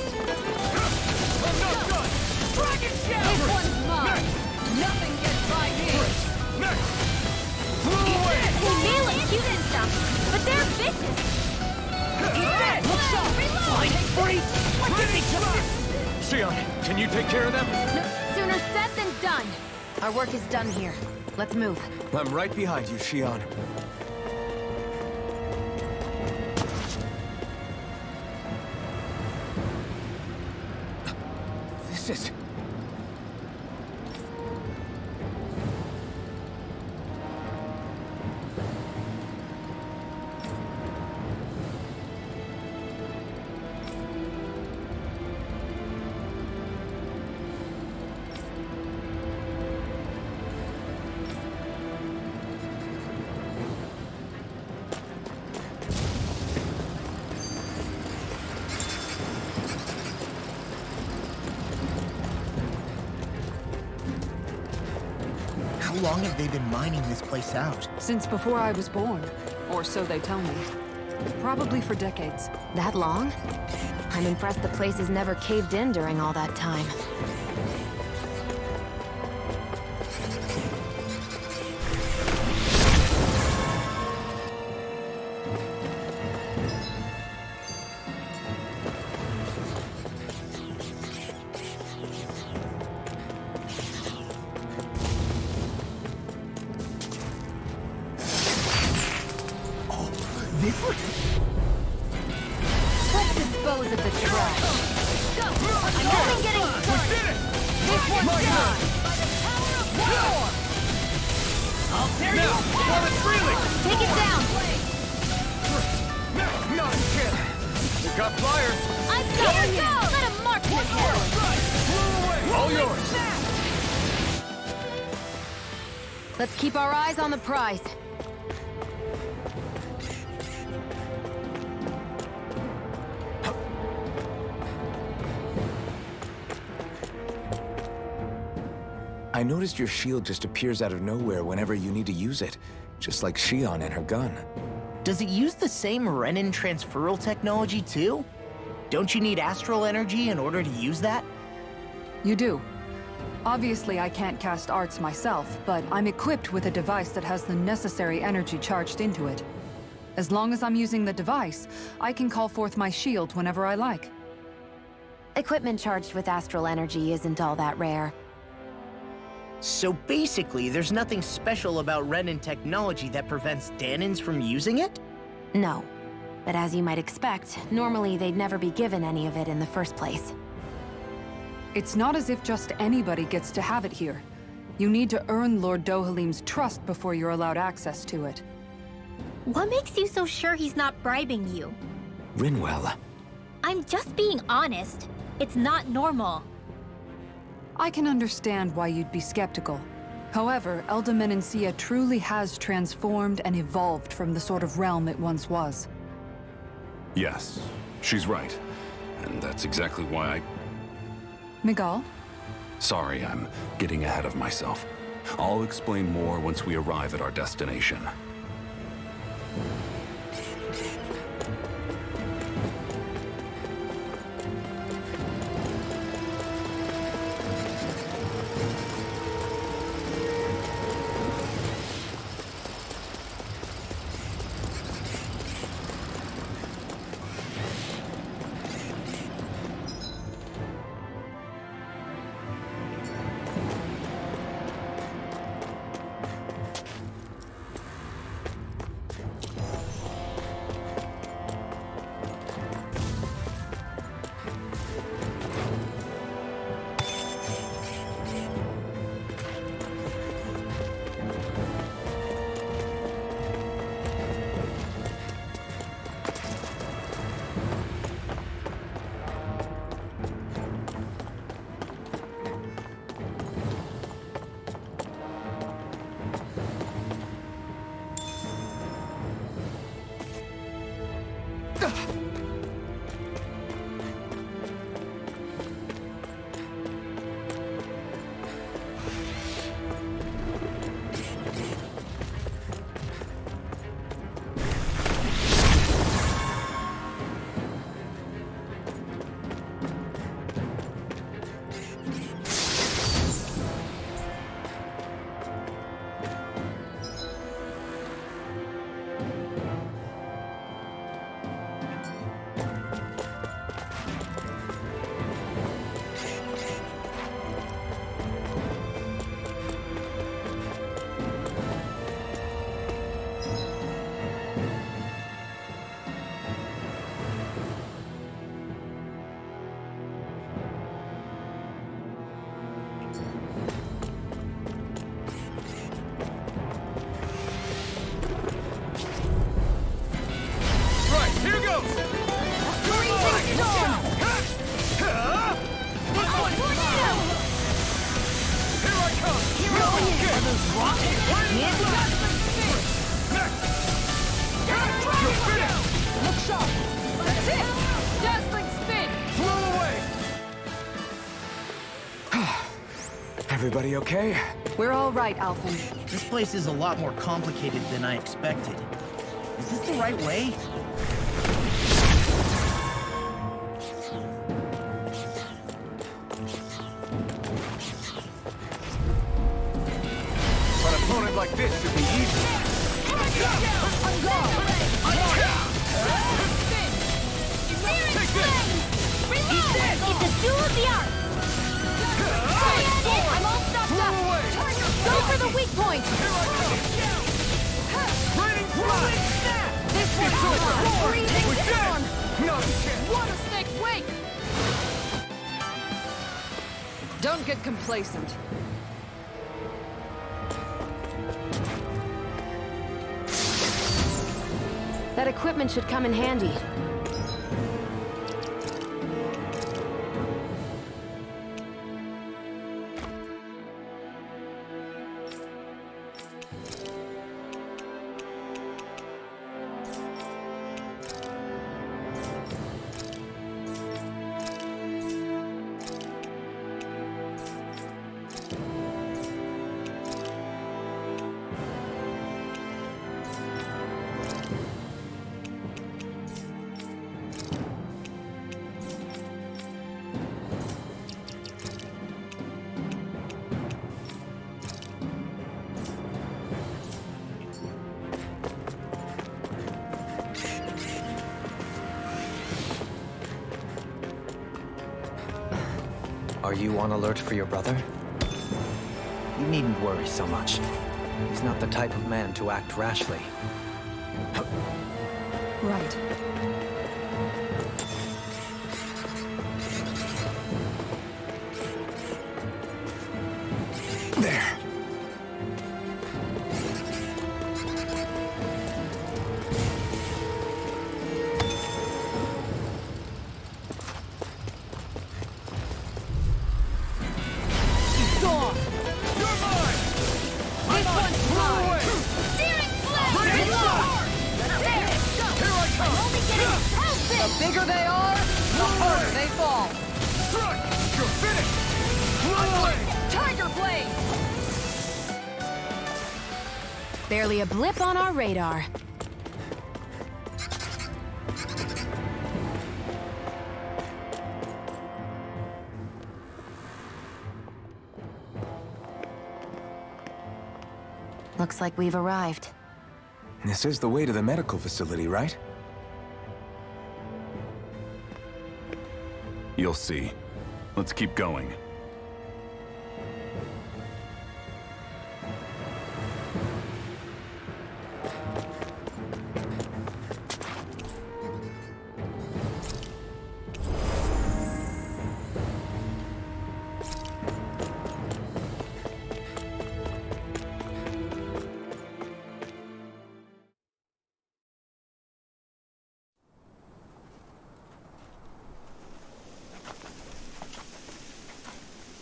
I'm not done! Dragon Shadow! This one's mine! Nothing gets by me! Next! Blow away! They may look cute and stuff, but they're vicious. Looks up! Flying free! Shion, can you take care of them? Sooner said than done. Our work is done here. Let's move. I'm right behind you, Shion. This is... How long have they been mining this place out? Since before I was born. Or so they tell me. Probably for decades. That long? I'm impressed the place has never caved in during all that time. This looks... Let's dispose of the trash. I'm only getting started! This one's done! By the power of war! I'll tear you apart! Run it freely! Take it down! Not a chance! We've got flyers! I've got you! Let him mark his head! All yours! Let's keep our eyes on the prize. I noticed your shield just appears out of nowhere whenever you need to use it, just like Shion and her gun. Does it use the same Renin transferal technology too? Don't you need astral energy in order to use that? You do. Obviously, I can't cast arts myself, but I'm equipped with a device that has the necessary energy charged into it. As long as I'm using the device, I can call forth my shield whenever I like. Equipment charged with astral energy isn't all that rare. So basically, there's nothing special about Renin technology that prevents Dahnans from using it? No. But as you might expect, normally they'd never be given any of it in the first place. It's not as if just anybody gets to have it here. You need to earn Lord Dohalim's trust before you're allowed access to it. What makes you so sure he's not bribing you? Rinwell. I'm just being honest. It's not normal. I can understand why you'd be skeptical. However, Elda Menancia truly has transformed and evolved from the sort of realm it once was. Yes, she's right. And that's exactly why I... Miguel? Sorry, I'm getting ahead of myself. I'll explain more once we arrive at our destination. Everybody okay? We're all right, Alphen. This place is a lot more complicated than I expected. Is this the right way? An opponent like this should be easy. Take this! It's a duel of the arts! I'm all stopped up! Go for the weak point! Raining flash! This one's over! Freezing We're storm! dead! No, you can't! What a snake wake! Don't get complacent. That equipment should come in handy. Are you on alert for your brother? You needn't worry so much. He's not the type of man to act rashly. Right. There. The bigger they are, the harder they fall. You're finished! Tiger Blade! Barely a blip on our radar. Looks like we've arrived. This is the way to the medical facility, right? You'll see. Let's keep going.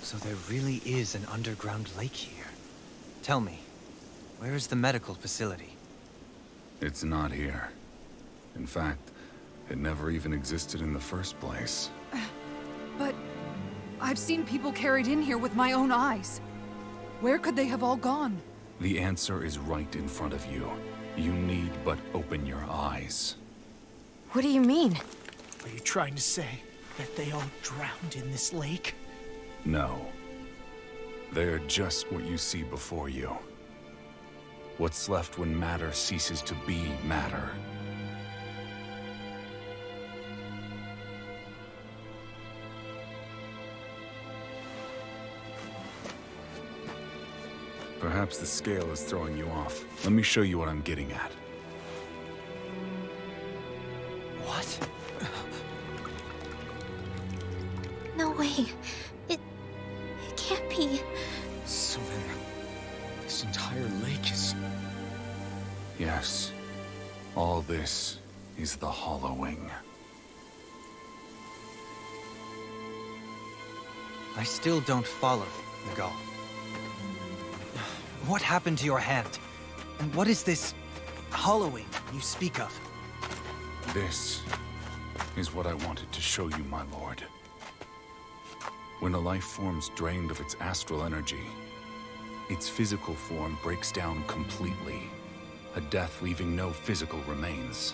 So there really is an underground lake here. Tell me, where is the medical facility? It's not here. In fact, it never even existed in the first place. But I've seen people carried in here with my own eyes. Where could they have all gone? The answer is right in front of you. You need but open your eyes. What do you mean? Are you trying to say that they all drowned in this lake? No. They're just what you see before you. What's left when matter ceases to be matter. Perhaps the scale is throwing you off. Let me show you what I'm getting at. What? No way. It can't be. So then, this entire lake is... Yes. All this is the hollowing. I still don't follow, Miguel. What happened to your hand? And what is this hollowing you speak of? This is what I wanted to show you, my lord. When a life form's drained of its astral energy, its physical form breaks down completely. A death leaving no physical remains.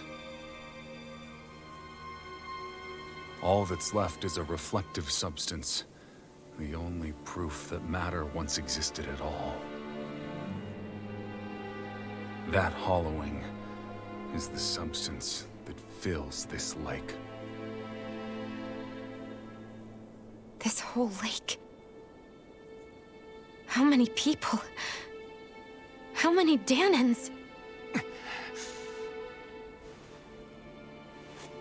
All that's left is a reflective substance, the only proof that matter once existed at all. That hollowing is the substance that fills this lake. This whole lake. How many people? How many Dahnans?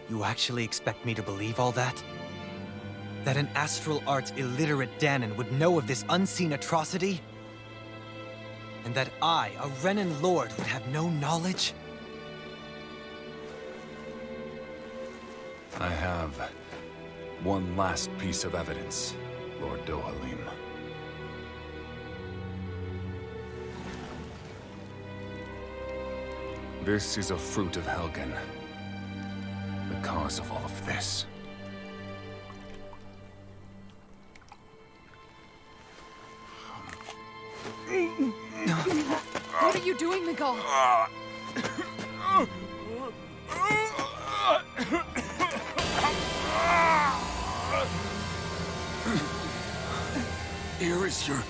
You actually expect me to believe all that? That an astral arts illiterate Dahnan would know of this unseen atrocity? And that I, a Renan lord, would have no knowledge? I have one last piece of evidence, Lord Dohalim. This is a fruit of Helgen, the cause of all of this. What are you doing, Miguel? Here is your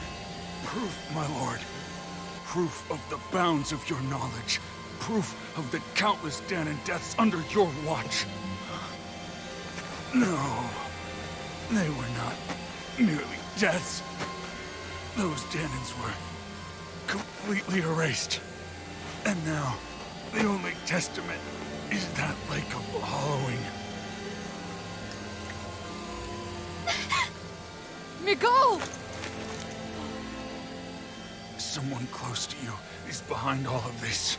proof, my lord. Proof of the bounds of your knowledge. Proof of the countless Dahnan deaths under your watch. No, they were not merely deaths. Those Dahnans were completely erased. And now, the only testament is that lake of hollowing. Miguel! Someone close to you is behind all of this.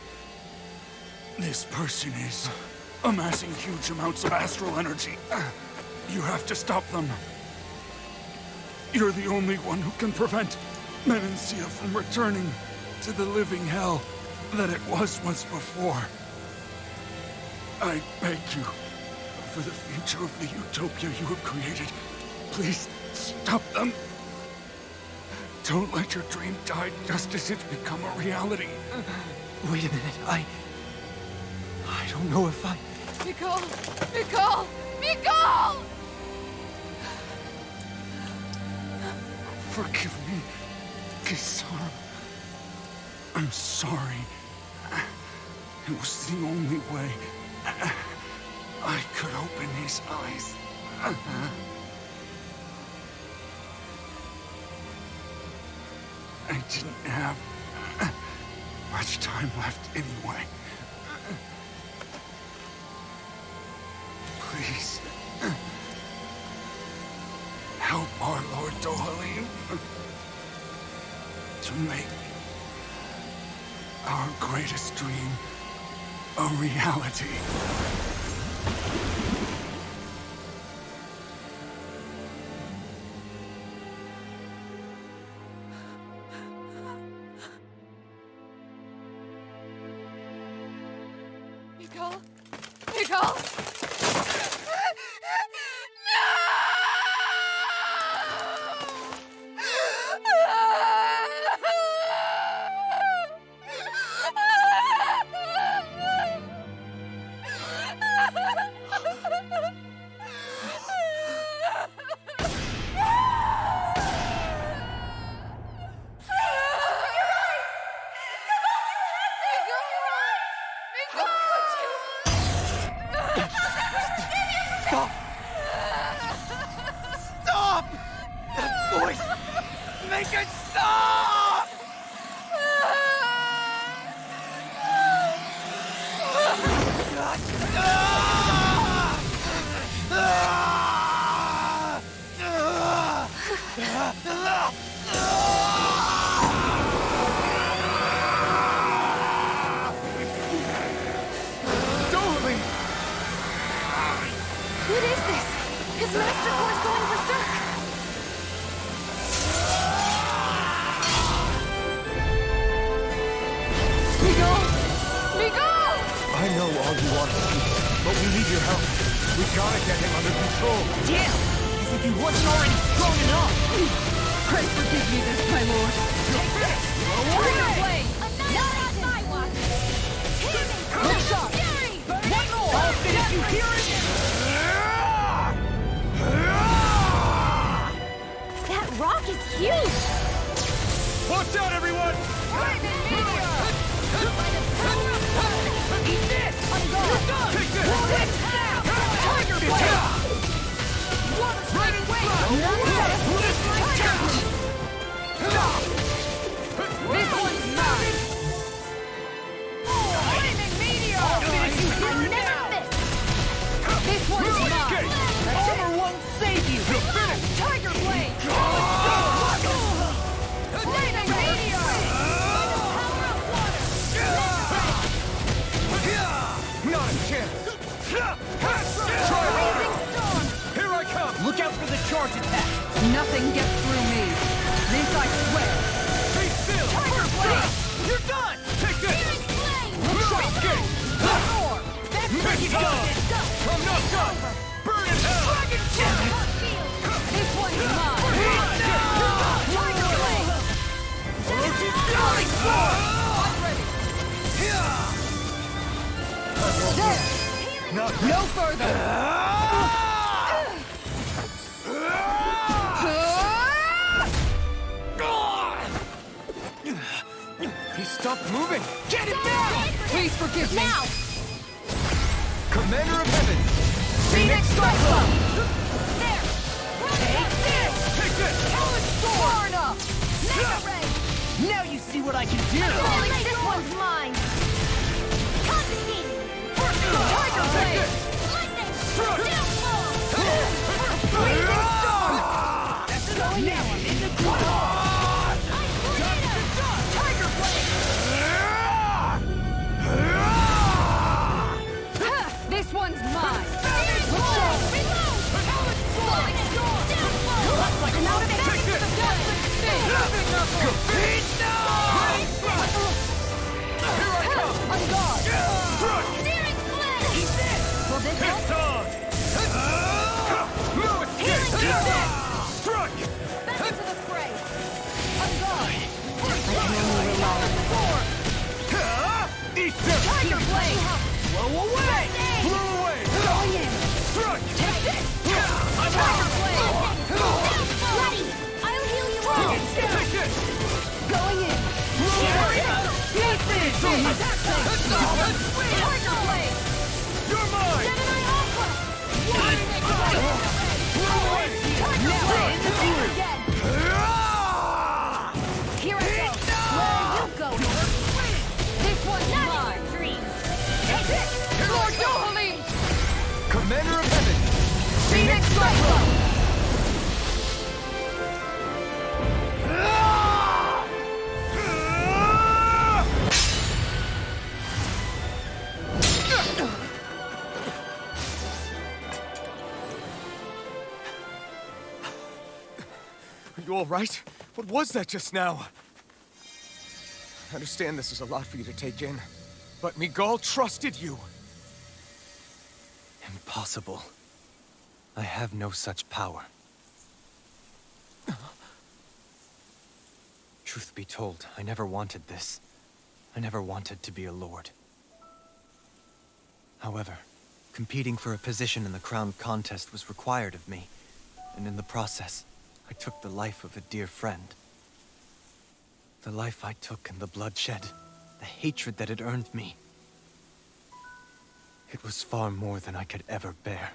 This person is amassing huge amounts of astral energy. You have to stop them. You're the only one who can prevent Menancia from returning to the living hell that it was once before. I beg you, for the future of the utopia you have created, please stop them. Don't let your dream die just as it's become a reality. Wait a minute, I don't know if I... Miguel! Miguel! Miguel! Forgive me, Kisara. I'm sorry. It was the only way I could open his eyes. I didn't have much time left anyway. Please, help our Lord Dohalim to make our greatest dream a reality. Miguel? Miguel? Stop! That voice! Make it stop! What is this? His master core is going berserk! Miguel! Miguel! I know all you want to do, but we need your help. We gotta get him under control. Damn! He's as if you wasn't already strong enough! Pray forgive me this, my lord. Take this! Warrior blade! Not on my watch! Look sharp! One more! I'll finish you here and... That rock is huge! Watch out, everyone! Eat this! You're done! Take this! Tiger blade! Water strike away! This one's mine! Flaming meteor! I never miss! This one's mine! Armor won't save you! Tiger blade! Flaming meteor! Not a chance! Blazing storm! Here I come! Look out for the charge attack! Nothing gets through me. This I swear. Be still! Tiger blade! You're done! Take this! Drop kick! That's where you go! I'm not done! Burn in hell! Dragon chest! This one's mine. Tiger blade! Orochi's sword! I'm ready. There! No further. He stopped moving! Get him now! Please forgive me. Now! Commander of Heaven! Phoenix Cyclone! There! Take this! Take this! Hellish sword! Far enough. Mega ray! Now you see what I can do! This one's mine! Tiger blade! Blazing storm! That's enough! Now I'm in the ground! Tiger blade! This one's mine. Reload! Hellish sword! Looks like I'm out of it! Take this! On guard. Steering flame! Eat this! Will this help? It's on! No escape! Struck! Back into the fray! On guard! Eat this! Tiger blade! Blow away! Blow away! Going in! Struck! Take this! Tiger blade! Bloody! I'll heal you all! Take this! Going in! Beat this! Tiger blade! You're mine! Gemini Alpha! Blow away! Tiger blade! Again! Here I go! Where you go? This one's Not mine. in your dreams! Take this! Lord Dohalim! Commander of Heaven! Phoenix Cyclone! Are you all right? What was that just now? I understand this is a lot for you to take in, but Miguel trusted you. Impossible. I have no such power. Truth be told, I never wanted this. I never wanted to be a lord. However, competing for a position in the crown contest was required of me, and in the process, I took the life of a dear friend. The life I took in the bloodshed, the hatred that it earned me. It was far more than I could ever bear.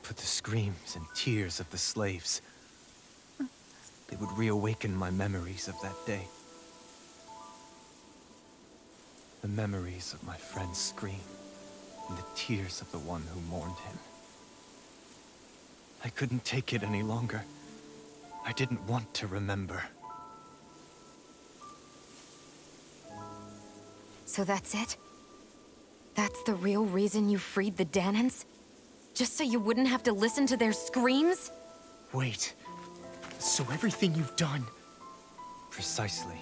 But the screams and tears of the slaves, they would reawaken my memories of that day. The memories of my friend's scream, and the tears of the one who mourned him. I couldn't take it any longer. I didn't want to remember. So that's it? That's the real reason you freed the Dahnans? Just so you wouldn't have to listen to their screams? Wait. So everything you've done... Precisely.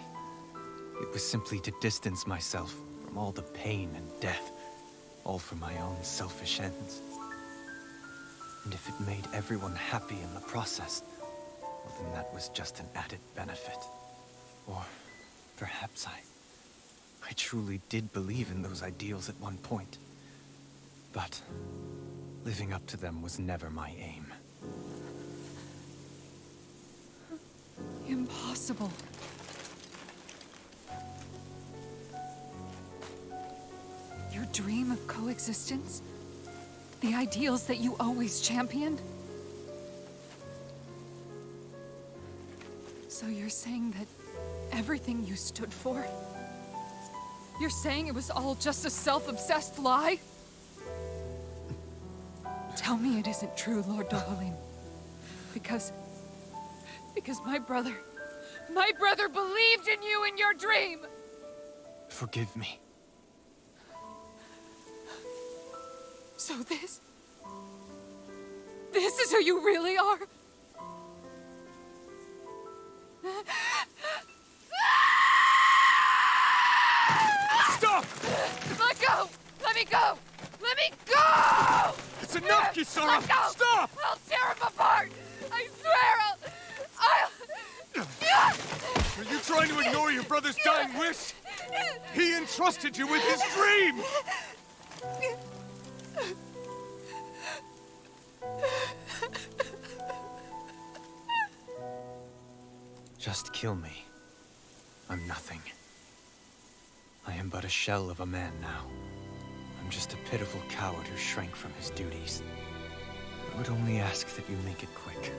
It was simply to distance myself from all the pain and death, all for my own selfish ends. And if it made everyone happy in the process, well, then that was just an added benefit. Or perhaps I truly did believe in those ideals at one point. But living up to them was never my aim. Impossible. Your dream of coexistence? The ideals that you always championed? So you're saying that everything you stood for? You're saying it was all just a self-obsessed lie? Tell me it isn't true, Lord Dohalim. Because my brother believed in you in your dream! Forgive me. So this is who you really are? Stop! Let go! Let me go! Let me go! It's enough, Kisara! Let go! Stop! I'll tear him apart! I swear I'll... Are you trying to ignore your brother's dying wish? He entrusted you with his dream! Just kill me. I'm nothing. I am but a shell of a man now. I'm just a pitiful coward who shrank from his duties. I would only ask that you make it quick.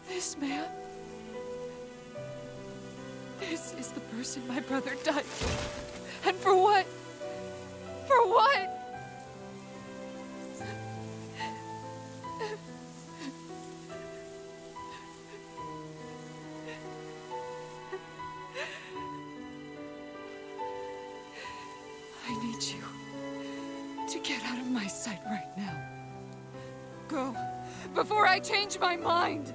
This man... This is the person my brother died for. And for what? For what? I need you to get out of my sight right now. Go, before I change my mind!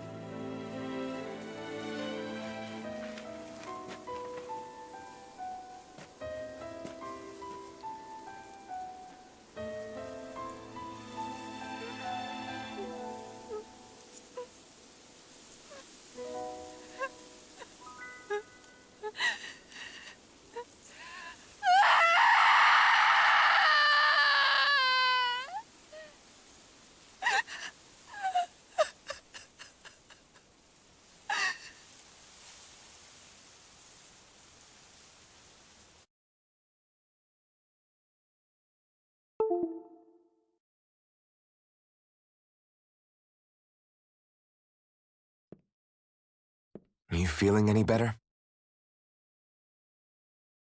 Are you feeling any better?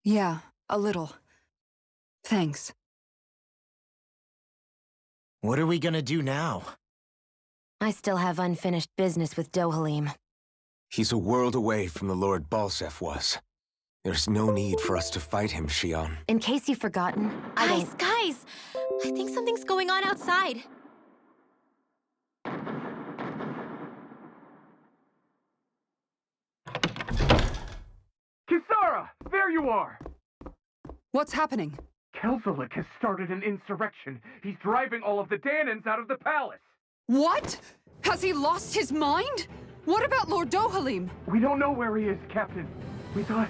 Yeah, a little. Thanks. What are we gonna do now? I still have unfinished business with Dohalim. He's a world away from the Lord Balsef was. There's no need for us to fight him, Shion. In case you've forgotten, Guys! I think something's going on outside. Kisara! There you are! What's happening? Kelzolik has started an insurrection. He's driving all of the Dahnans out of the palace. What? Has he lost his mind? What about Lord Dohalim? We don't know where he is, Captain. We thought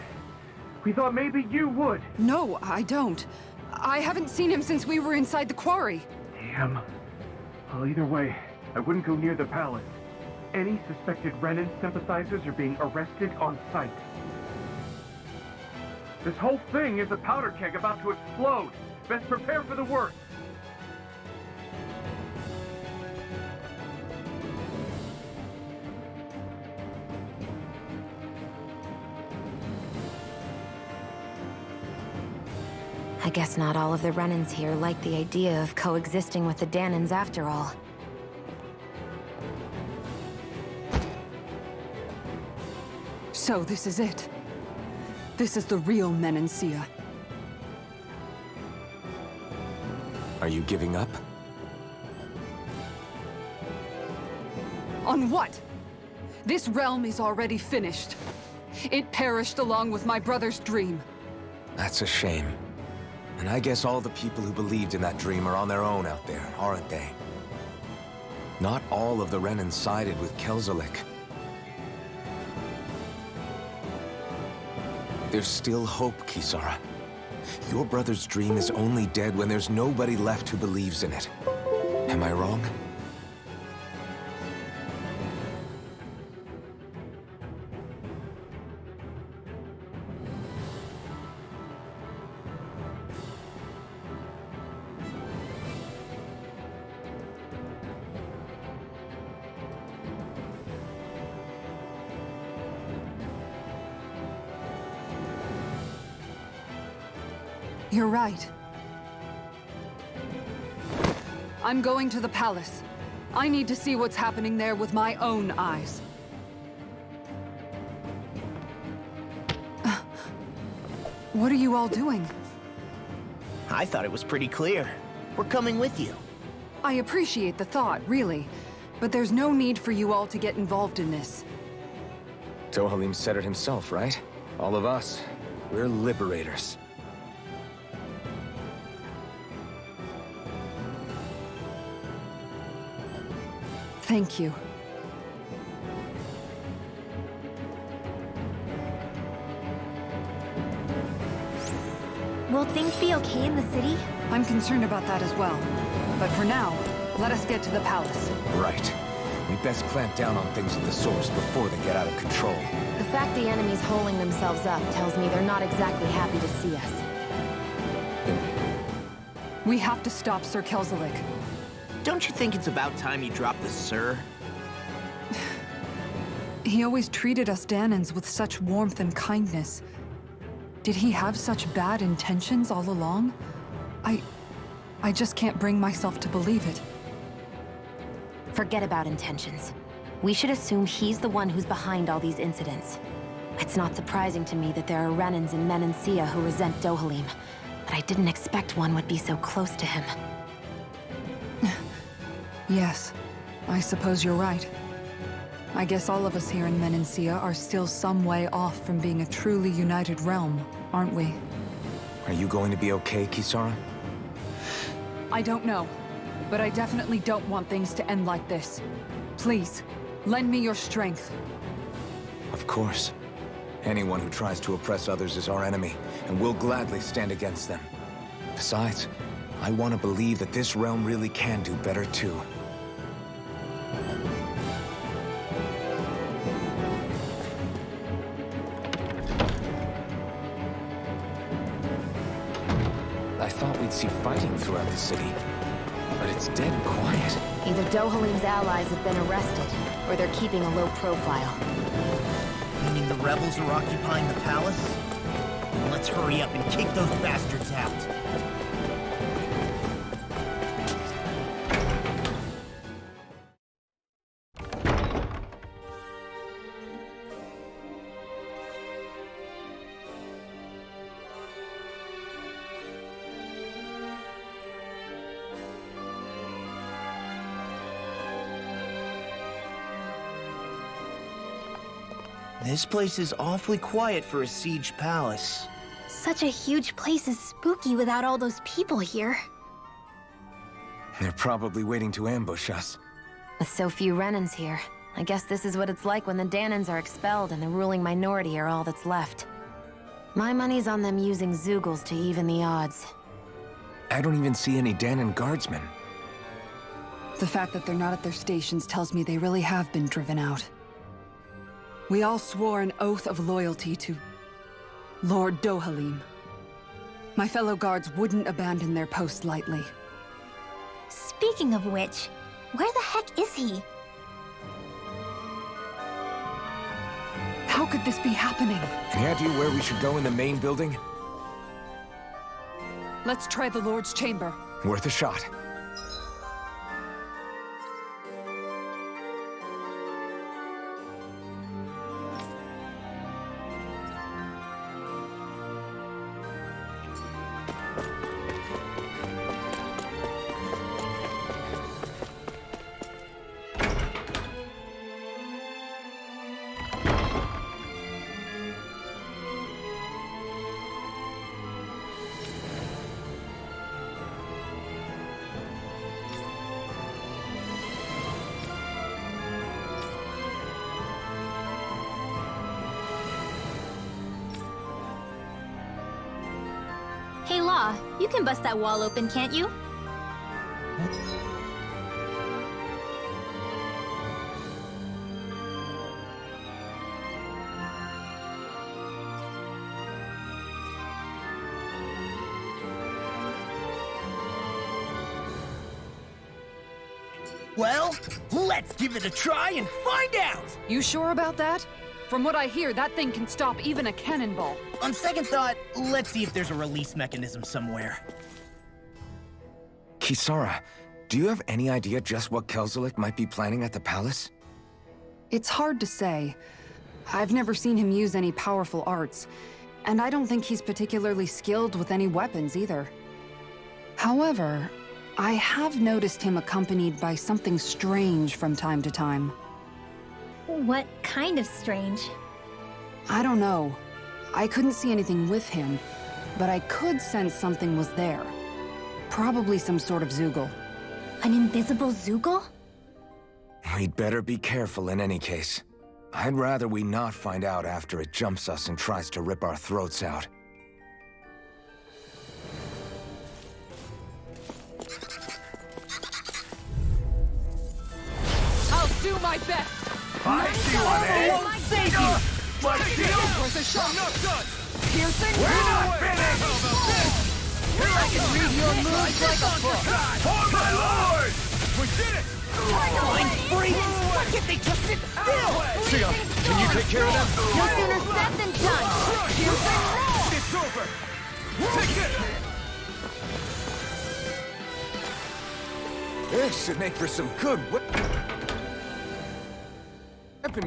maybe you would. No, I don't. I haven't seen him since we were inside the quarry. Damn. Well, either way, I wouldn't go near the palace. Any suspected Renan sympathizers are being arrested on sight. This whole thing is a powder keg about to explode. Best prepare for the worst. I guess not all of the Renans here like the idea of coexisting with the Dahnans after all. So this is it. This is the real Menancia. Are you giving up? On what? This realm is already finished. It perished along with my brother's dream. That's a shame. And I guess all the people who believed in that dream are on their own out there, aren't they? Not all of the Renans sided with Kelzelik. There's still hope, Kisara. Your brother's dream is only dead when there's nobody left who believes in it. Am I wrong? You're right. I'm going to the palace. I need to see what's happening there with my own eyes. What are you all doing? I thought it was pretty clear. We're coming with you. I appreciate the thought, really. But there's no need for you all to get involved in this. Dohalim said it himself, right? All of us. We're liberators. Thank you. Will things be okay in the city? I'm concerned about that as well. But for now, let us get to the palace. Right. We best clamp down on things at the source before they get out of control. The fact the enemy's holding themselves up tells me they're not exactly happy to see us. We have to stop Sir Kelzelik. Don't you think it's about time you dropped the sir? He always treated us Dahnans with such warmth and kindness. Did he have such bad intentions all along? I just can't bring myself to believe it. Forget about intentions. We should assume he's the one who's behind all these incidents. It's not surprising to me that there are Renans in Menancia who resent Dohalim, but I didn't expect one would be so close to him. Yes, I suppose you're right. I guess all of us here in Menancia are still some way off from being a truly united realm, aren't we? Are you going to be okay, Kisara? I don't know, but I definitely don't want things to end like this. Please, lend me your strength. Of course. Anyone who tries to oppress others is our enemy, and we'll gladly stand against them. Besides, I want to believe that this realm really can do better too. I thought we'd see fighting throughout the city, but it's dead quiet. Either Dohalim's allies have been arrested, or they're keeping a low profile. Meaning the rebels are occupying the palace? Then let's hurry up and kick those bastards out. This place is awfully quiet for a siege palace. Such a huge place is spooky without all those people here. They're probably waiting to ambush us. With so few Renans here, I guess this is what it's like when the Dahnans are expelled and the ruling minority are all that's left. My money's on them using Zeugles to even the odds. I don't even see any Dahnan guardsmen. The fact that they're not at their stations tells me they really have been driven out. We all swore an oath of loyalty to Lord Dohalim. My fellow guards wouldn't abandon their post lightly. Speaking of which, where the heck is he? How could this be happening? Any idea where we should go in the main building? Let's try the Lord's chamber. Worth a shot. You can bust that wall open, can't you? Well, let's give it a try and find out! You sure about that? From what I hear, that thing can stop even a cannonball. On second thought, let's see if there's a release mechanism somewhere. Kisara, do you have any idea just what Kelzelik might be planning at the palace? It's hard to say. I've never seen him use any powerful arts, and I don't think he's particularly skilled with any weapons either. However, I have noticed him accompanied by something strange from time to time. What kind of strange? I don't know. I couldn't see anything with him, but I could sense something was there. Probably some sort of Zoogle. An invisible Zoogle? We'd better be careful in any case. I'd rather we not find out after it jumps us and tries to rip our throats out. I'll do my best! I see one, eh? Won't save you! My shield! Worth a shot! I'm not done! Piercing! We're not finished! I can read your moves like a book! Oh my lord! We did it! Fine freaks! Why can't they just sit still? Sia, can you take care of them? No sooner said than done. It's over! Take it! This should make for some good weapon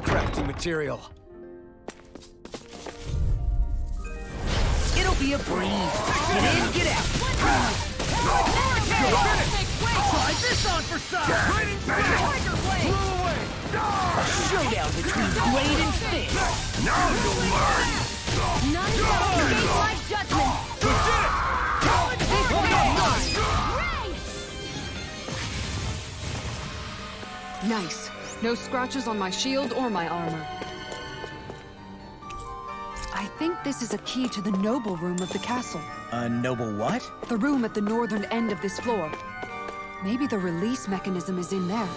crafting material. It'll be a breeze. Get in, get out. Try this on for size. Tiger Blade! Blew away! A showdown between blade and fist. Now you'll learn! None shall escape my judgment. We did it! Nice. No scratches on my shield or my armor. I think this is a key to the noble room of the castle. A noble what? The room at the northern end of this floor. Maybe the release mechanism is in there.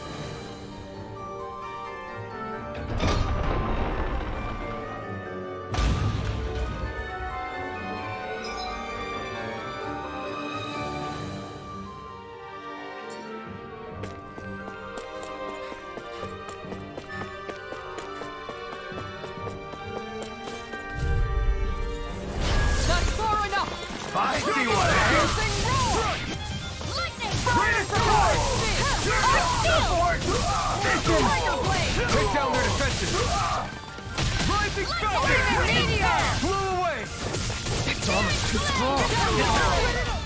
That's far enough! I see what it is! Take down their defenses! Rising Falcon! Blew away! It's almost too strong.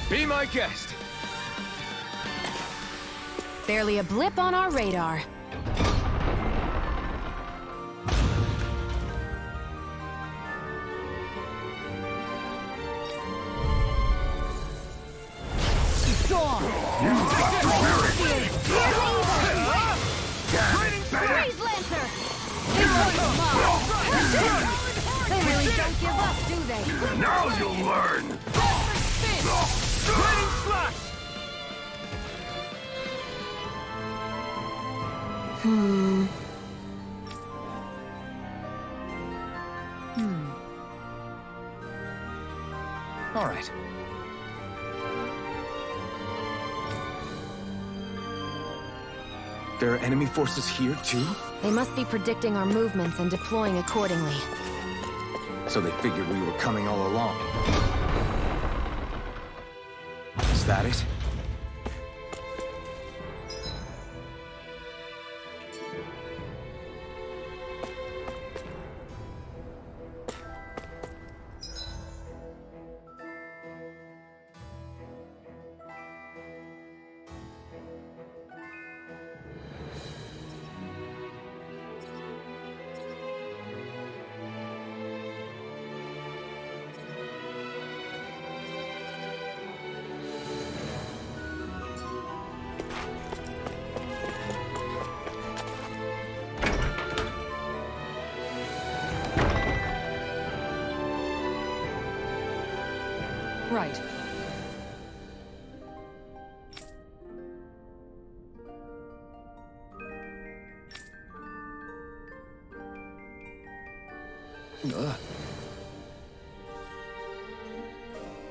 Be my guest! Barely a blip on our radar. Freeze Lancer! They really don't give up, do they? Now you'll learn! Lightning Slash! All right. There are enemy forces here, too? They must be predicting our movements and deploying accordingly. So they figured we were coming all along. Is that it? Right.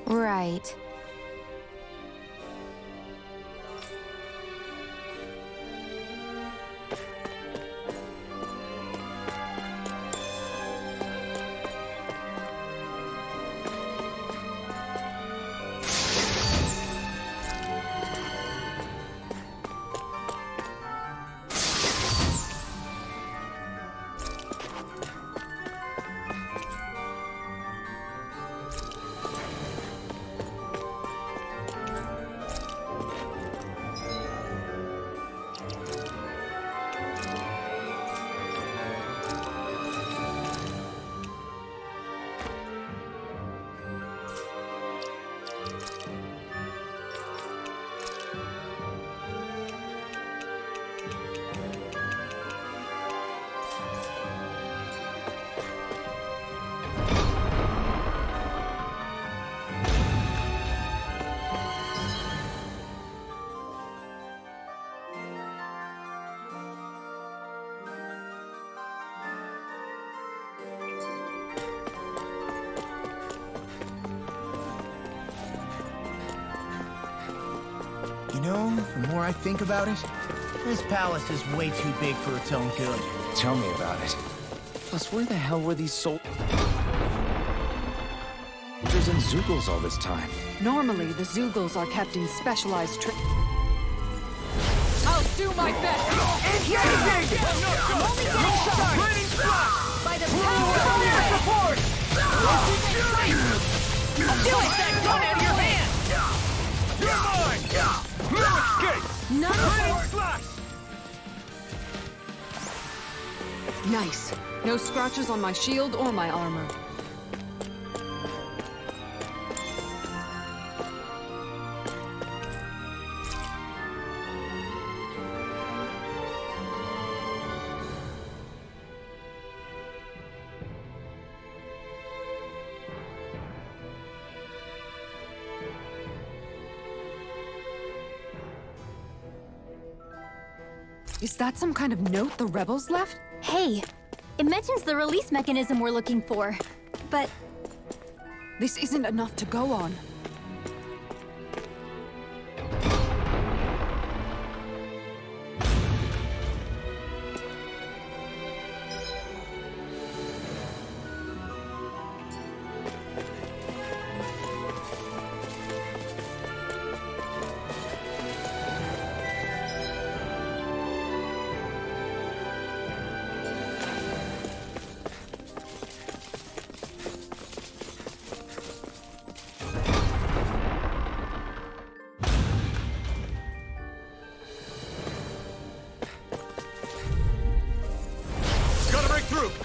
Right. You know, the more I think about it, this palace is way too big for its own good. Tell me about it. Plus, where the hell were these soldiers and Zeugles all this time? Normally, the Zeugles are kept in specialized I'll do my best! Engaging! Only getting shot! By the power of their support! I'll do it! That gun out of your hand! You're mine! No escape! None Slash! Nice. No scratches on my shield or my armor. Is that some kind of note the rebels left? Hey, it mentions the release mechanism we're looking for, but... This isn't enough to go on.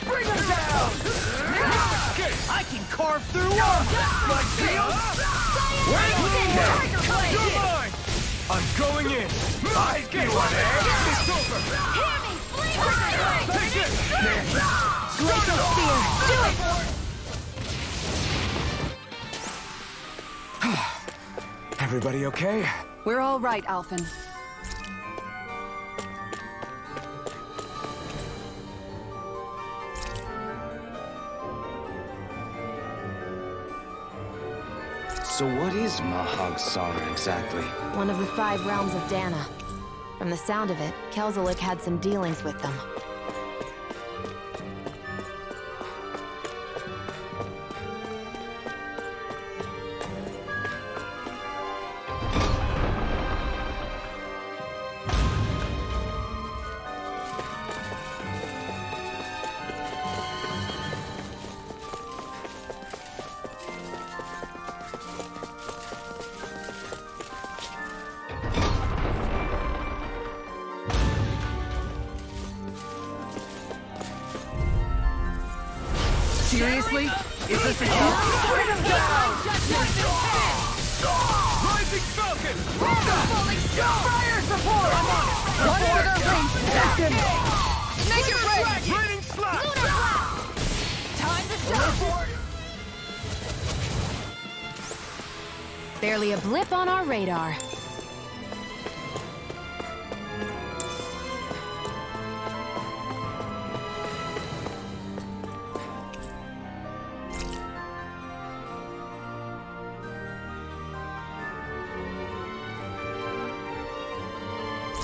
Bring him down! I can carve through walls! My shield! You're mine! I'm going in! I get one, eh? It's over! Hear me! Take this! Glacial Spear! Do it! Everybody okay? We're all right, Alphen. So what is Mahag Sara exactly? One of the 5 realms of Dahna. From the sound of it, Kelzelik had some dealings with them. Seriously? Is this a joke? Rising Falcon! Fire support! Whatever their range protect him! Make it rain! Raining Slash! Time to teleport! Barely a blip on our radar.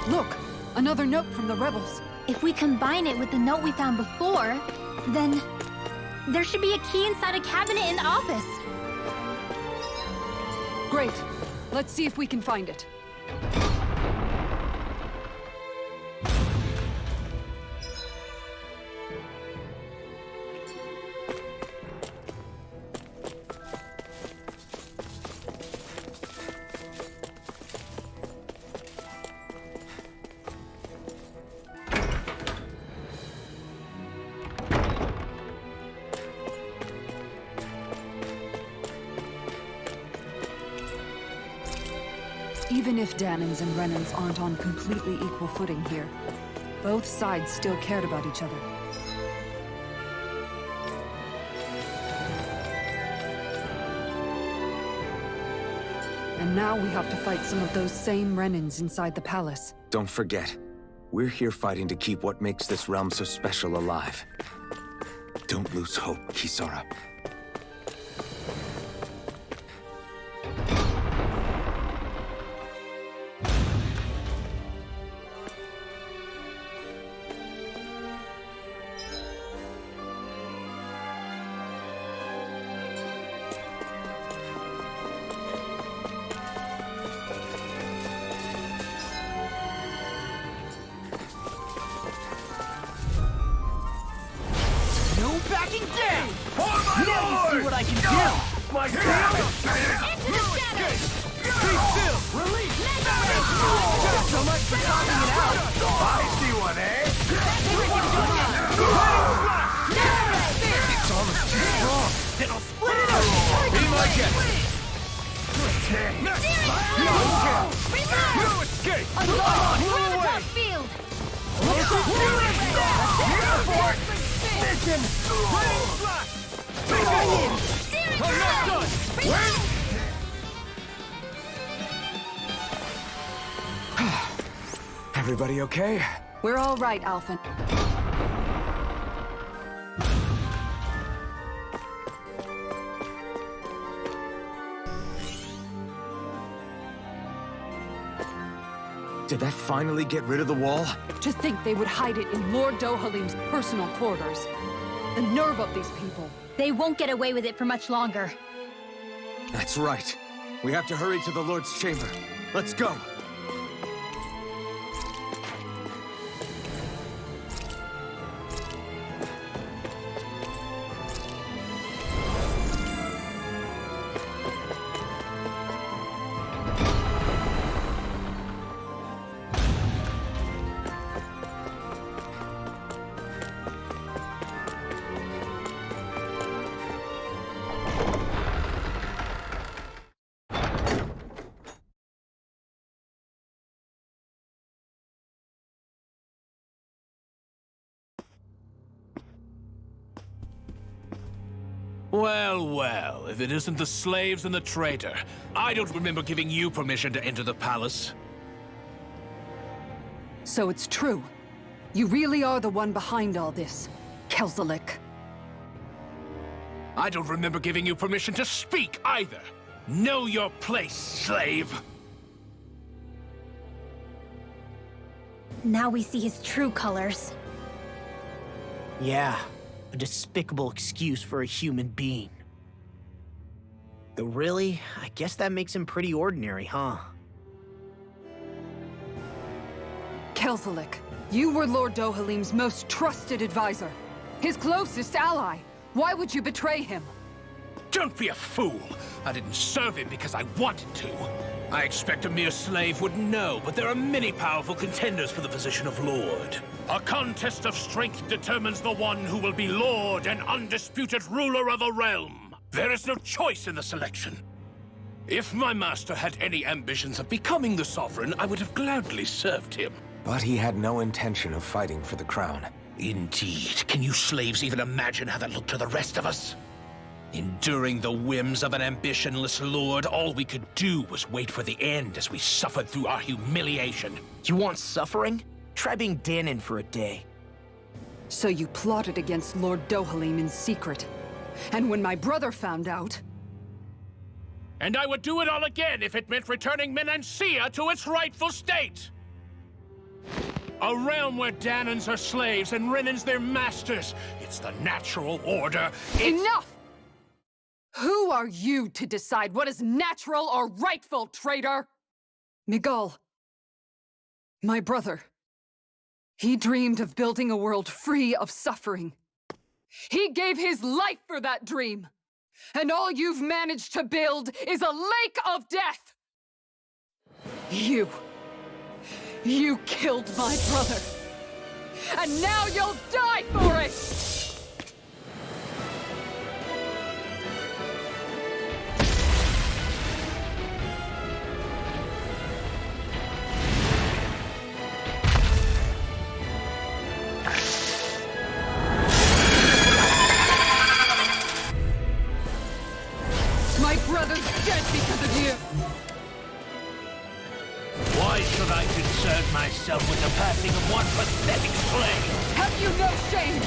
Look, another note from the rebels. If we combine it with the note we found before, then there should be a key inside a cabinet in the office. Great. Let's see if we can find it. Even if Dahnans and Renans aren't on completely equal footing here, both sides still cared about each other. And now we have to fight some of those same Renans inside the palace. Don't forget, we're here fighting to keep what makes this realm so special alive. Don't lose hope, Kisara. Backing down! Now you see what I can do! My Into the shadows! Be still! Release! So much for talking it out! I see one, eh? It's almost too strong! Then I'll split it up! Be my guest! No escape! Through the top field! Mission! I'm not done! Wait! Everybody okay? We're all right, Alphen. Did that finally get rid of the wall? To think they would hide it in Lord Dohalim's personal quarters. The nerve of these people. They won't get away with it for much longer. That's right. We have to hurry to the Lord's chamber. Let's go. Well, well, if it isn't the slaves and the traitor. I don't remember giving you permission to enter the palace. So it's true. You really are the one behind all this, Kelzelik. I don't remember giving you permission to speak either. Know your place, slave. Now we see his true colors. Yeah, a despicable excuse for a human being. Though really, I guess that makes him pretty ordinary, huh? Kelzelik, you were Lord Dohalim's most trusted advisor. His closest ally. Why would you betray him? Don't be a fool! I didn't serve him because I wanted to. I expect a mere slave would know, but there are many powerful contenders for the position of Lord. A contest of strength determines the one who will be Lord and undisputed ruler of a realm. There is no choice in the selection. If my master had any ambitions of becoming the sovereign, I would have gladly served him. But he had no intention of fighting for the crown. Indeed. Can you slaves even imagine how that looked to the rest of us? Enduring the whims of an ambitionless lord, all we could do was wait for the end as we suffered through our humiliation. You want suffering? Try being Dahnan for a day. So you plotted against Lord Dohalim in secret. And when my brother found out... And I would do it all again if it meant returning Menancia to its rightful state! A realm where Dahnans are slaves and Renans their masters. It's the natural order. Enough! Who are you to decide what is natural or rightful, traitor? Miguel, my brother. He dreamed of building a world free of suffering. He gave his life for that dream. And all you've managed to build is a lake of death! You killed my brother. And now you'll die for it! My brother's dead because of you! Why should I concern myself with the passing of one pathetic slave? Have you no shame?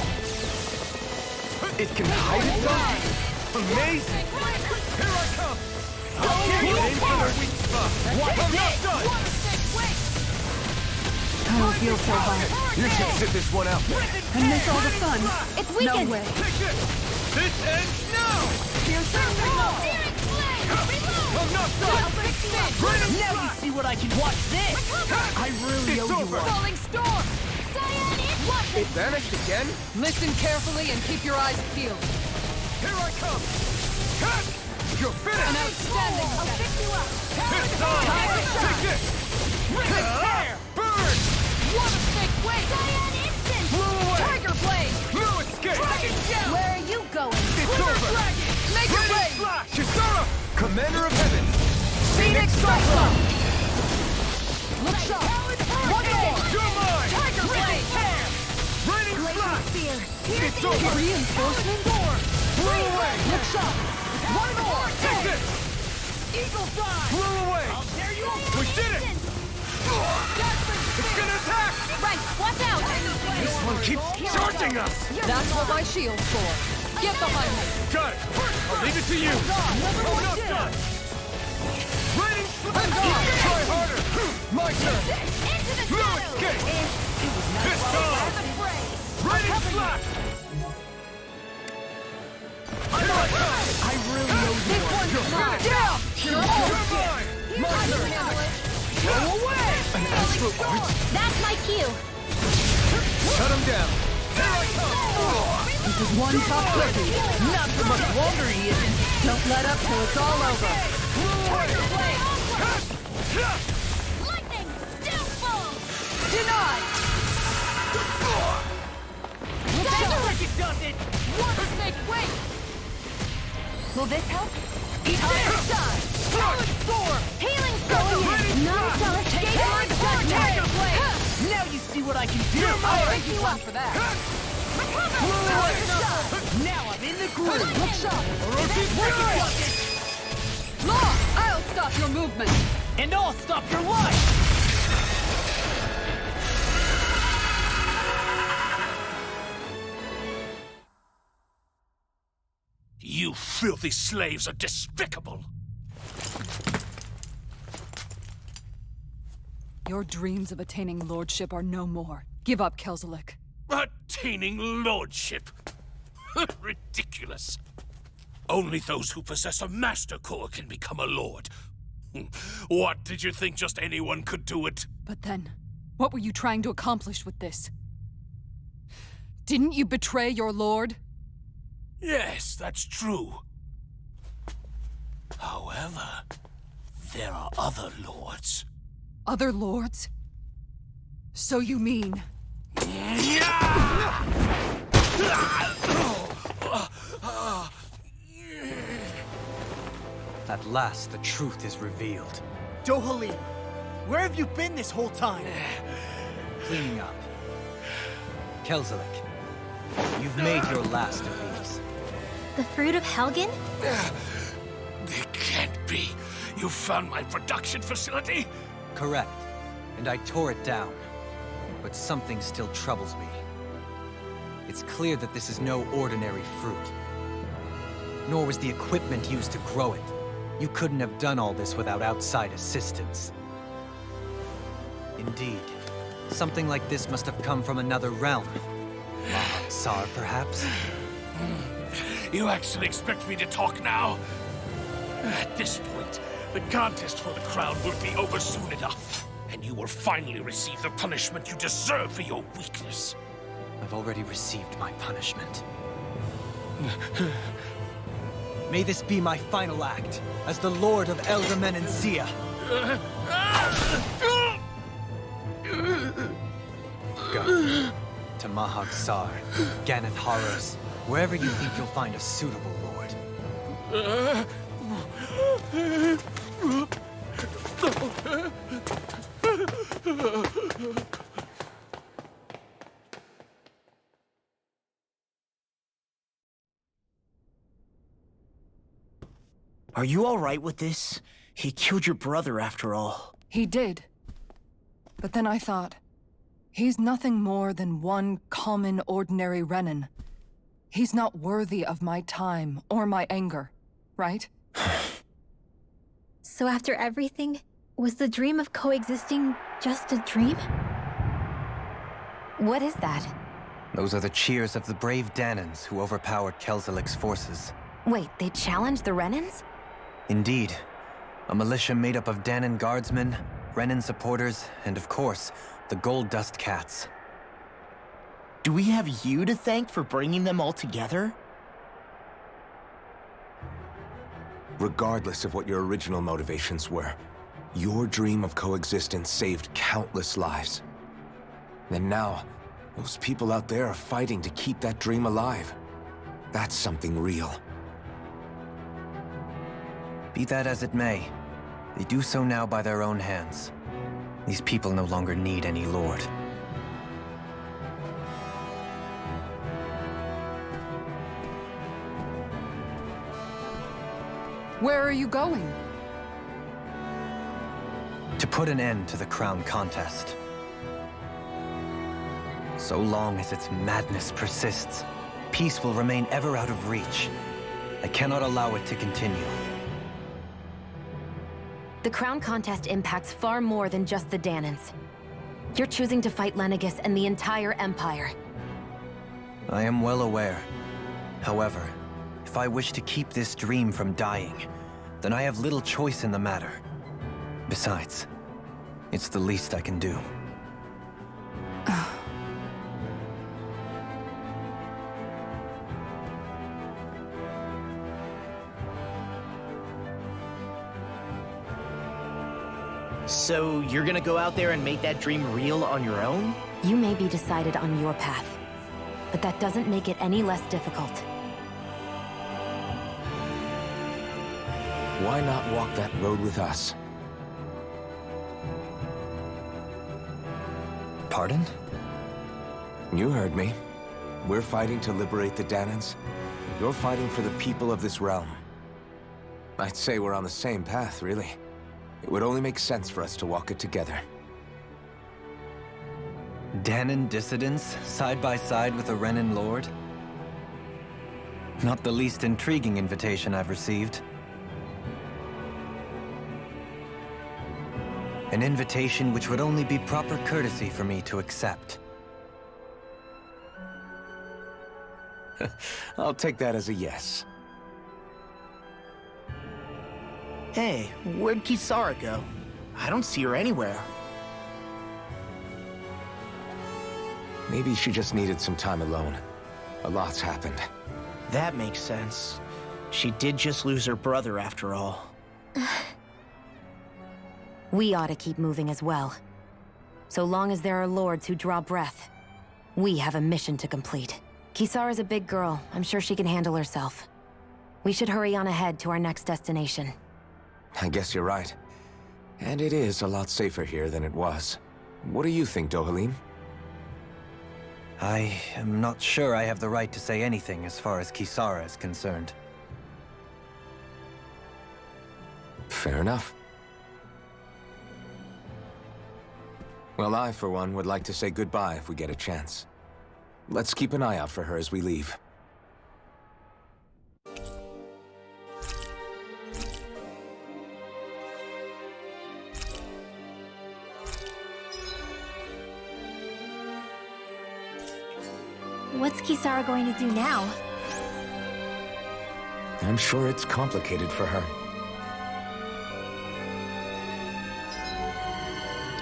It can hide itself? Amazing! Here I come! I'll get you in for the weak spot! I'm not done! I don't feel so bad. You should sit this one out. And miss all the fun. It's weakened! No way. Take this! This ends now! I'm not done! Now you see what I can watch this! I really owe you one. Falling storm! It vanished again? Listen carefully and keep your eyes peeled. Here I come! Cut! You're finished! An outstanding I'll fix you up! It's on! Take this! Burn! Water snake wait! Cyan instant! Blow away! Tiger blade! No escape! Dragon gem! Where are you going? It's over! Dragon! Make it rain! Flash! Kisara! Commander of Heaven! Phoenix Cyclone! Look sharp! One more! You're mine! Tiger blade! Raining flash! It's over! Reinforcement? Blow away! Look sharp! One more! Take this! Eagle dive! Blow away! We did it! It's gonna attack! Right, watch out! This one keeps charging us! That's what my shield's for. Get behind me! Got it! I'll leave it to you! I'm not done! Raining flash! Try harder! My turn! Into the No shadows! escape! This time! Raining flash! I really owe you one. You're mine! Down! You're mine! My turn! Go away! An astral arch! That's my cue! Shut him down! Here I come! This is one tough cookie. Not for much longer, he isn't. Don't let up till it's all over. Tiger blade! Lightning! Downfall! Denied! It does it! Water snake wait! Will this help? Eternal shine! Solid storm! Healing storm! No shall escape my Tiger blade! Now you see what I can do! I'll thank you one for that. Now I'm in the groove! Look sharp! Law! I'll stop your movement! And I'll stop your life! You filthy slaves are despicable! Your dreams of attaining lordship are no more. Give up, Kelzelik. Attaining lordship? Ridiculous. Only those who possess a master core can become a lord. What, did you think just anyone could do it? But then, what were you trying to accomplish with this? Didn't you betray your lord? Yes, that's true. However, there are other lords. Other lords? So you mean... At last, the truth is revealed. Dohalim, where have you been this whole time? Cleaning up. Kelzelik, you've made your last of these. The fruit of Helgen? It can't be. You found my production facility? Correct. And I tore it down. But something still troubles me. It's clear that this is no ordinary fruit. Nor was the equipment used to grow it. You couldn't have done all this without outside assistance. Indeed, Something like this must have come from another realm. Sar, perhaps? You actually expect me to talk now? At this point, the contest for the crown will be over soon enough, and you will finally receive the punishment you deserve for your weakness. I've already received my punishment. May this be my final act as the Lord of Elder Menencia. Go to Mahag Sar, Ganeth Haros, wherever you think you'll find a suitable lord. Are you all right with this? He killed your brother after all. He did. But then I thought, he's nothing more than one common, ordinary Renan. He's not worthy of my time or my anger, right? So after everything, was the dream of coexisting just a dream? What is that? Those are the cheers of the brave Dahnans who overpowered Kelzelik's forces. Wait, they challenged the Renans? Indeed. A militia made up of Dahnan guardsmen, Renan supporters, and of course, the Gold Dust Cats. Do we have you to thank for bringing them all together? Regardless of what your original motivations were, your dream of coexistence saved countless lives. And now, those people out there are fighting to keep that dream alive. That's something real. Be that as it may, they do so now by their own hands. These people no longer need any lord. Where are you going? To put an end to the crown contest. So long as its madness persists, peace will remain ever out of reach. I cannot allow it to continue. The crown contest impacts far more than just the Dahnans. You're choosing to fight Lenegis and the entire Empire. I am well aware. However, if I wish to keep this dream from dying, then I have little choice in the matter. Besides, it's the least I can do. So you're gonna go out there and make that dream real on your own? You may be decided on your path, but that doesn't make it any less difficult. Why not walk that road with us? Pardon? You heard me. We're fighting to liberate the Dahnans. You're fighting for the people of this realm. I'd say we're on the same path, really. It would only make sense for us to walk it together. Dahnan dissidents, side by side with a Renan lord? Not the least intriguing invitation I've received. An invitation which would only be proper courtesy for me to accept. I'll take that as a yes. Hey, where'd Kisara go? I don't see her anywhere. Maybe she just needed some time alone. A lot's happened. That makes sense. She did just lose her brother after all. We ought to keep moving as well. So long as there are lords who draw breath, we have a mission to complete. Kisara's a big girl. I'm sure she can handle herself. We should hurry on ahead to our next destination. I guess you're right. And it is a lot safer here than it was. What do you think, Dohalim? I am not sure I have the right to say anything as far as Kisara is concerned. Fair enough. Well, I, for one, would like to say goodbye if we get a chance. Let's keep an eye out for her as we leave. What's Kisara going to do now? I'm sure it's complicated for her.